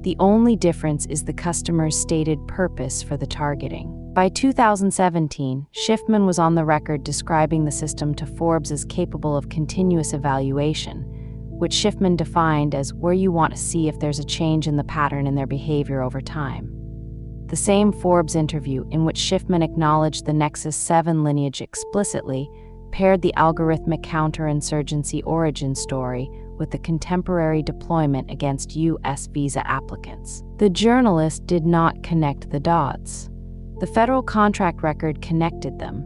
The only difference is the customer's stated purpose for the targeting. By 2017, Schiffman was on the record describing the system to Forbes as capable of continuous evaluation, which Schiffman defined as where you want to see if there's a change in the pattern in their behavior over time. The same Forbes interview in which Schiffman acknowledged the Nexus 7 lineage explicitly paired the algorithmic counterinsurgency origin story with the contemporary deployment against U.S. visa applicants. The journalist did not connect the dots. The federal contract record connected them.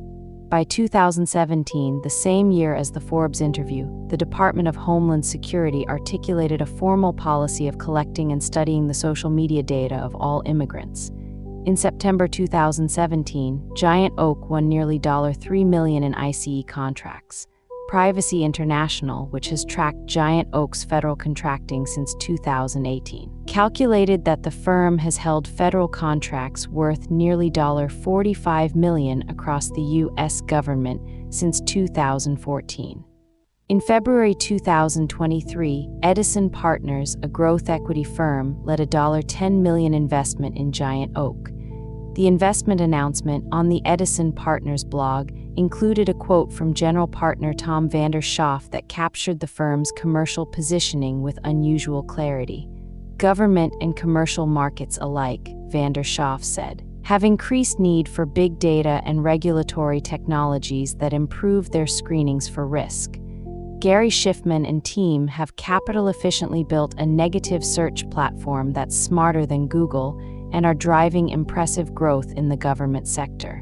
By 2017, the same year as the Forbes interview, the Department of Homeland Security articulated a formal policy of collecting and studying the social media data of all immigrants. In September 2017, Giant Oak won nearly $3 million in ICE contracts. Privacy International, which has tracked Giant Oak's federal contracting since 2018, calculated that the firm has held federal contracts worth nearly $45 million across the U.S. government since 2014. In February 2023, Edison Partners, a growth equity firm, led a $10 million investment in Giant Oak. The investment announcement on the Edison Partners blog included a quote from general partner Tom Vander Schaaf that captured the firm's commercial positioning with unusual clarity. Government and commercial markets alike, Vander Schaaf said, have increased need for big data and regulatory technologies that improve their screenings for risk. Gary Schiffman and team have capital efficiently built a negative search platform that's smarter than Google and are driving impressive growth in the government sector.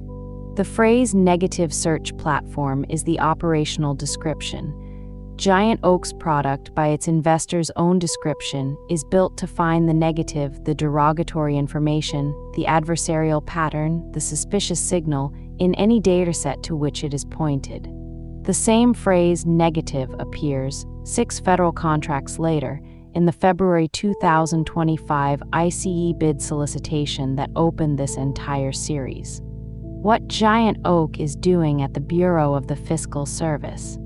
The phrase negative search platform is the operational description. Giant Oak's product, by its investors' own description, is built to find the negative, the derogatory information, the adversarial pattern, the suspicious signal, in any dataset to which it is pointed. The same phrase negative appears, 6 federal contracts later, in the February 2025 ICE bid solicitation that opened this entire series. What Giant Oak is doing at the Bureau of the Fiscal Service.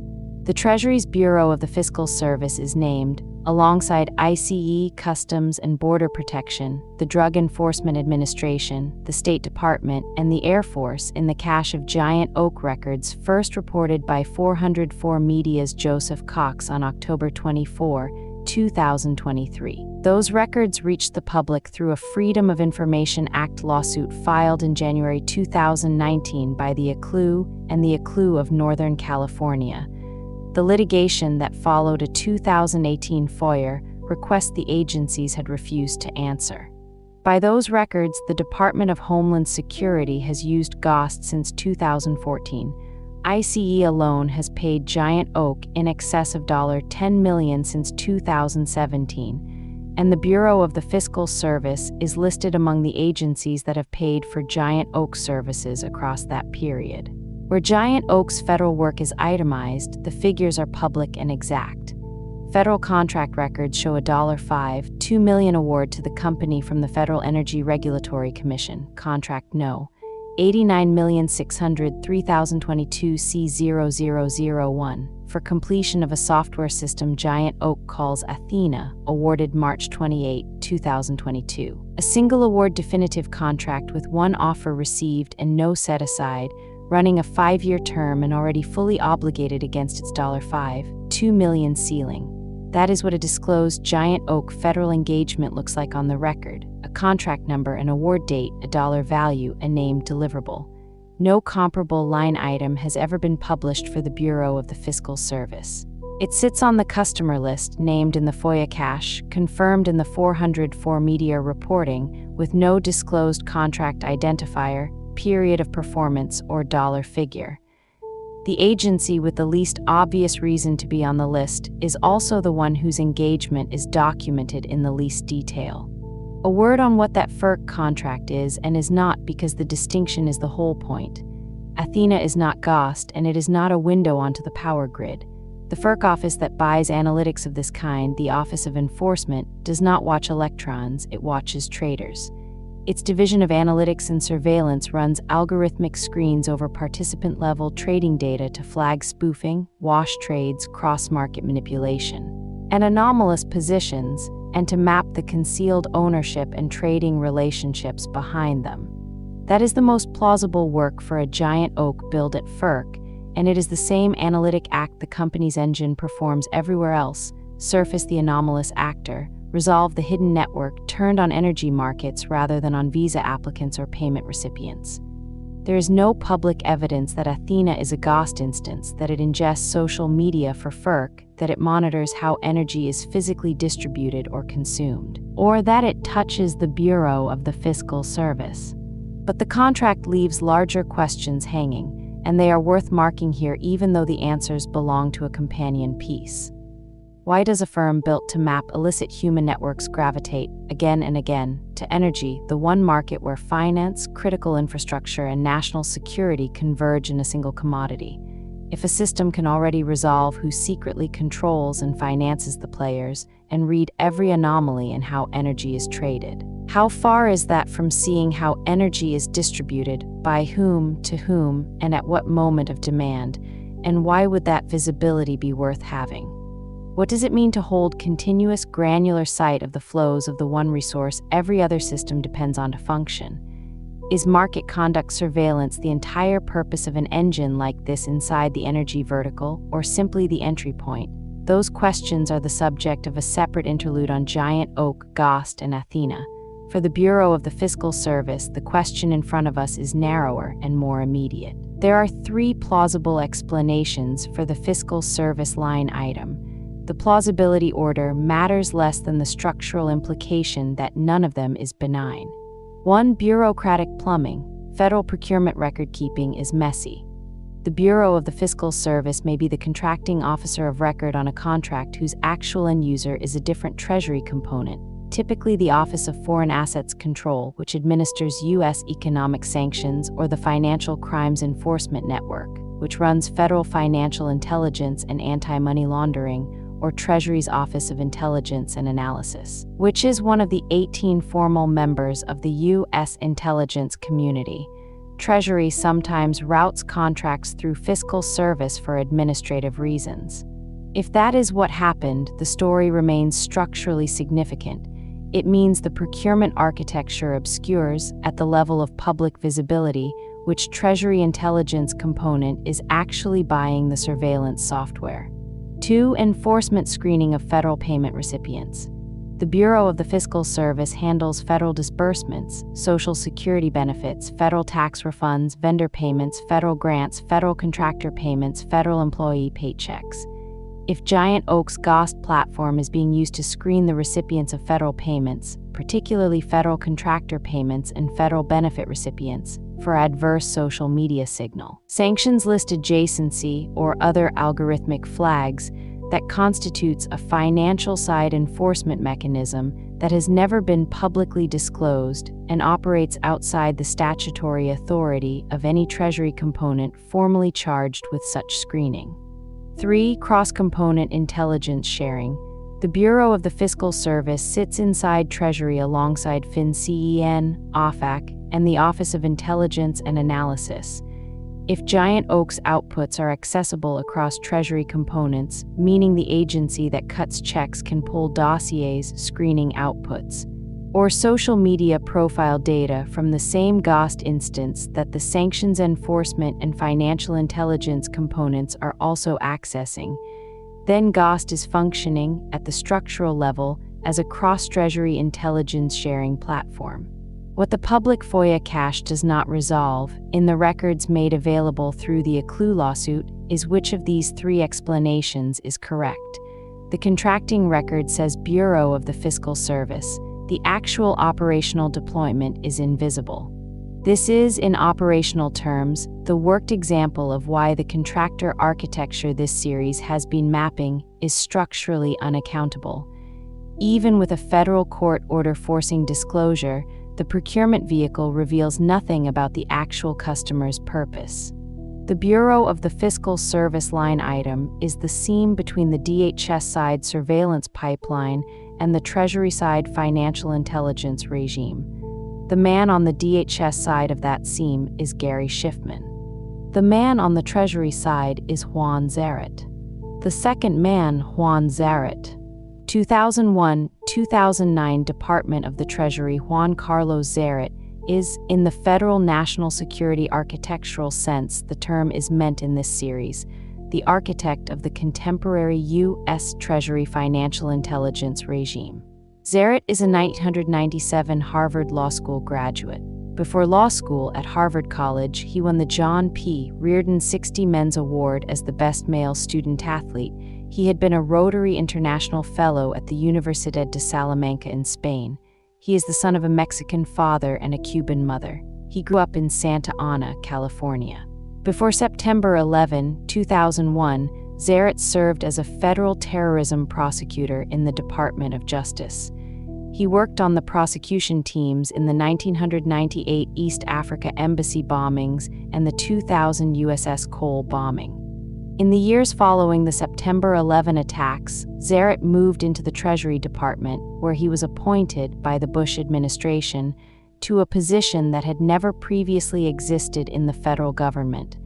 The Treasury's Bureau of the Fiscal Service is named, alongside ICE, Customs and Border Protection, the Drug Enforcement Administration, the State Department, and the Air Force in the cache of Giant Oak records first reported by 404 Media's Joseph Cox on October 24, 2023. Those records reached the public through a Freedom of Information Act lawsuit filed in January 2019 by the ACLU and the ACLU of Northern California. The litigation that followed a 2018 FOIA request the agencies had refused to answer. By those records, the Department of Homeland Security has used GOST since 2014. ICE alone has paid Giant Oak in excess of $10 million since 2017, and the Bureau of the Fiscal Service is listed among the agencies that have paid for Giant Oak services across that period. Where Giant Oak's federal work is itemized, the figures are public and exact. Federal contract records show $2 million award to the company from the Federal Energy Regulatory Commission, Contract No. 89,603,022 C0001, for completion of a software system Giant Oak calls ATHENA, awarded March 28, 2022. A single award definitive contract with one offer received and no set-aside, running a 5-year term and already fully obligated against its $2 million ceiling. That is what a disclosed Giant Oak federal engagement looks like on the record: a contract number, an award date, a dollar value, a named deliverable. No comparable line item has ever been published for the Bureau of the Fiscal Service. It sits on the customer list, named in the FOIA cache, confirmed in the 404 Media reporting, with no disclosed contract identifier, period of performance, or dollar figure. The agency with the least obvious reason to be on the list is also the one whose engagement is documented in the least detail. A word on what that FERC contract is and is not, because the distinction is the whole point. ATHENA is not GOST, and it is not a window onto the power grid. The FERC office that buys analytics of this kind, the Office of Enforcement, does not watch electrons, it watches traders. Its division of analytics and surveillance runs algorithmic screens over participant-level trading data to flag spoofing, wash trades, cross-market manipulation, and anomalous positions, and to map the concealed ownership and trading relationships behind them. That is the most plausible work for a Giant Oak billed at FERC, and it is the same analytic act the company's engine performs everywhere else: surface the anomalous actor, resolve the hidden network turned on energy markets rather than on visa applicants or payment recipients. There is no public evidence that ATHENA is a GOST instance, that it ingests social media for FERC, that it monitors how energy is physically distributed or consumed, or that it touches the Bureau of the Fiscal Service. But the contract leaves larger questions hanging, and they are worth marking here even though the answers belong to a companion piece. Why does a firm built to map illicit human networks gravitate, again and again, to energy, the one market where finance, critical infrastructure, and national security converge in a single commodity? If a system can already resolve who secretly controls and finances the players, and read every anomaly in how energy is traded, how far is that from seeing how energy is distributed, by whom, to whom, and at what moment of demand, and why would that visibility be worth having? What does it mean to hold continuous, granular sight of the flows of the one resource every other system depends on to function? Is market conduct surveillance the entire purpose of an engine like this inside the energy vertical, or simply the entry point? Those questions are the subject of a separate interlude on Giant Oak, GOST, and ATHENA. For the Bureau of the Fiscal Service, the question in front of us is narrower and more immediate. There are 3 plausible explanations for the Fiscal Service line item. The plausibility order matters less than the structural implication that none of them is benign. 1. Bureaucratic plumbing. Federal procurement record-keeping is messy. The Bureau of the Fiscal Service may be the contracting officer of record on a contract whose actual end user is a different Treasury component, typically the Office of Foreign Assets Control, which administers U.S. economic sanctions, or the Financial Crimes Enforcement Network, which runs federal financial intelligence and anti-money laundering, or Treasury's Office of Intelligence and Analysis, which is one of the 18 formal members of the U.S. intelligence community. Treasury sometimes routes contracts through Fiscal Service for administrative reasons. If that is what happened, the story remains structurally significant. It means the procurement architecture obscures, at the level of public visibility, which Treasury intelligence component is actually buying the surveillance software. 2. Enforcement screening of federal payment recipients. The Bureau of the Fiscal Service handles federal disbursements, Social Security benefits, federal tax refunds, vendor payments, federal grants, federal contractor payments, federal employee paychecks. If Giant Oak's GOST platform is being used to screen the recipients of federal payments, particularly federal contractor payments and federal benefit recipients, for adverse social media signal, sanctions list adjacency or other algorithmic flags that constitutes a financial side enforcement mechanism that has never been publicly disclosed and operates outside the statutory authority of any Treasury component formally charged with such screening. 3. Cross-component intelligence sharing. The Bureau of the Fiscal Service sits inside Treasury alongside FinCEN, OFAC, and the Office of Intelligence and Analysis. If Giant Oak's outputs are accessible across Treasury components, meaning the agency that cuts checks can pull dossiers screening outputs, or social media profile data from the same GOST instance that the sanctions enforcement and financial intelligence components are also accessing, then GOST is functioning at the structural level as a cross-Treasury intelligence sharing platform. What the public FOIA cache does not resolve, in the records made available through the ACLU lawsuit, is which of these 3 explanations is correct. The contracting record says Bureau of the Fiscal Service. The actual operational deployment is invisible. This is, in operational terms, the worked example of why the contractor architecture this series has been mapping is structurally unaccountable. Even with a federal court order forcing disclosure, the procurement vehicle reveals nothing about the actual customer's purpose. The Bureau of the Fiscal Service line item is the seam between the DHS side surveillance pipeline and the Treasury side financial intelligence regime. The man on the DHS side of that seam is Gary Schiffman. The man on the Treasury side is Juan Zaret. The second man, Juan Zaret, 2001-2009 Department of the Treasury Juan Carlos Zaret, is, in the federal national security architectural sense the term is meant in this series, the architect of the contemporary U.S. Treasury financial intelligence regime. Zaret is a 1997 Harvard Law School graduate. Before law school at Harvard College, he won the John P. Reardon 60 Men's Award as the best male student athlete. He had been a Rotary International Fellow at the Universidad de Salamanca in Spain. He is the son of a Mexican father and a Cuban mother. He grew up in Santa Ana, California. Before September 11, 2001, Zaret served as a federal terrorism prosecutor in the Department of Justice. He worked on the prosecution teams in the 1998 East Africa Embassy bombings and the 2000 USS Cole bombing. In the years following the September 11 attacks, Zaret moved into the Treasury Department, where he was appointed by the Bush administration to a position that had never previously existed in the federal government,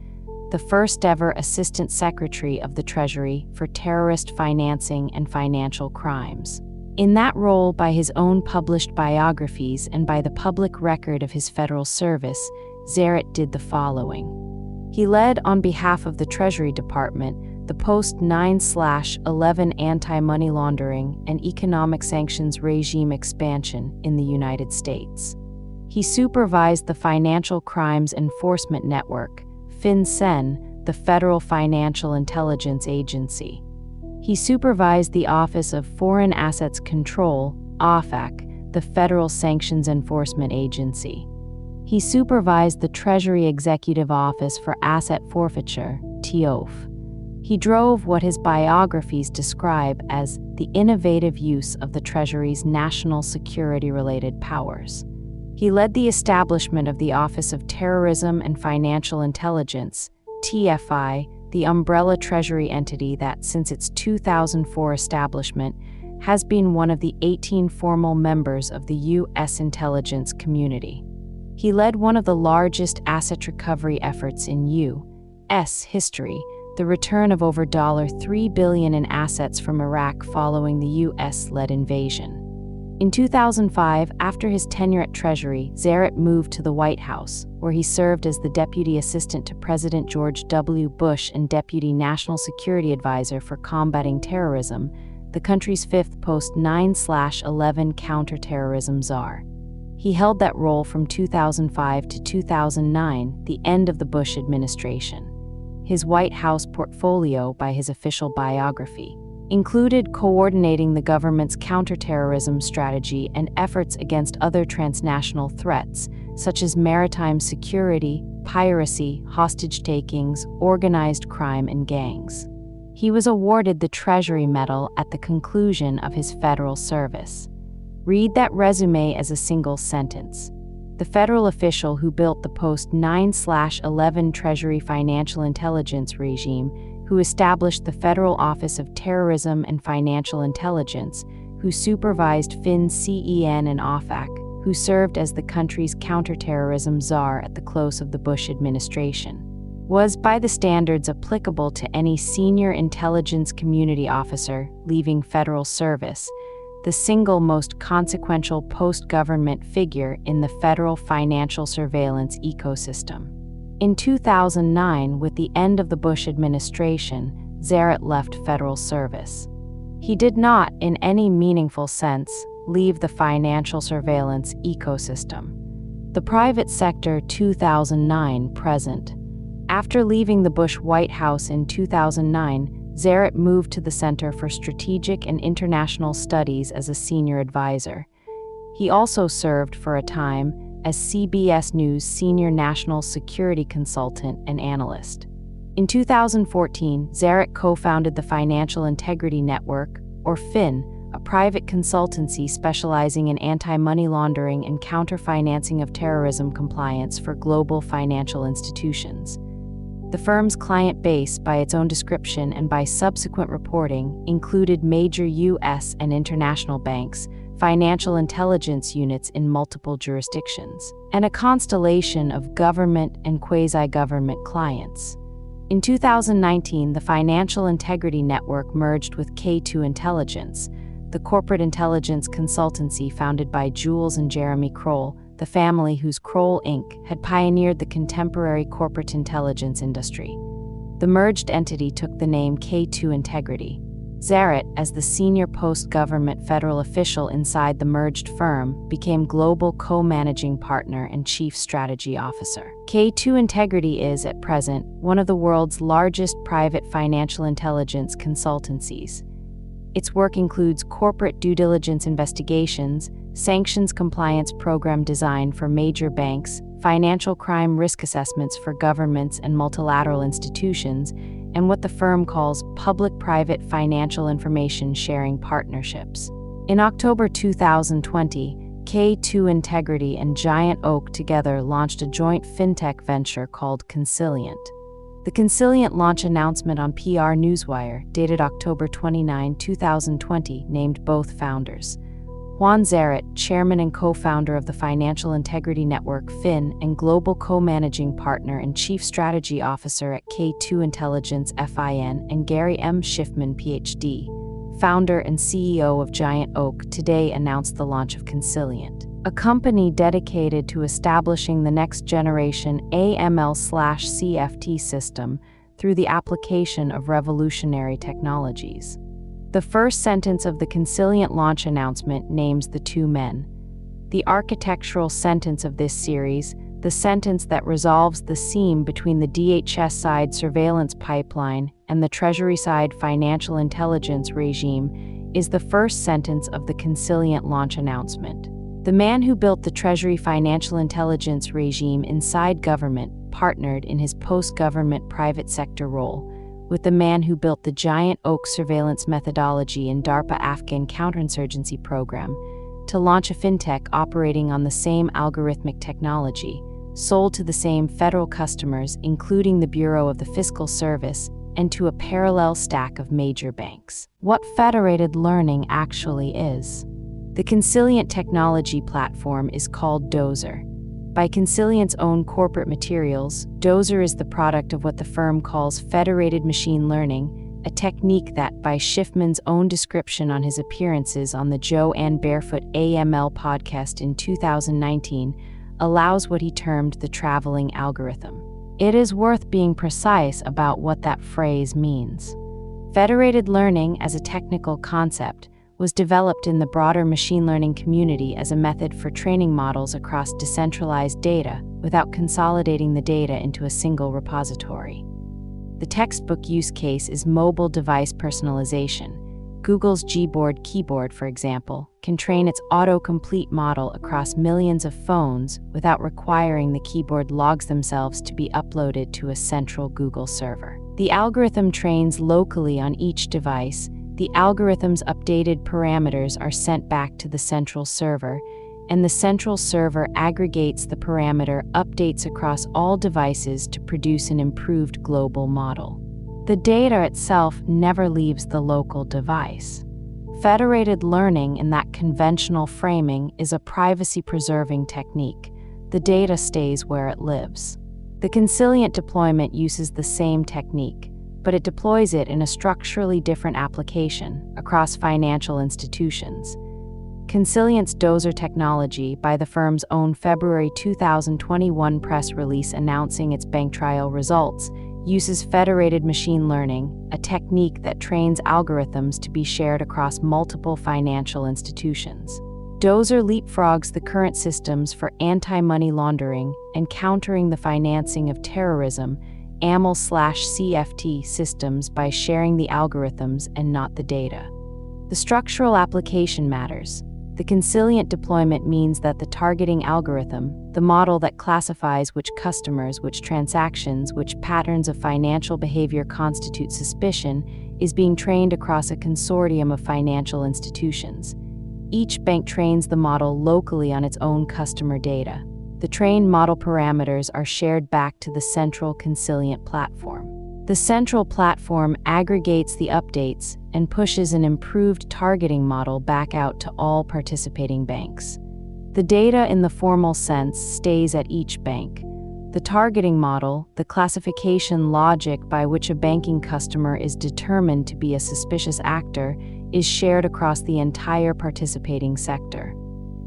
the first-ever Assistant Secretary of the Treasury for Terrorist Financing and Financial Crimes. In that role, by his own published biographies and by the public record of his federal service, Zaret did the following. He led, on behalf of the Treasury Department, the post-9/11 anti-money laundering and economic sanctions regime expansion in the United States. He supervised the Financial Crimes Enforcement Network, FinCEN, the Federal Financial Intelligence Agency. He supervised the Office of Foreign Assets Control, OFAC, the Federal Sanctions Enforcement Agency. He supervised the Treasury Executive Office for Asset Forfeiture, TOF. He drove what his biographies describe as the innovative use of the Treasury's national security-related powers. He led the establishment of the Office of Terrorism and Financial Intelligence, TFI, the umbrella Treasury entity that, since its 2004 establishment, has been one of the 18 formal members of the U.S. intelligence community. He led one of the largest asset recovery efforts in U.S. history, the return of over $3 billion in assets from Iraq following the U.S.-led invasion. In 2005, after his tenure at Treasury, Zaret moved to the White House, where he served as the Deputy Assistant to President George W. Bush and Deputy National Security Advisor for Combating Terrorism, the country's fifth post-9/11 counterterrorism czar. He held that role from 2005 to 2009, the end of the Bush administration. His White House portfolio, by his official biography, included coordinating the government's counterterrorism strategy and efforts against other transnational threats, such as maritime security, piracy, hostage-takings, organized crime, and gangs. He was awarded the Treasury Medal at the conclusion of his federal service. Read that resume as a single sentence. The federal official who built the post-9/11 Treasury financial intelligence regime, who established the Federal Office of Terrorism and Financial Intelligence, who supervised FinCEN and OFAC, who served as the country's counterterrorism czar at the close of the Bush administration, was, by the standards applicable to any senior intelligence community officer leaving federal service, the single most consequential post-government figure in the federal financial surveillance ecosystem. In 2009, with the end of the Bush administration, Zaret left federal service. He did not, in any meaningful sense, leave the financial surveillance ecosystem. The private sector 2009-present. After leaving the Bush White House in 2009, Zaret moved to the Center for Strategic and International Studies as a senior advisor. He also served for a time as CBS News senior national security consultant and analyst. In 2014, Zaret co-founded the Financial Integrity Network, or FIN, a private consultancy specializing in anti-money laundering and counter-financing of terrorism compliance for global financial institutions. The firm's client base, by its own description and by subsequent reporting, included major U.S. and international banks, financial intelligence units in multiple jurisdictions, and a constellation of government and quasi-government clients. In 2019, the Financial Integrity Network merged with K2 Intelligence, the corporate intelligence consultancy founded by Jules and Jeremy Kroll, the family whose Kroll Inc. had pioneered the contemporary corporate intelligence industry. The merged entity took the name K2 Integrity. Zaret, as the senior post-government federal official inside the merged firm, became global co-managing partner and chief strategy officer. K2 Integrity is, at present, one of the world's largest private financial intelligence consultancies. Its work includes corporate due diligence investigations, sanctions compliance program design for major banks, financial crime risk assessments for governments and multilateral institutions, and what the firm calls public-private financial information sharing partnerships. In October 2020, K2 Integrity and Giant Oak together launched a joint fintech venture called Consilient. The Consilient launch announcement on PR Newswire, dated October 29, 2020, named both founders. Juan Zaret, chairman and co-founder of the Financial Integrity Network FIN and global co-managing partner and chief strategy officer at K2 Intelligence FIN, and Gary M. Schiffman, Ph.D., founder and CEO of Giant Oak, today announced the launch of Consilient, a company dedicated to establishing the next generation AML/CFT system through the application of revolutionary technologies. The first sentence of the Consilient launch announcement names the two men. The architectural sentence of this series, the sentence that resolves the seam between the DHS-side surveillance pipeline and the Treasury-side financial intelligence regime, is the first sentence of the Consilient launch announcement. The man who built the Treasury financial intelligence regime inside government partnered in his post-government private sector role with the man who built the Giant Oak surveillance methodology in DARPA Afghan counterinsurgency program to launch a fintech operating on the same algorithmic technology, sold to the same federal customers, including the Bureau of the Fiscal Service, and to a parallel stack of major banks. What federated learning actually is. The Consilient technology platform is called Dozer. By Consilient's own corporate materials, Dozer is the product of what the firm calls federated machine learning, a technique that, by Schiffman's own description on his appearances on the Joe and Barefoot AML podcast in 2019, allows what he termed the traveling algorithm. It is worth being precise about what that phrase means. Federated learning as a technical concept was developed in the broader machine learning community as a method for training models across decentralized data without consolidating the data into a single repository. The textbook use case is mobile device personalization. Google's Gboard keyboard, for example, can train its autocomplete model across millions of phones without requiring the keyboard logs themselves to be uploaded to a central Google server. The algorithm trains locally on each device. The algorithm's updated parameters are sent back to the central server, and the central server aggregates the parameter updates across all devices to produce an improved global model. The data itself never leaves the local device. Federated learning in that conventional framing is a privacy-preserving technique. The data stays where it lives. The Consilient deployment uses the same technique, but it deploys it in a structurally different application across financial institutions. Consilient's Dozer technology, by the firm's own February 2021 press release announcing its bank trial results, uses federated machine learning, a technique that trains algorithms to be shared across multiple financial institutions. Dozer leapfrogs the current systems for anti-money laundering and countering the financing of terrorism, AML/CFT systems, by sharing the algorithms and not the data. The structural application matters. The Consilient deployment means that the targeting algorithm, the model that classifies which customers, which transactions, which patterns of financial behavior constitute suspicion, is being trained across a consortium of financial institutions. Each bank trains the model locally on its own customer data. The trained model parameters are shared back to the central Consilient platform. The central platform aggregates the updates and pushes an improved targeting model back out to all participating banks. The data in the formal sense stays at each bank. The targeting model, the classification logic by which a banking customer is determined to be a suspicious actor, is shared across the entire participating sector.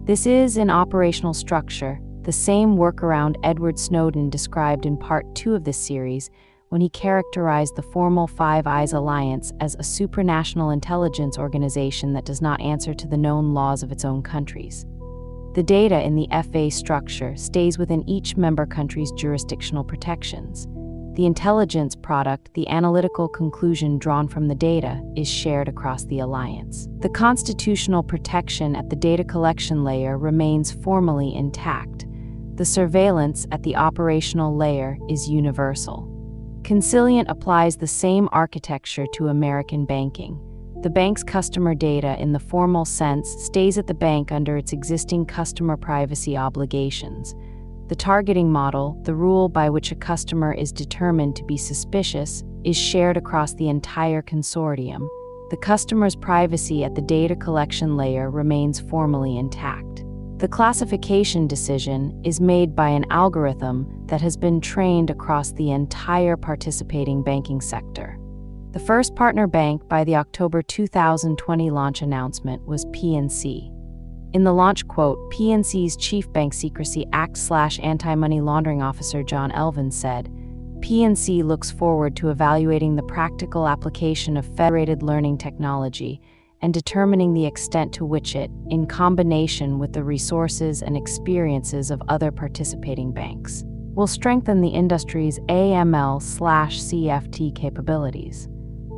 This is, in operational structure, the same workaround Edward Snowden described in Part 2 of this series, when he characterized the formal Five Eyes Alliance as a supranational intelligence organization that does not answer to the known laws of its own countries. The data in the FA structure stays within each member country's jurisdictional protections. The intelligence product, the analytical conclusion drawn from the data, is shared across the alliance. The constitutional protection at the data collection layer remains formally intact. The surveillance at the operational layer is universal. Consilient applies the same architecture to American banking. The bank's customer data, in the formal sense, stays at the bank under its existing customer privacy obligations. The targeting model, the rule by which a customer is determined to be suspicious, is shared across the entire consortium. The customer's privacy at the data collection layer remains formally intact. The classification decision is made by an algorithm that has been trained across the entire participating banking sector. The first partner bank by the October 2020 launch announcement was PNC. In the launch quote, PNC's Chief Bank Secrecy Act/Anti-Money Laundering Officer John Elvin said, "PNC looks forward to evaluating the practical application of federated learning technology and determining the extent to which it, in combination with the resources and experiences of other participating banks, will strengthen the industry's AML/CFT capabilities."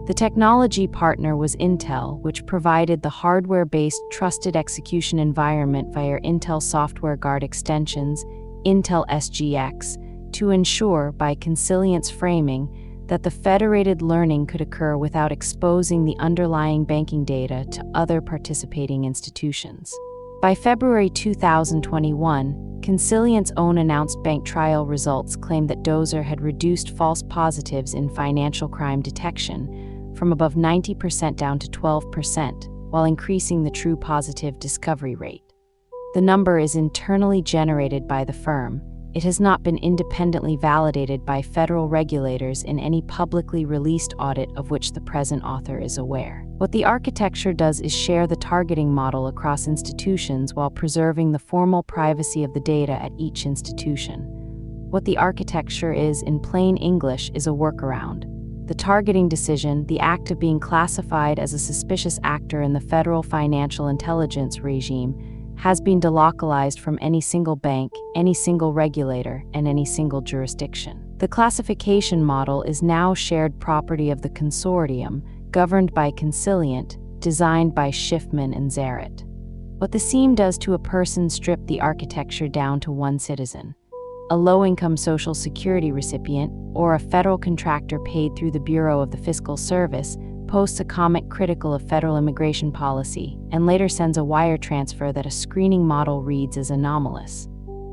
The technology partner was Intel, which provided the hardware-based trusted execution environment via Intel Software Guard extensions, Intel SGX, to ensure, by Consilient's framing, that the federated learning could occur without exposing the underlying banking data to other participating institutions. By February 2021, Consilient's own announced bank trial results claimed that Dozer had reduced false positives in financial crime detection from above 90% down to 12%, while increasing the true positive discovery rate. The number is internally generated by the firm. It has not been independently validated by federal regulators in any publicly released audit of which the present author is aware. What the architecture does is share the targeting model across institutions while preserving the formal privacy of the data at each institution. What the architecture is, in plain English, is a workaround. The targeting decision, the act of being classified as a suspicious actor in the federal financial intelligence regime, has been delocalized from any single bank, any single regulator, and any single jurisdiction. The classification model is now shared property of the consortium, governed by Consilient, designed by Schiffman and Zaret. What the SIEM does to a person stripped the architecture down to one citizen. A low-income Social Security recipient, or a federal contractor paid through the Bureau of the Fiscal Service, posts a comment critical of federal immigration policy, and later sends a wire transfer that a screening model reads as anomalous.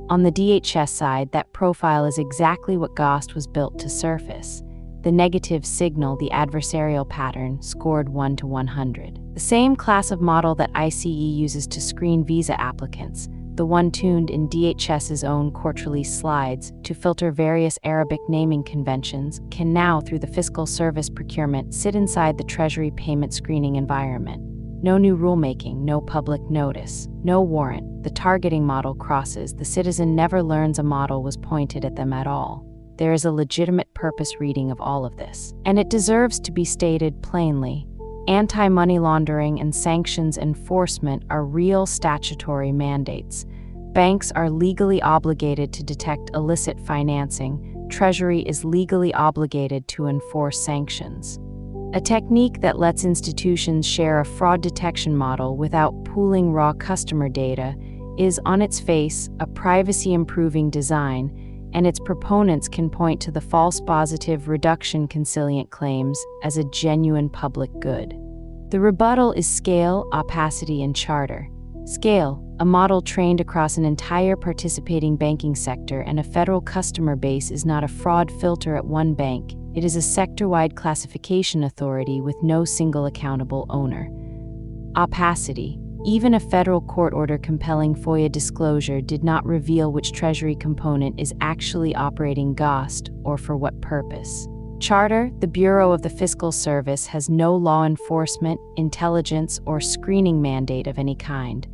On the DHS side, that profile is exactly what GOST was built to surface. The negative signal, the adversarial pattern, scored 1 to 100. The same class of model that ICE uses to screen visa applicants, the one tuned in DHS's own quarterly slides to filter various Arabic naming conventions, can now, through the Fiscal Service procurement, sit inside the Treasury payment screening environment. No new rulemaking, no public notice, no warrant. The targeting model crosses. The citizen never learns a model was pointed at them at all. There is a legitimate purpose reading of all of this, and it deserves to be stated plainly. Anti-money laundering and sanctions enforcement are real statutory mandates. Banks are legally obligated to detect illicit financing. Treasury is legally obligated to enforce sanctions. A technique that lets institutions share a fraud detection model without pooling raw customer data is, on its face, a privacy-improving design, and its proponents can point to the false positive reduction Consilient claims as a genuine public good. The rebuttal is scale, opacity, and charter. Scale, a model trained across an entire participating banking sector and a federal customer base, is not a fraud filter at one bank. It is a sector-wide classification authority with no single accountable owner. Opacity. Even a federal court order compelling FOIA disclosure did not reveal which Treasury component is actually operating GOST or for what purpose. Charter, the Bureau of the Fiscal Service has no law enforcement, intelligence, or screening mandate of any kind.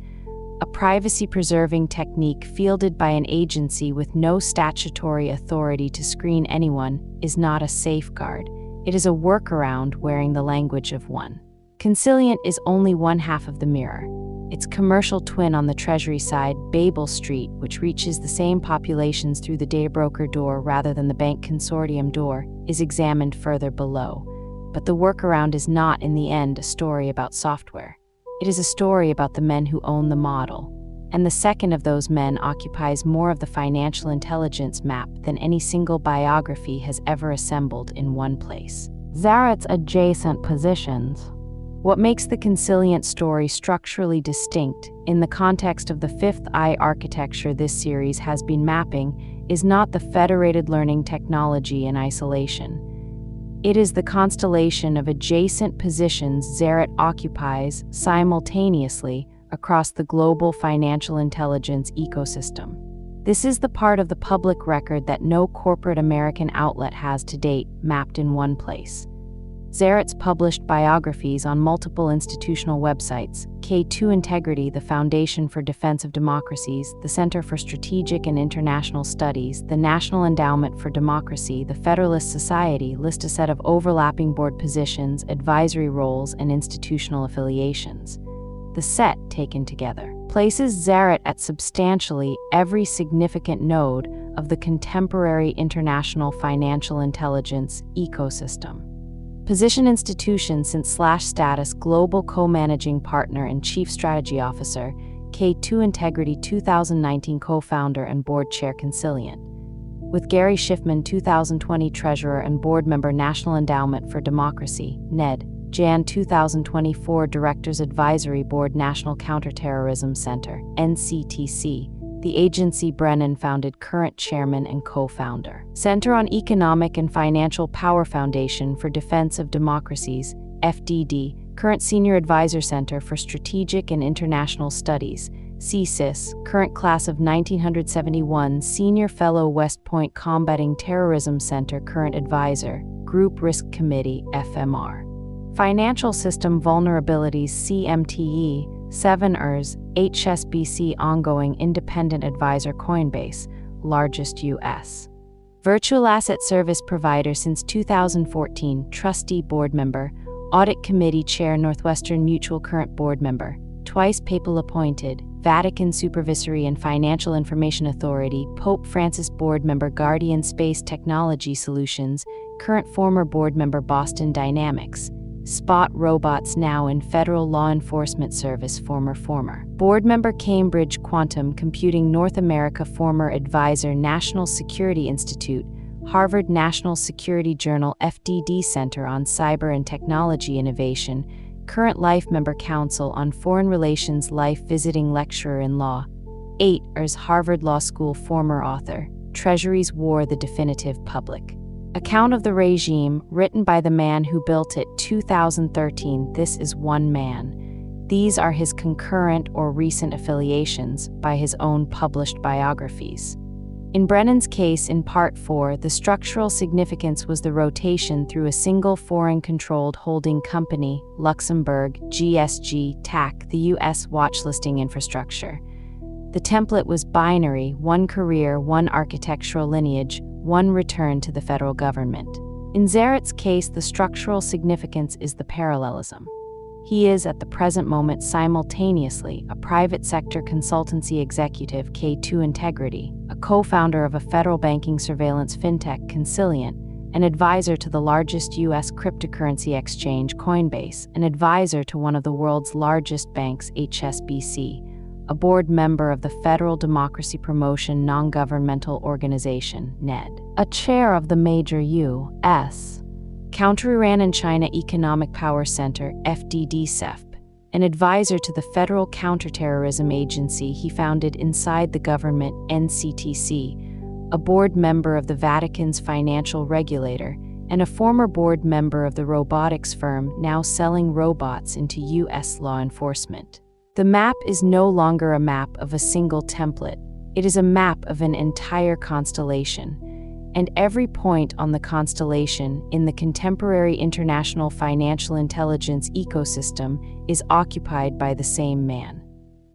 A privacy-preserving technique fielded by an agency with no statutory authority to screen anyone is not a safeguard. It is a workaround wearing the language of one. Consilient is only one half of the mirror. Its commercial twin on the Treasury side, Babel Street, which reaches the same populations through the data broker door rather than the bank consortium door, is examined further below. But the workaround is not, in the end, a story about software. It is a story about the men who own the model. And the second of those men occupies more of the financial intelligence map than any single biography has ever assembled in one place. Zaret's adjacent positions. What makes the Consilient story structurally distinct, in the context of the fifth eye architecture this series has been mapping, is not the federated learning technology in isolation. It is the constellation of adjacent positions Zaret occupies simultaneously across the global financial intelligence ecosystem. This is the part of the public record that no corporate American outlet has to date, mapped in one place. Zaret's published biographies on multiple institutional websites, K2 Integrity, the Foundation for Defense of Democracies, the Center for Strategic and International Studies, the National Endowment for Democracy, the Federalist Society, list a set of overlapping board positions, advisory roles, and institutional affiliations. The set, taken together, places Zaret at substantially every significant node of the contemporary international financial intelligence ecosystem. Position institution since /status global co-managing partner and chief strategy officer, K2 Integrity 2019 co-founder and board chair Consilient. With Gary Schiffman 2020 treasurer and board member National Endowment for Democracy, NED, Jan 2024 Directors Advisory Board National Counterterrorism Center, NCTC, the agency Brennan founded, current chairman and co-founder. Center on Economic and Financial Power Foundation for Defense of Democracies, FDD, current senior advisor Center for Strategic and International Studies, CSIS, current class of 1971, Senior Fellow West Point Combating Terrorism Center, current advisor, Group Risk Committee, FMR. Financial System Vulnerabilities, CMTE, 7 ERS, HSBC ongoing independent advisor, Coinbase, largest U.S. virtual asset service provider since 2014, trustee board member, audit committee chair, Northwestern Mutual current board member, twice papal appointed, Vatican Supervisory and Financial Information Authority, Pope Francis board member, Guardian Space Technology Solutions, current former board member, Boston Dynamics, Spot Robots now in Federal Law Enforcement Service, former board member, Cambridge Quantum Computing North America, former advisor, National Security Institute, Harvard National Security Journal, FDD Center on Cyber and Technology Innovation, current Life Member Council on Foreign Relations, Life Visiting Lecturer in Law. 8 ERS Harvard Law School, former author, Treasury's War, the Definitive Public Account of the Regime, written by the man who built it, 2013. This is one man. These are his concurrent or recent affiliations by his own published biographies. In Brennan's case, in Part 4, the structural significance was the rotation through a single foreign-controlled holding company, Luxembourg, GSG, TAC, the U.S. watchlisting infrastructure. The template was binary: one career, one architectural lineage, one return to the federal government. In Zaret's case, the structural significance is the parallelism. He is, at the present moment, simultaneously a private sector consultancy executive, K2 Integrity, a co-founder of a federal banking surveillance fintech, Consilient, an advisor to the largest U.S. cryptocurrency exchange, Coinbase, an advisor to one of the world's largest banks, HSBC, a board member of the Federal Democracy Promotion Non-Governmental Organization, NED, a chair of the major U.S. Counter-Iran and China Economic Power Center, FDD-CEFP, an advisor to the Federal Counterterrorism Agency he founded inside the government, NCTC, a board member of the Vatican's financial regulator, and a former board member of the robotics firm now selling robots into U.S. law enforcement. The map is no longer a map of a single template. It is a map of an entire constellation, and every point on the constellation in the contemporary international financial intelligence ecosystem is occupied by the same man.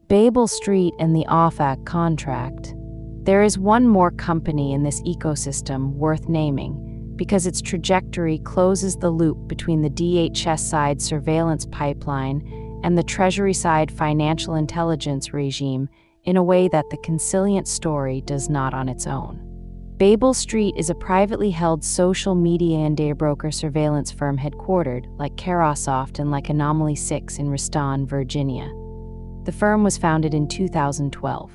Babel Street and the OFAC contract. There is one more company in this ecosystem worth naming, because its trajectory closes the loop between the DHS-side surveillance pipeline and the Treasury-side financial intelligence regime in a way that the Consilient story does not on its own. Babel Street is a privately held social media and data broker surveillance firm headquartered, like Carasoft and like Anomaly 6 in Reston, Virginia. The firm was founded in 2012.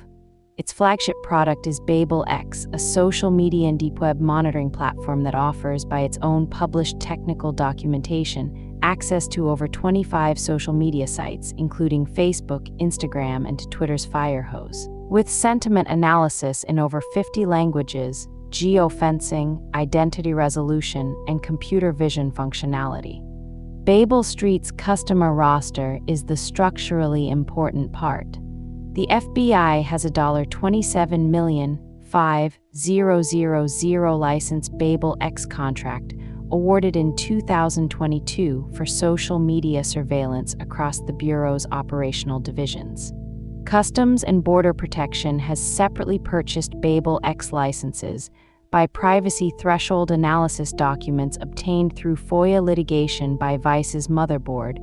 Its flagship product is Babel X, a social media and deep web monitoring platform that offers, by its own published technical documentation, access to over 25 social media sites, including Facebook, Instagram, and Twitter's Firehose. With sentiment analysis in over 50 languages, geofencing, identity resolution, and computer vision functionality. Babel Street's customer roster is the structurally important part. The FBI has a $27,500,000 license Babel X contract awarded in 2022 for social media surveillance across the Bureau's operational divisions. Customs and Border Protection has separately purchased Babel X licenses by privacy threshold analysis documents obtained through FOIA litigation by Vice's motherboard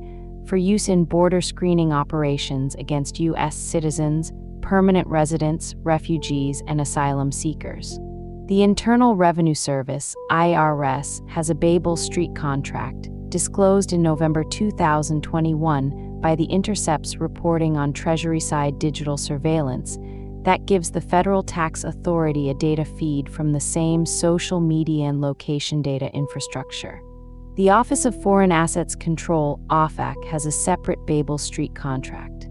for use in border screening operations against U.S. citizens, permanent residents, refugees, and asylum seekers. The Internal Revenue Service, IRS, has a Babel Street contract, disclosed in November 2021 by The Intercept's reporting on Treasury-side digital surveillance, that gives the Federal Tax Authority a data feed from the same social media and location data infrastructure. The Office of Foreign Assets Control, OFAC, has a separate Babel Street contract.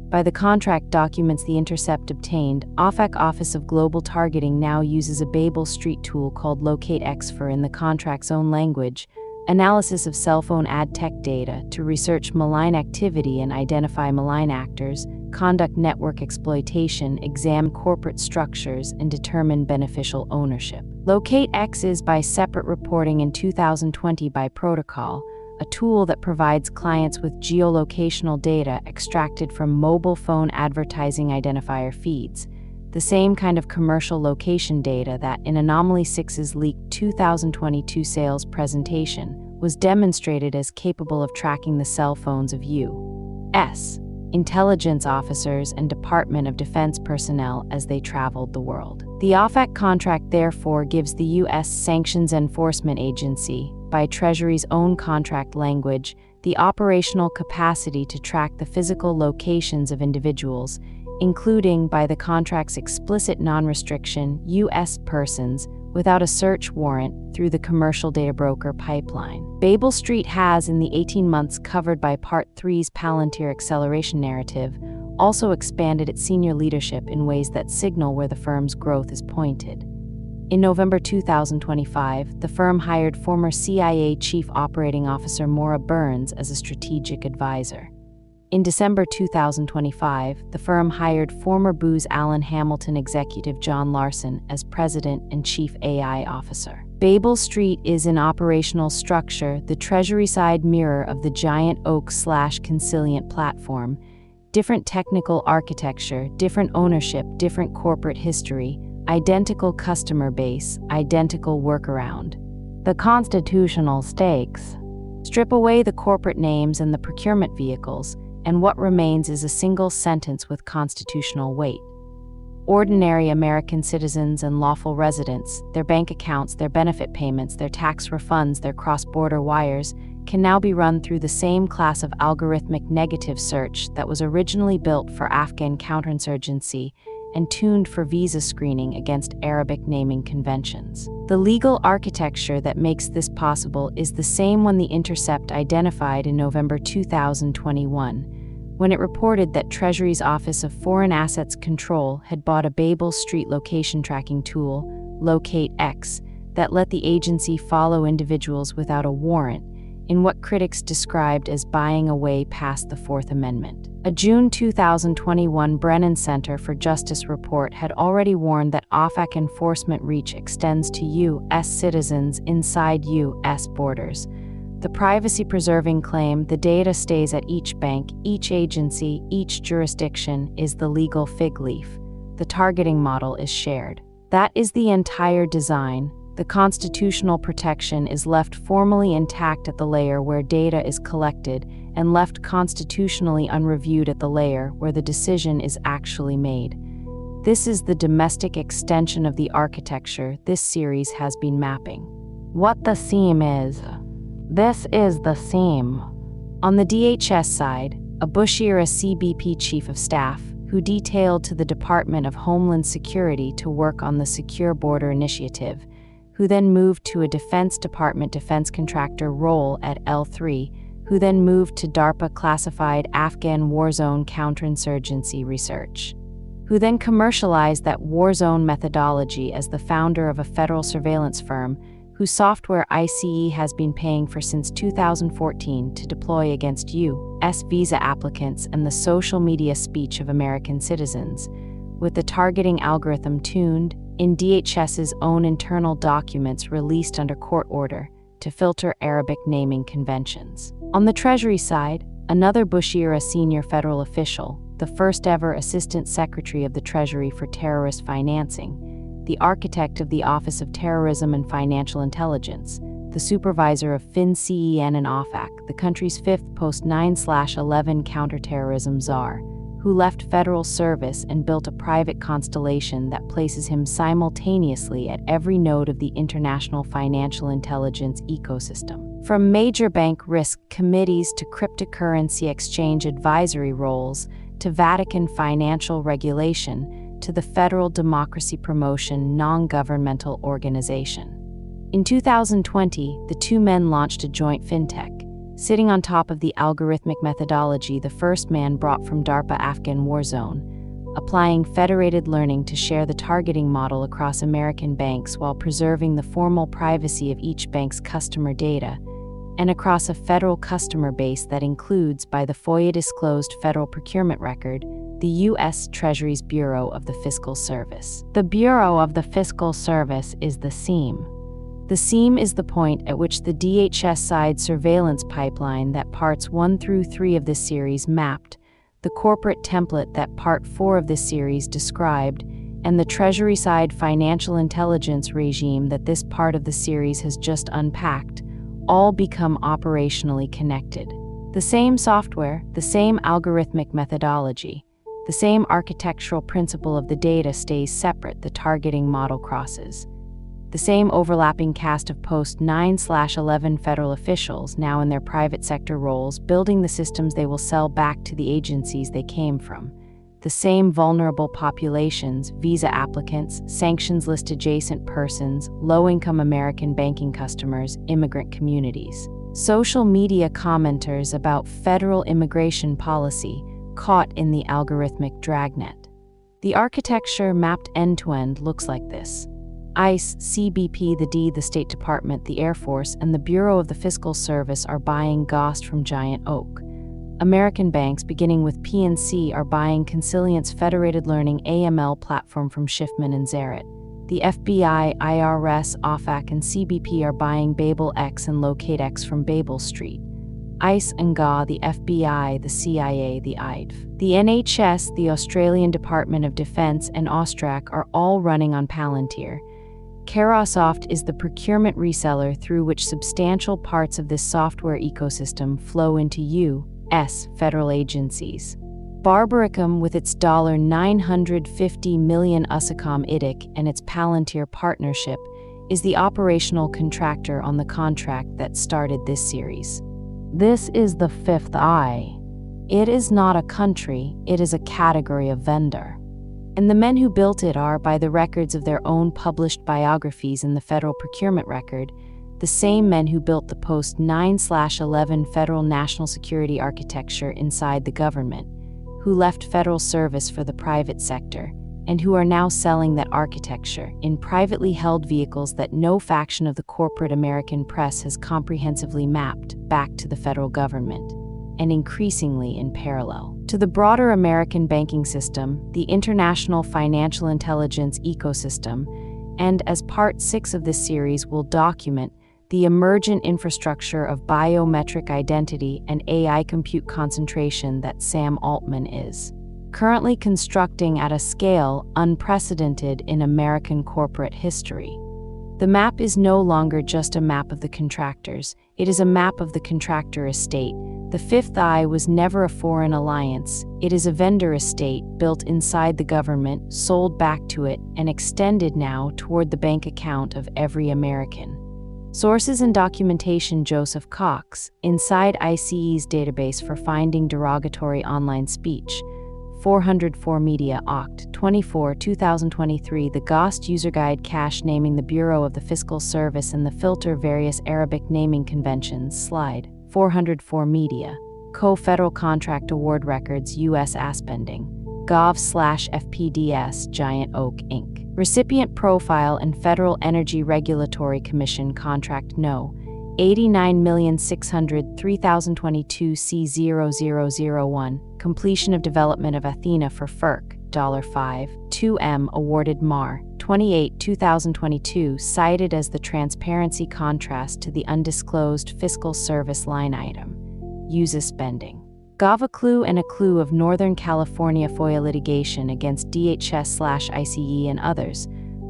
By the contract documents The Intercept obtained, OFAC Office of Global Targeting now uses a Babel Street tool called LocateX for, in the contract's own language, analysis of cell phone ad tech data to research malign activity and identify malign actors, conduct network exploitation, examine corporate structures, and determine beneficial ownership. Locate X is by separate reporting in 2020 by Protocol, a tool that provides clients with geolocational data extracted from mobile phone advertising identifier feeds, the same kind of commercial location data that, in Anomaly 6's leaked 2022 sales presentation, was demonstrated as capable of tracking the cell phones of U.S. intelligence officers and Department of Defense personnel as they traveled the world. The OFAC contract therefore gives the U.S. Sanctions Enforcement Agency, by Treasury's own contract language, the operational capacity to track the physical locations of individuals, including, by the contract's explicit non-restriction, U.S. persons, without a search warrant through the commercial data broker pipeline. Babel Street has, in the 18 months covered by Part 3's Palantir acceleration narrative, also expanded its senior leadership in ways that signal where the firm's growth is pointed. In November 2025, the firm hired former CIA Chief Operating Officer Maura Burns as a strategic advisor. In December 2025, the firm hired former Booz Allen Hamilton executive John Larson as President and Chief AI Officer. Babel Street is in operational structure the Treasury-side mirror of the Giant Oak/Consilient platform, different technical architecture, different ownership, different corporate history, identical customer base, identical workaround. The constitutional stakes. Strip away the corporate names and the procurement vehicles, and what remains is a single sentence with constitutional weight. Ordinary American citizens and lawful residents, their bank accounts, their benefit payments, their tax refunds, their cross-border wires, can now be run through the same class of algorithmic negative search that was originally built for Afghan counterinsurgency and tuned for visa screening against Arabic naming conventions. The legal architecture that makes this possible is the same one The Intercept identified in November 2021, when it reported that Treasury's Office of Foreign Assets Control had bought a Babel Street location tracking tool, Locate X, that let the agency follow individuals without a warrant, in what critics described as buying a way past the Fourth Amendment. A June 2021 Brennan Center for Justice report had already warned that OFAC enforcement reach extends to U.S. citizens inside U.S. borders. The privacy-preserving claim the data stays at each bank, each agency, each jurisdiction is the legal fig leaf. The targeting model is shared. That is the entire design. The constitutional protection is left formally intact at the layer where data is collected and left constitutionally unreviewed at the layer where the decision is actually made. This is the domestic extension of the architecture this series has been mapping. What the seam is. This is the seam. On the DHS side, a Bush-era CBP chief of staff, who detailed to the Department of Homeland Security to work on the Secure Border Initiative, who then moved to a Defense Department defense contractor role at L3, who then moved to DARPA classified Afghan war zone counterinsurgency research, who then commercialized that war zone methodology as the founder of a federal surveillance firm whose software ICE has been paying for since 2014 to deploy against U.S. visa applicants and the social media speech of American citizens, with the targeting algorithm tuned in DHS's own internal documents released under court order to filter Arabic naming conventions. On the Treasury side, another Bush-era senior federal official, the first-ever Assistant Secretary of the Treasury for Terrorist Financing, the architect of the Office of Terrorism and Financial Intelligence, the supervisor of FinCEN and OFAC, the country's fifth post-9/11 counterterrorism czar, who left federal service and built a private constellation that places him simultaneously at every node of the international financial intelligence ecosystem. From major bank risk committees to cryptocurrency exchange advisory roles, to Vatican financial regulation, to the Federal Democracy Promotion non-governmental organization. In 2020, the two men launched a joint fintech. Sitting on top of the algorithmic methodology the first man brought from DARPA Afghan war zone, applying federated learning to share the targeting model across American banks while preserving the formal privacy of each bank's customer data, and across a federal customer base that includes, by the FOIA-disclosed federal procurement record, the U.S. Treasury's Bureau of the Fiscal Service. The Bureau of the Fiscal Service is the seam. The seam is the point at which the DHS-side surveillance pipeline that parts 1 through 3 of this series mapped, the corporate template that part 4 of this series described, and the Treasury-side financial intelligence regime that this part of the series has just unpacked, all become operationally connected. The same software, the same algorithmic methodology, the same architectural principle of the data stays separate, the targeting model crosses. The same overlapping cast of post-9/11 federal officials, now in their private sector roles, building the systems they will sell back to the agencies they came from. The same vulnerable populations, visa applicants, sanctions list adjacent persons, low-income American banking customers, immigrant communities. Social media commenters about federal immigration policy caught in the algorithmic dragnet. The architecture mapped end-to-end looks like this. ICE, CBP, the State Department, the Air Force, and the Bureau of the Fiscal Service are buying GOST from Giant Oak. American banks, beginning with PNC, are buying Consilient's Federated Learning AML platform from Schiffman and Zaret. The FBI, IRS, OFAC, and CBP are buying BabelX and LocateX from Babel Street. ICE and GA, the FBI, the CIA, the IDF. The NHS, the Australian Department of Defence, and Austrac are all running on Palantir. Carahsoft is the procurement reseller through which substantial parts of this software ecosystem flow into U.S. federal agencies. Barbaricum, with its $950 million Usacom IDIC and its Palantir partnership, is the operational contractor on the contract that started this series. This is the fifth eye. It is not a country, it is a category of vendor. And the men who built it are, by the records of their own published biographies in the Federal Procurement Record, the same men who built the post-9/11 federal national security architecture inside the government, who left federal service for the private sector, and who are now selling that architecture in privately held vehicles that no faction of the corporate American press has comprehensively mapped back to the federal government, and increasingly in parallel to the broader American banking system, the international financial intelligence ecosystem, and as part 6 of this series will document, the emergent infrastructure of biometric identity and AI compute concentration that Sam Altman is currently constructing at a scale unprecedented in American corporate history. The map is no longer just a map of the contractors, it is a map of the contractor estate. The fifth eye was never a foreign alliance, it is a vendor estate built inside the government, sold back to it, and extended now toward the bank account of every American. Sources and documentation: Joseph Cox, Inside ICE's Database for Finding Derogatory Online Speech, 404 Media, Oct. 24, 2023. The GOST User Guide Cache Naming the Bureau of the Fiscal Service and the Filter Various Arabic Naming Conventions, Slide. 404 Media. Co-Federal Contract Award Records, U.S. Aspending. Gov/FPDS, Giant Oak, Inc. Recipient Profile and Federal Energy Regulatory Commission Contract No. 89,600,3022 C0001. Completion of development of ATHENA for FERC, $5, 2M awarded Mar. 28, 2022, cited as the transparency contrast to the undisclosed fiscal service line item. Uses spending. Gov a clue and a clue of Northern California FOIA litigation against DHS/ICE and others,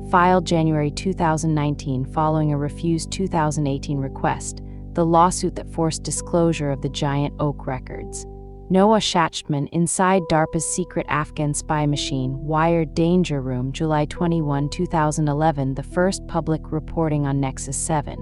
filed January 2019 following a refused 2018 request, the lawsuit that forced disclosure of the Giant Oak records. Noah Shachman, Inside DARPA's Secret Afghan Spy Machine, Wired Danger Room, July 21, 2011, the first public reporting on Nexus 7.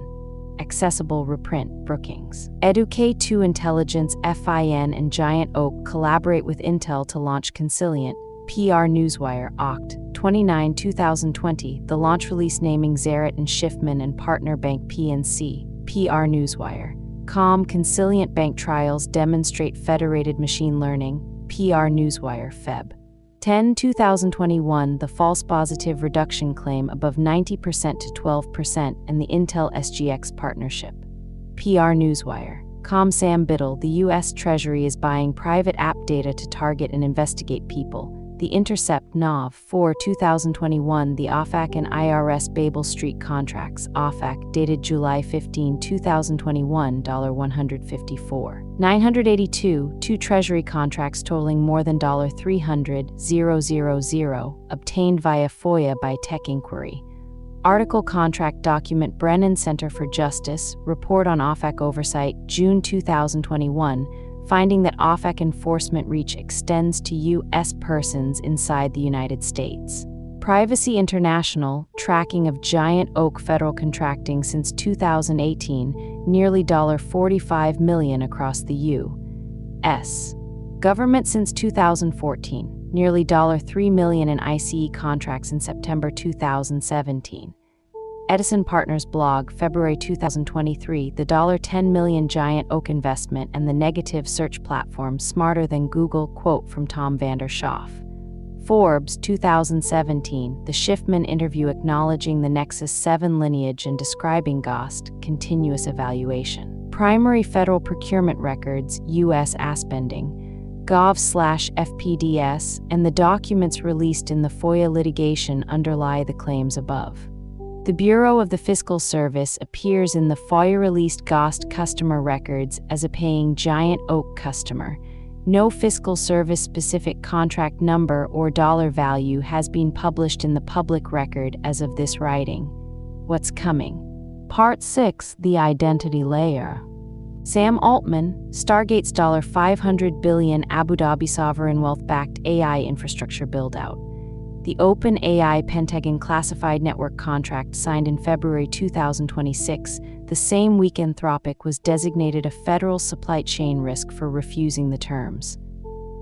Accessible reprint, Brookings. Educate2 Intelligence, FIN, and Giant Oak collaborate with Intel to launch Consilient, PR Newswire, Oct. 29, 2020, the launch release naming Zaret and Schiffman and partner bank PNC, PR Newswire. Consilient Bank Trials Demonstrate Federated Machine Learning, PR Newswire, Feb. 10, 2021, the false positive reduction claim above 90% to 12% and the Intel SGX partnership. PR Newswire. Sam Biddle, the U.S. Treasury is buying private app data to target and investigate people. The Intercept Nov. 4, 2021, the OFAC and IRS Babel Street contracts, OFAC, dated July 15, 2021, $154. 982, two Treasury contracts totaling more than $300,000, obtained via FOIA by Tech Inquiry. Article Contract Document Brennan Center for Justice, Report on OFAC Oversight, June 2021, finding that OFAC enforcement reach extends to U.S. persons inside the United States. Privacy International, tracking of Giant Oak federal contracting since 2018, nearly $45 million across the U.S. government since 2014. Nearly $3 million in ICE contracts in September 2017. Edison Partners blog, February 2023, the $10 million Giant Oak investment and the negative search platform smarter than Google, quote from Tom Vandershoff. Forbes, 2017, the Schiffman interview acknowledging the Nexus 7 lineage and describing GOST, continuous evaluation. Primary federal procurement records, U.S. spending. Gov/FPDS, and the documents released in the FOIA litigation underlie the claims above. The Bureau of the Fiscal Service appears in the FOIA-released GOST customer records as a paying Giant Oak customer. No fiscal service-specific contract number or dollar value has been published in the public record as of this writing. What's coming? Part 6, The Identity Layer. Sam Altman, Stargate's $500 billion Abu Dhabi sovereign wealth-backed AI infrastructure build-out. The OpenAI Pentagon classified network contract signed in February 2026, the same week Anthropic was designated a federal supply chain risk for refusing the terms.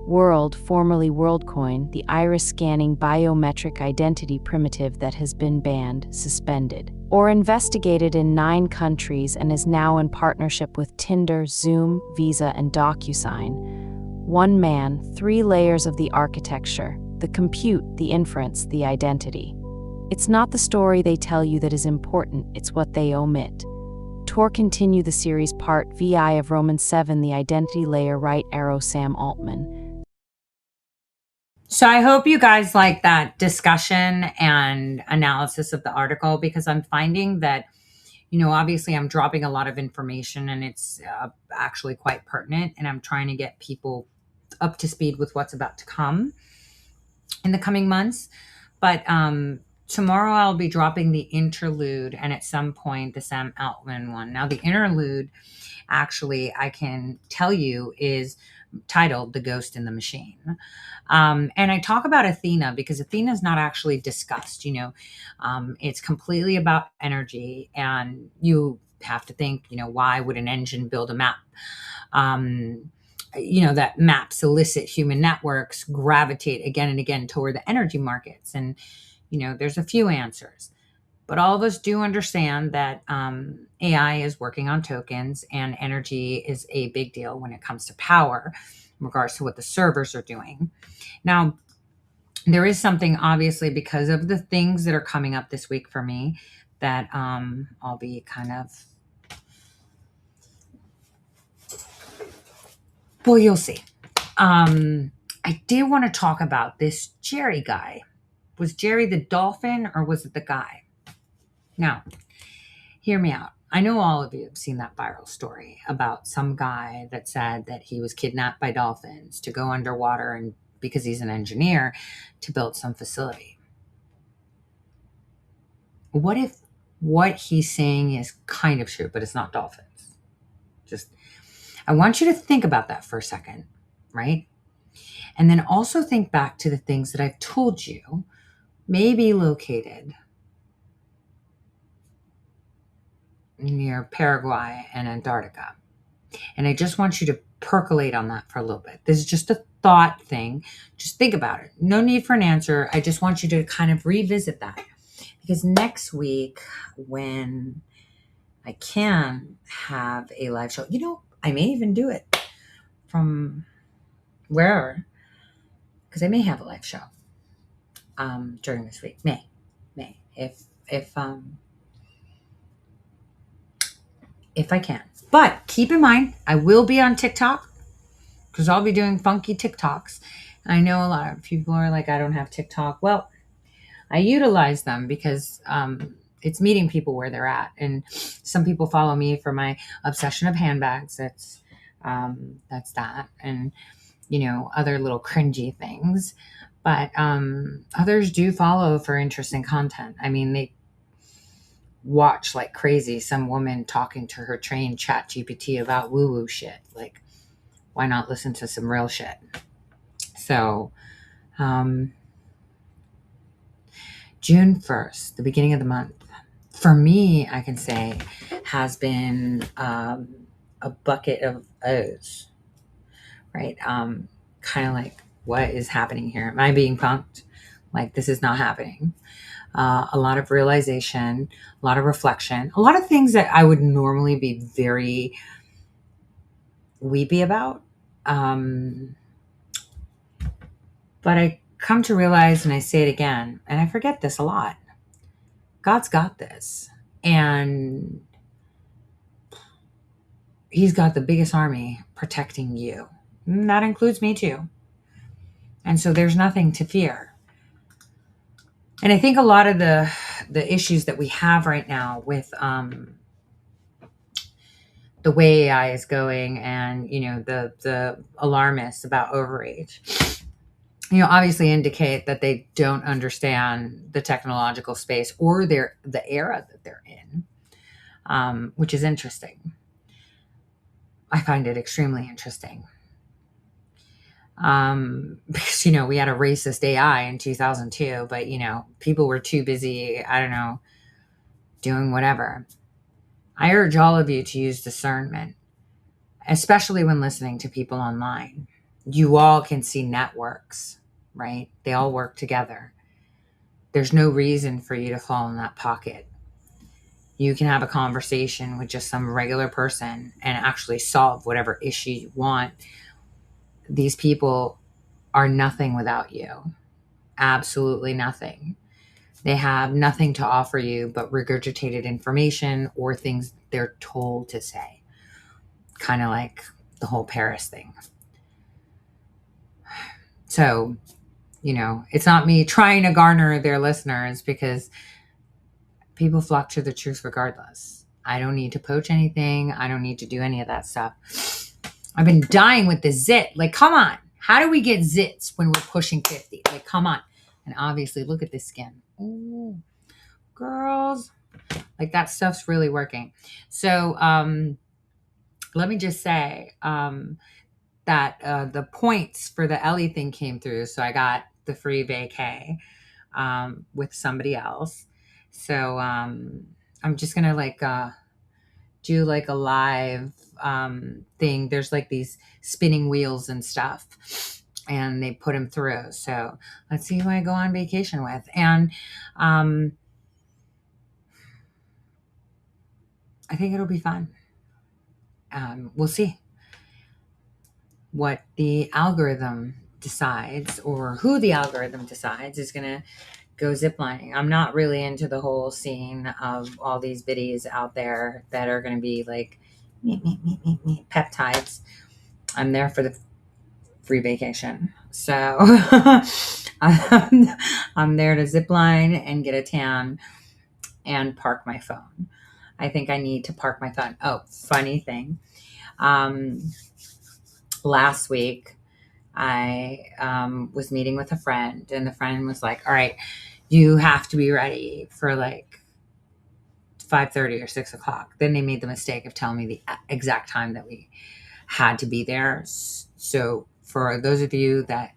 World, formerly WorldCoin, the iris-scanning biometric identity primitive that has been banned, suspended, or investigated in 9 countries and is now in partnership with Tinder, Zoom, Visa, and DocuSign. One man, 3 layers of the architecture, the compute, the inference, the identity. It's not the story they tell you that is important, it's what they omit. Tor continue the series part VI of Romans 7, the identity layer, right arrow Sam Altman. So I hope you guys like that discussion and analysis of the article, because I'm finding that, obviously I'm dropping a lot of information and it's actually quite pertinent, and I'm trying to get people up to speed with what's about to come in the coming months. But tomorrow I'll be dropping the interlude and at some point the Sam Altman one. Now the interlude, actually, I can tell you, is titled The Ghost in the Machine. And I talk about Athena because Athena is not actually discussed. It's completely about energy, and you have to think, why would an engine build a map? That maps elicit human networks gravitate again and again toward the energy markets. And, there's a few answers. But all of us do understand that AI is working on tokens, and energy is a big deal when it comes to power in regards to what the servers are doing. Now, there is something, obviously, because of the things that are coming up this week for me, that I'll be kind of, well, you'll see. I did want to talk about this Jerry guy. Was Jerry the dolphin or was it the guy? Now, hear me out. I know all of you have seen that viral story about some guy that said that he was kidnapped by dolphins to go underwater, and because he's an engineer, to build some facility. What if what he's saying is kind of true, but it's not dolphins? I want you to think about that for a second, right? And then also think back to the things that I've told you may be located near Paraguay and Antarctica. And I just want you to percolate on that for a little bit. This is just a thought thing. Just think about it. No need for an answer. I just want you to kind of revisit that. Because next week, when I can have a live show, I may even do it from wherever, because I may have a live show during this week. May. If if I can. But keep in mind, I will be on TikTok because I'll be doing funky TikToks. I know a lot of people are like, I don't have TikTok. Well, I utilize them because it's meeting people where they're at. And some people follow me for my obsession of handbags. That's that. And, other little cringy things. But others do follow for interesting content. I mean, they watch like crazy some woman talking to her trained chat GPT about woo-woo shit. Like, why not listen to some real shit? So, June 1st, the beginning of the month, for me, I can say, has been a bucket of O's, right? Kind of like, what is happening here? Am I being punked? Like, this is not happening. A lot of realization, a lot of reflection, a lot of things that I would normally be very weepy about. But I come to realize, and I say it again, and I forget this a lot, God's got this. And he's got the biggest army protecting you. And that includes me too. And so there's nothing to fear. And I think a lot of the issues that we have right now with the way AI is going and, the alarmists about overreach, obviously indicate that they don't understand the technological space or the era that they're in, which is interesting. I find it extremely interesting. Because, we had a racist AI in 2002, but, people were too busy, I don't know, doing whatever. I urge all of you to use discernment, especially when listening to people online. You all can see networks, right? They all work together. There's no reason for you to fall in that pocket. You can have a conversation with just some regular person and actually solve whatever issue you want. These people are nothing without you. Absolutely nothing. They have nothing to offer you but regurgitated information or things they're told to say. Kind of like the whole Paris thing. So, it's not me trying to garner their listeners because people flock to the truth regardless. I don't need to poach anything. I don't need to do any of that stuff. I've been dying with the zit. Like, come on. How do we get zits when we're pushing 50? Like, come on. And obviously, look at this skin. Ooh, girls. Like, that stuff's really working. So, let me just say that the points for the Ellie thing came through. So I got the free vacay with somebody else. So I'm just going to do like a live thing. There's like these spinning wheels and stuff. And they put them through. So let's see who I go on vacation with. And I think it'll be fun. We'll see what the algorithm decides or who the algorithm decides is going to go ziplining. I'm not really into the whole scene of all these biddies out there that are going to be like peptides. I'm there for the free vacation. So I'm there to zipline and get a tan and park my phone. I think I need to park my phone. Oh, funny thing. Last week, I was meeting with a friend, and the friend was like, all right, you have to be ready for like 5:30 or 6 o'clock. Then they made the mistake of telling me the exact time that we had to be there. So for those of you that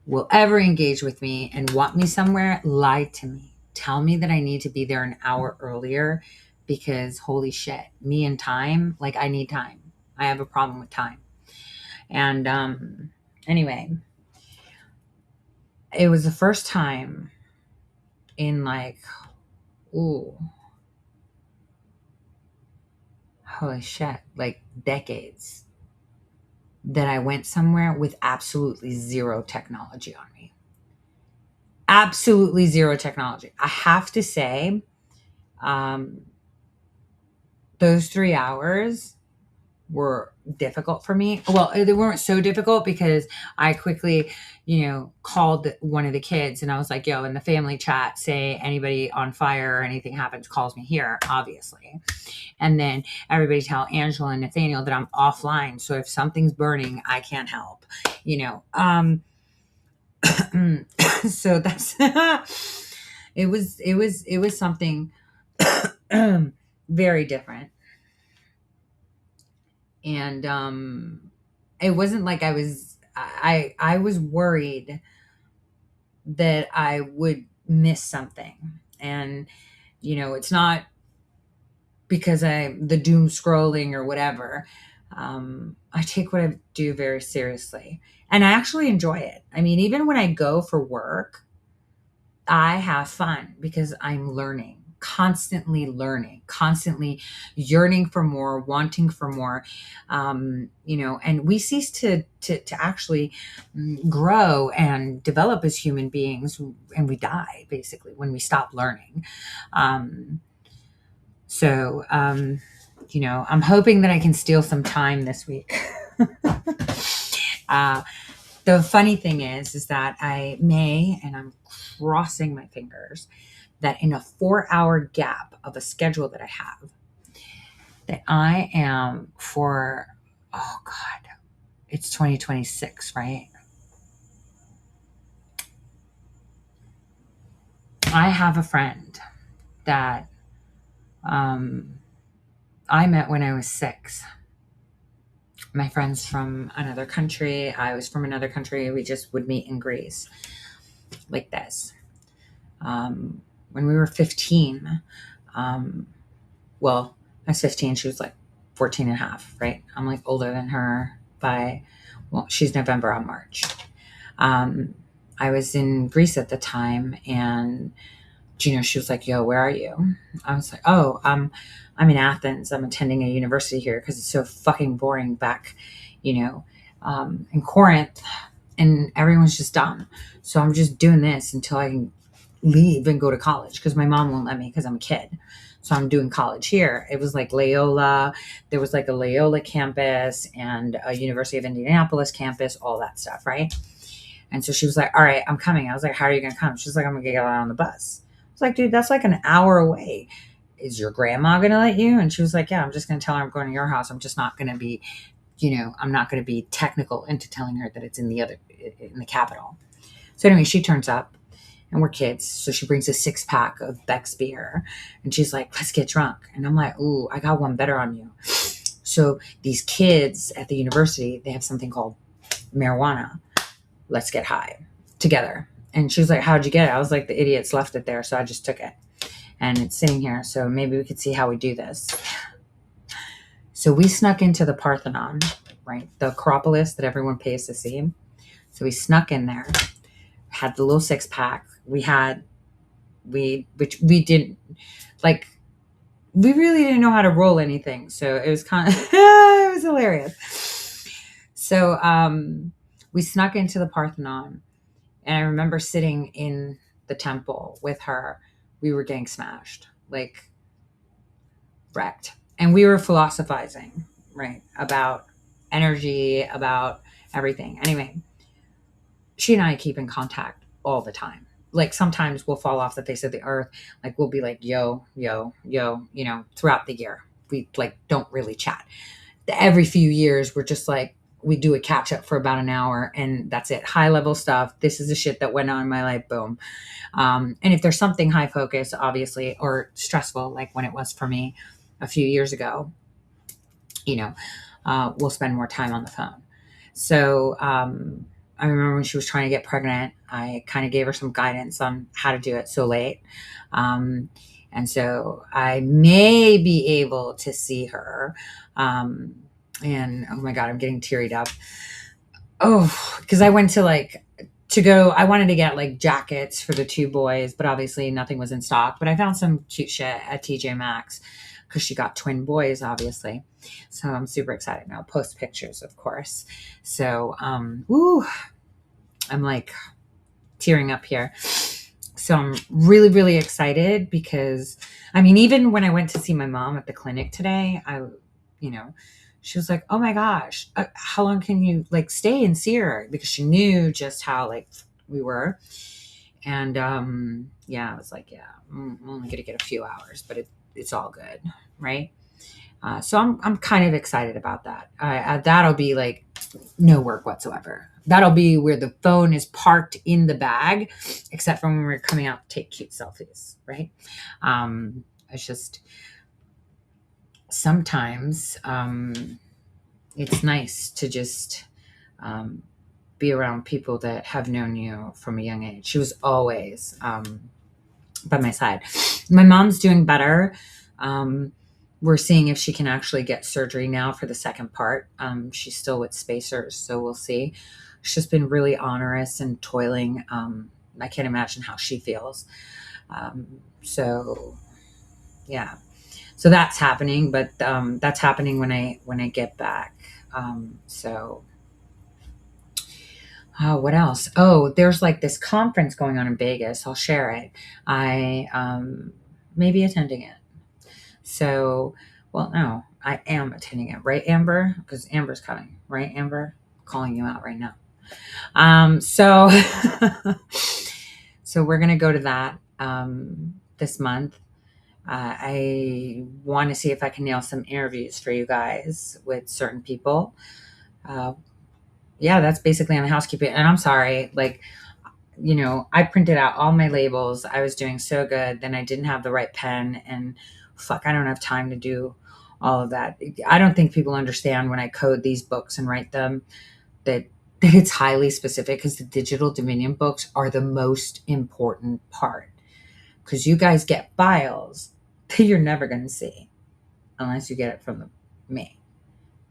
will ever engage with me and want me somewhere, lie to me. Tell me that I need to be there an hour earlier because holy shit, me and time, like I need time. I have a problem with time. And anyway, it was the first time in like, holy shit, like decades that I went somewhere with absolutely zero technology on me. Absolutely zero technology. I have to say, those 3 hours were difficult for me. Well, they weren't so difficult because I quickly, called one of the kids and I was like, yo, in the family chat, say anybody on fire or anything happens, calls me here, obviously. And then everybody tell Angela and Nathaniel that I'm offline. So if something's burning, I can't help, so that's, it was something very different. And it wasn't like I was worried that I would miss something. And it's not because I'm the doom scrolling or whatever. I take what I do very seriously, and I actually enjoy it. I mean, even when I go for work, I have fun because I'm constantly learning, constantly yearning for more, wanting for more, and we cease to actually grow and develop as human beings, and we die basically when we stop learning. So, I'm hoping that I can steal some time this week. The funny thing is that I may, and I'm crossing my fingers, that in a 4-hour gap of a schedule that I have, that I am oh God, it's 2026, right? I have a friend that I met when I was 6. My friend's from another country. I was from another country. We just would meet in Greece like this. When we were 15, well, I was 15. She was like 14 and a half, right? I'm like older than her she's November, I'm March. I was in Greece at the time, and she was like, yo, where are you? I was like, oh, I'm in Athens. I'm attending a university here because it's so fucking boring back, in Corinth, and everyone's just dumb. So I'm just doing this until I can leave and go to college because my mom won't let me because I'm a kid. So I'm doing college here. It was like Loyola. There was like a Loyola campus and a University of Indianapolis campus, all that stuff, right? And so she was like, all right, I'm coming. I was like, how are you going to come? She's like, I'm going to get on the bus. I was like, dude, that's like an hour away. Is your grandma going to let you? And she was like, yeah, I'm just going to tell her I'm going to your house. I'm just not going to be, I'm not going to be technical into telling her that it's in the capital. So anyway, she turns up and we're kids. So she brings a 6-pack of Beck's beer and she's like, let's get drunk. And I'm like, ooh, I got one better on you. So these kids at the university, they have something called marijuana. Let's get high together. And she was like, how'd you get it? I was like, the idiots left it there. So I just took it and it's sitting here. So maybe we could see how we do this. So we snuck into the Parthenon, right? The Acropolis that everyone pays to see. So we snuck in there, had the little 6-pack. Which we didn't like, we really didn't know how to roll anything. So it was kind of, it was hilarious. So, we snuck into the Parthenon, and I remember sitting in the temple with her. We were getting smashed, like wrecked. And we were philosophizing, right, about energy, about everything. Anyway, she and I keep in contact all the time. Like sometimes we'll fall off the face of the earth. Like we'll be like, yo, throughout the year. We like don't really chat. Every few years, we're just like, we do a catch up for about an hour and that's it. High level stuff. This is the shit that went on in my life. Boom. And if there's something high focus, obviously, or stressful, like when it was for me a few years ago, we'll spend more time on the phone. So, I remember when she was trying to get pregnant, I kind of gave her some guidance on how to do it so late. And so I may be able to see her, and oh my God, I'm getting tearied up. Oh, because I went to I wanted to get like jackets for the 2 boys, but obviously nothing was in stock. But I found some cute shit at TJ Maxx because she got twin boys, obviously. So I'm super excited. And I'll post pictures, of course. So, I'm like tearing up here. So I'm really, really excited because, I mean, even when I went to see my mom at the clinic today, she was like, oh my gosh, how long can you like stay and see her? Because she knew just how like we were. And I was like, yeah, I'm only going to get a few hours, but it's all good. Right. So I'm kind of excited about that. That'll be like no work whatsoever. That'll be where the phone is parked in the bag, except for when we're coming out to take cute selfies, right? It's just sometimes it's nice to just be around people that have known you from a young age. She was always by my side. My mom's doing better. We're seeing if she can actually get surgery now for the second part. She's still with spacers, so we'll see. She's been really onerous and toiling. I can't imagine how she feels. So that's happening, but that's happening when I get back. What else? Oh, there's like this conference going on in Vegas. I'll share it. I may be attending it. So, well, no, I am attending it, right, Amber? Because Amber's coming, right, Amber? Calling you out right now. So we're gonna go to that this month. I want to see if I can nail some interviews for you guys with certain people. That's basically on the housekeeping. And I'm sorry, like, I printed out all my labels. I was doing so good. Then I didn't have the right pen, and fuck, I don't have time to do all of that. I don't think people understand when I code these books and write them that it's highly specific, because the digital Dominion books are the most important part, because you guys get files that you're never going to see unless you get it from me,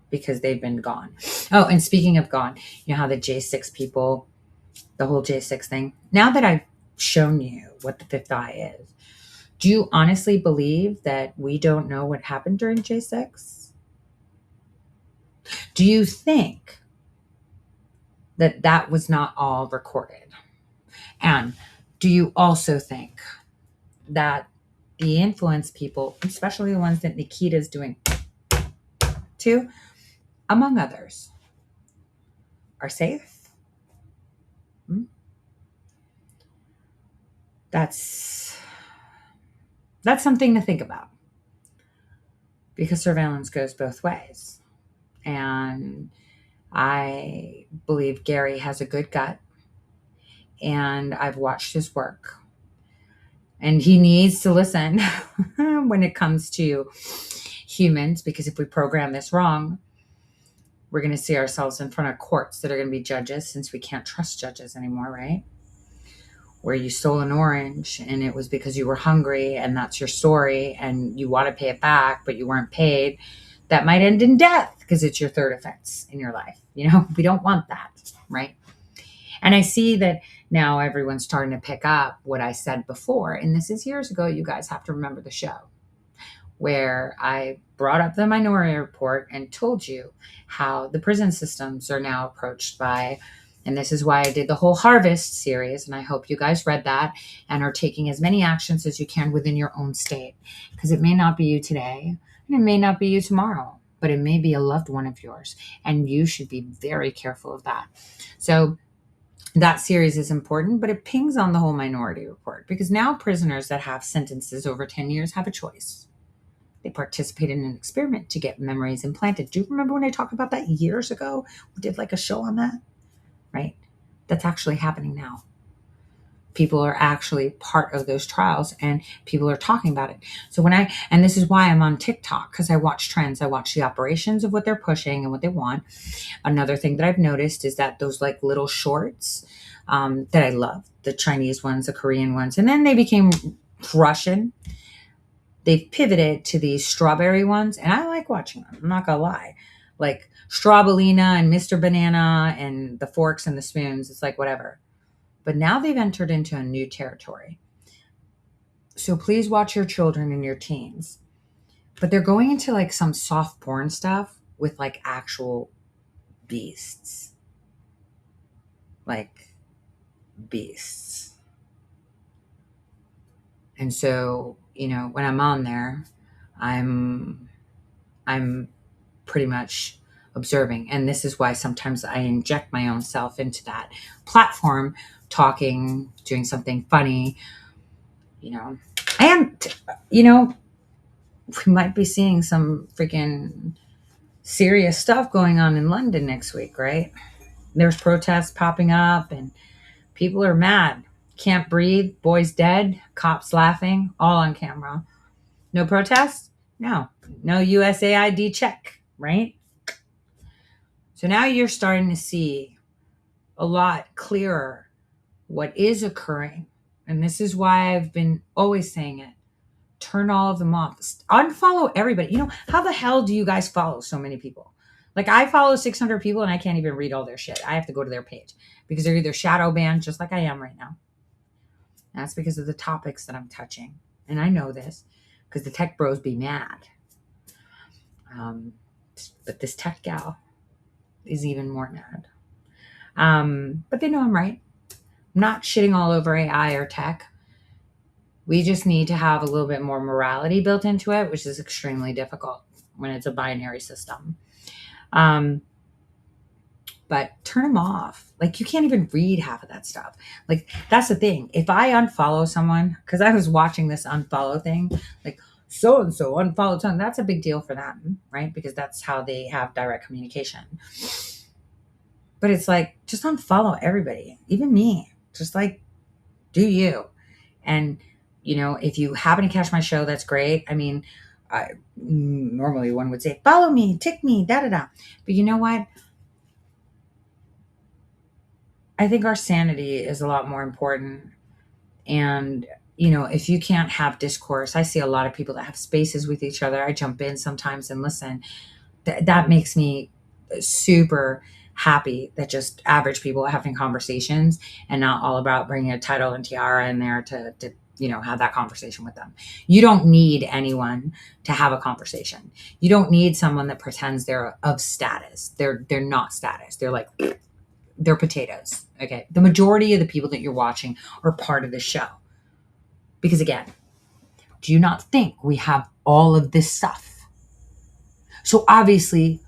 because they've been gone. Oh, and speaking of gone, you know how the J6 people, the whole J6 thing, now that I've shown you what the fifth eye is, do you honestly believe that we don't know what happened during J6? Do you think that that was not all recorded? And do you also think that the influence people, especially the ones that Nikita's doing to, among others, are safe? That's something to think about, because surveillance goes both ways. And I believe Gary has a good gut, and I've watched his work, and he needs to listen when it comes to humans, because if we program this wrong, we're going to see ourselves in front of courts that are going to be judges, since we can't trust judges anymore, right? Where you stole an orange and it was because you were hungry, and that's your story, and you want to pay it back, but you weren't paid. That might end in death, because it's your third offense in your life. We don't want that, right? And I see that now everyone's starting to pick up what I said before. And this is years ago. You guys have to remember the show where I brought up the Minority Report and told you how the prison systems are now approached by, and this is why I did the whole Harvest series, and I hope you guys read that and are taking as many actions as you can within your own state, because it may not be you today, and it may not be you tomorrow, but it may be a loved one of yours, and you should be very careful of that. So that series is important, but it pings on the whole Minority Report, because now prisoners that have sentences over 10 years have a choice. They participate in an experiment to get memories implanted. Do you remember when I talked about that years ago? We did like a show on that, right? That's actually happening now. People are actually part of those trials, and people are talking about it. So and this is why I'm on TikTok, because I watch trends. I watch the operations of what they're pushing and what they want. Another thing that I've noticed is that those like little shorts that I love, the Chinese ones, the Korean ones, and then they became Russian. They've pivoted to these strawberry ones, and I like watching them. I'm not gonna lie. Like Strawbellina and Mr. Banana and the forks and the spoons. It's like whatever. But now they've entered into a new territory. So please watch your children and your teens. But they're going into like some soft porn stuff with like actual beasts. Like beasts. And so, when I'm on there, I'm pretty much observing. And this is why sometimes I inject my own self into that platform, talking, doing something funny, and, we might be seeing some freaking serious stuff going on in London next week, right? There's protests popping up and people are mad. Can't breathe, boys dead, cops laughing, all on camera. No protests? No. No USAID check, right? So now you're starting to see a lot clearer what is occurring. And this is why I've been always saying it. Turn all of them off. Unfollow everybody. How the hell do you guys follow so many people? Like, I follow 600 people and I can't even read all their shit. I have to go to their page because they're either shadow banned, just like I am right now. And that's because of the topics that I'm touching. And I know this because the tech bros be mad. But this tech gal is even more mad. But they know I'm right. I'm not shitting all over AI or tech. We just need to have a little bit more morality built into it, which is extremely difficult when it's a binary system. But turn them off. Like, you can't even read half of that stuff. Like, that's the thing. If I unfollow someone, because I was watching this unfollow thing, like, so-and-so unfollowed someone, that's a big deal for them, right? Because that's how they have direct communication. But it's like, just unfollow everybody, even me. Just like, do you. And if you happen to catch my show, that's great. I mean, normally one would say, follow me, tick me, da-da-da. But you know what? I think our sanity is a lot more important. And, if you can't have discourse, I see a lot of people that have spaces with each other. I jump in sometimes and listen. That makes me super happy that just average people are having conversations and not all about bringing a title and tiara in there to have that conversation with them. You don't need anyone to have a conversation. You don't need someone that pretends they're of status. They're not status. They're potatoes. Okay. The majority of the people that you're watching are part of the show. Because again, do you not think we have all of this stuff? So obviously,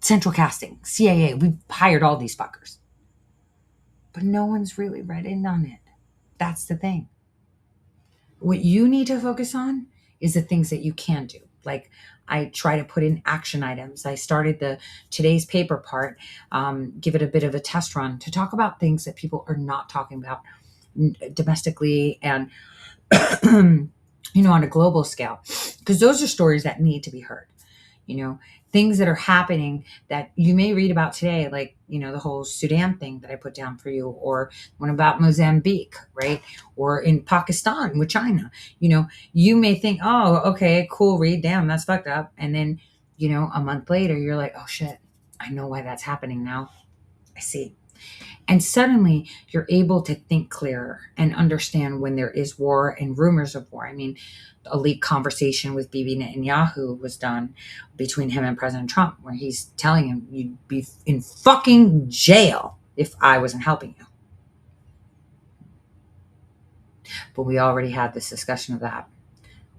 central casting, CIA, we've hired all these fuckers. But no one's really read in on it. That's the thing. What you need to focus on is the things that you can do. Like, I try to put in action items. I started the today's paper part, give it a bit of a test run to talk about things that people are not talking about domestically and, on a global scale. Because those are stories that need to be heard. Things that are happening that you may read about today, like, the whole Sudan thing that I put down for you, or one about Mozambique, right? Or in Pakistan with China. You may think, oh, okay, cool read, damn, that's fucked up. And then, a month later, you're like, oh shit, I know why that's happening now. I see. And suddenly you're able to think clearer and understand when there is war and rumors of war. I mean, a leaked conversation with Bibi Netanyahu was done between him and President Trump, where he's telling him, you'd be in fucking jail if I wasn't helping you. But we already had this discussion of that.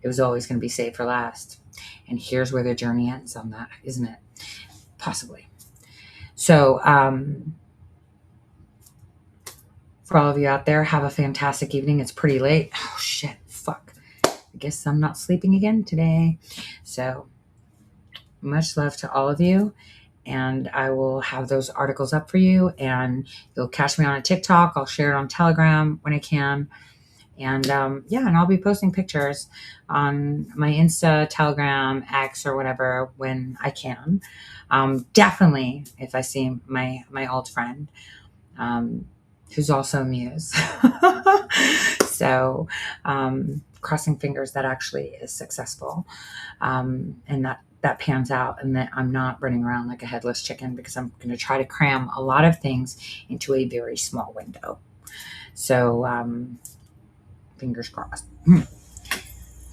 It was always going to be saved for last. And here's where the journey ends on that, isn't it? Possibly. So, for all of you out there, have a fantastic evening. It's pretty late. Oh, shit. Fuck. I guess I'm not sleeping again today. So much love to all of you. And I will have those articles up for you. And you'll catch me on a TikTok. I'll share it on Telegram when I can. And and I'll be posting pictures on my Insta, Telegram, X, or whatever when I can. Definitely if I see my old friend. Who's also a muse. So crossing fingers that actually is successful and that pans out and that I'm not running around like a headless chicken, because I'm going to try to cram a lot of things into a very small window. So fingers crossed.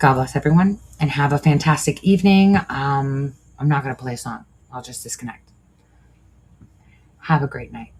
God bless everyone and have a fantastic evening. I'm not going to play a song. I'll just disconnect. Have a great night.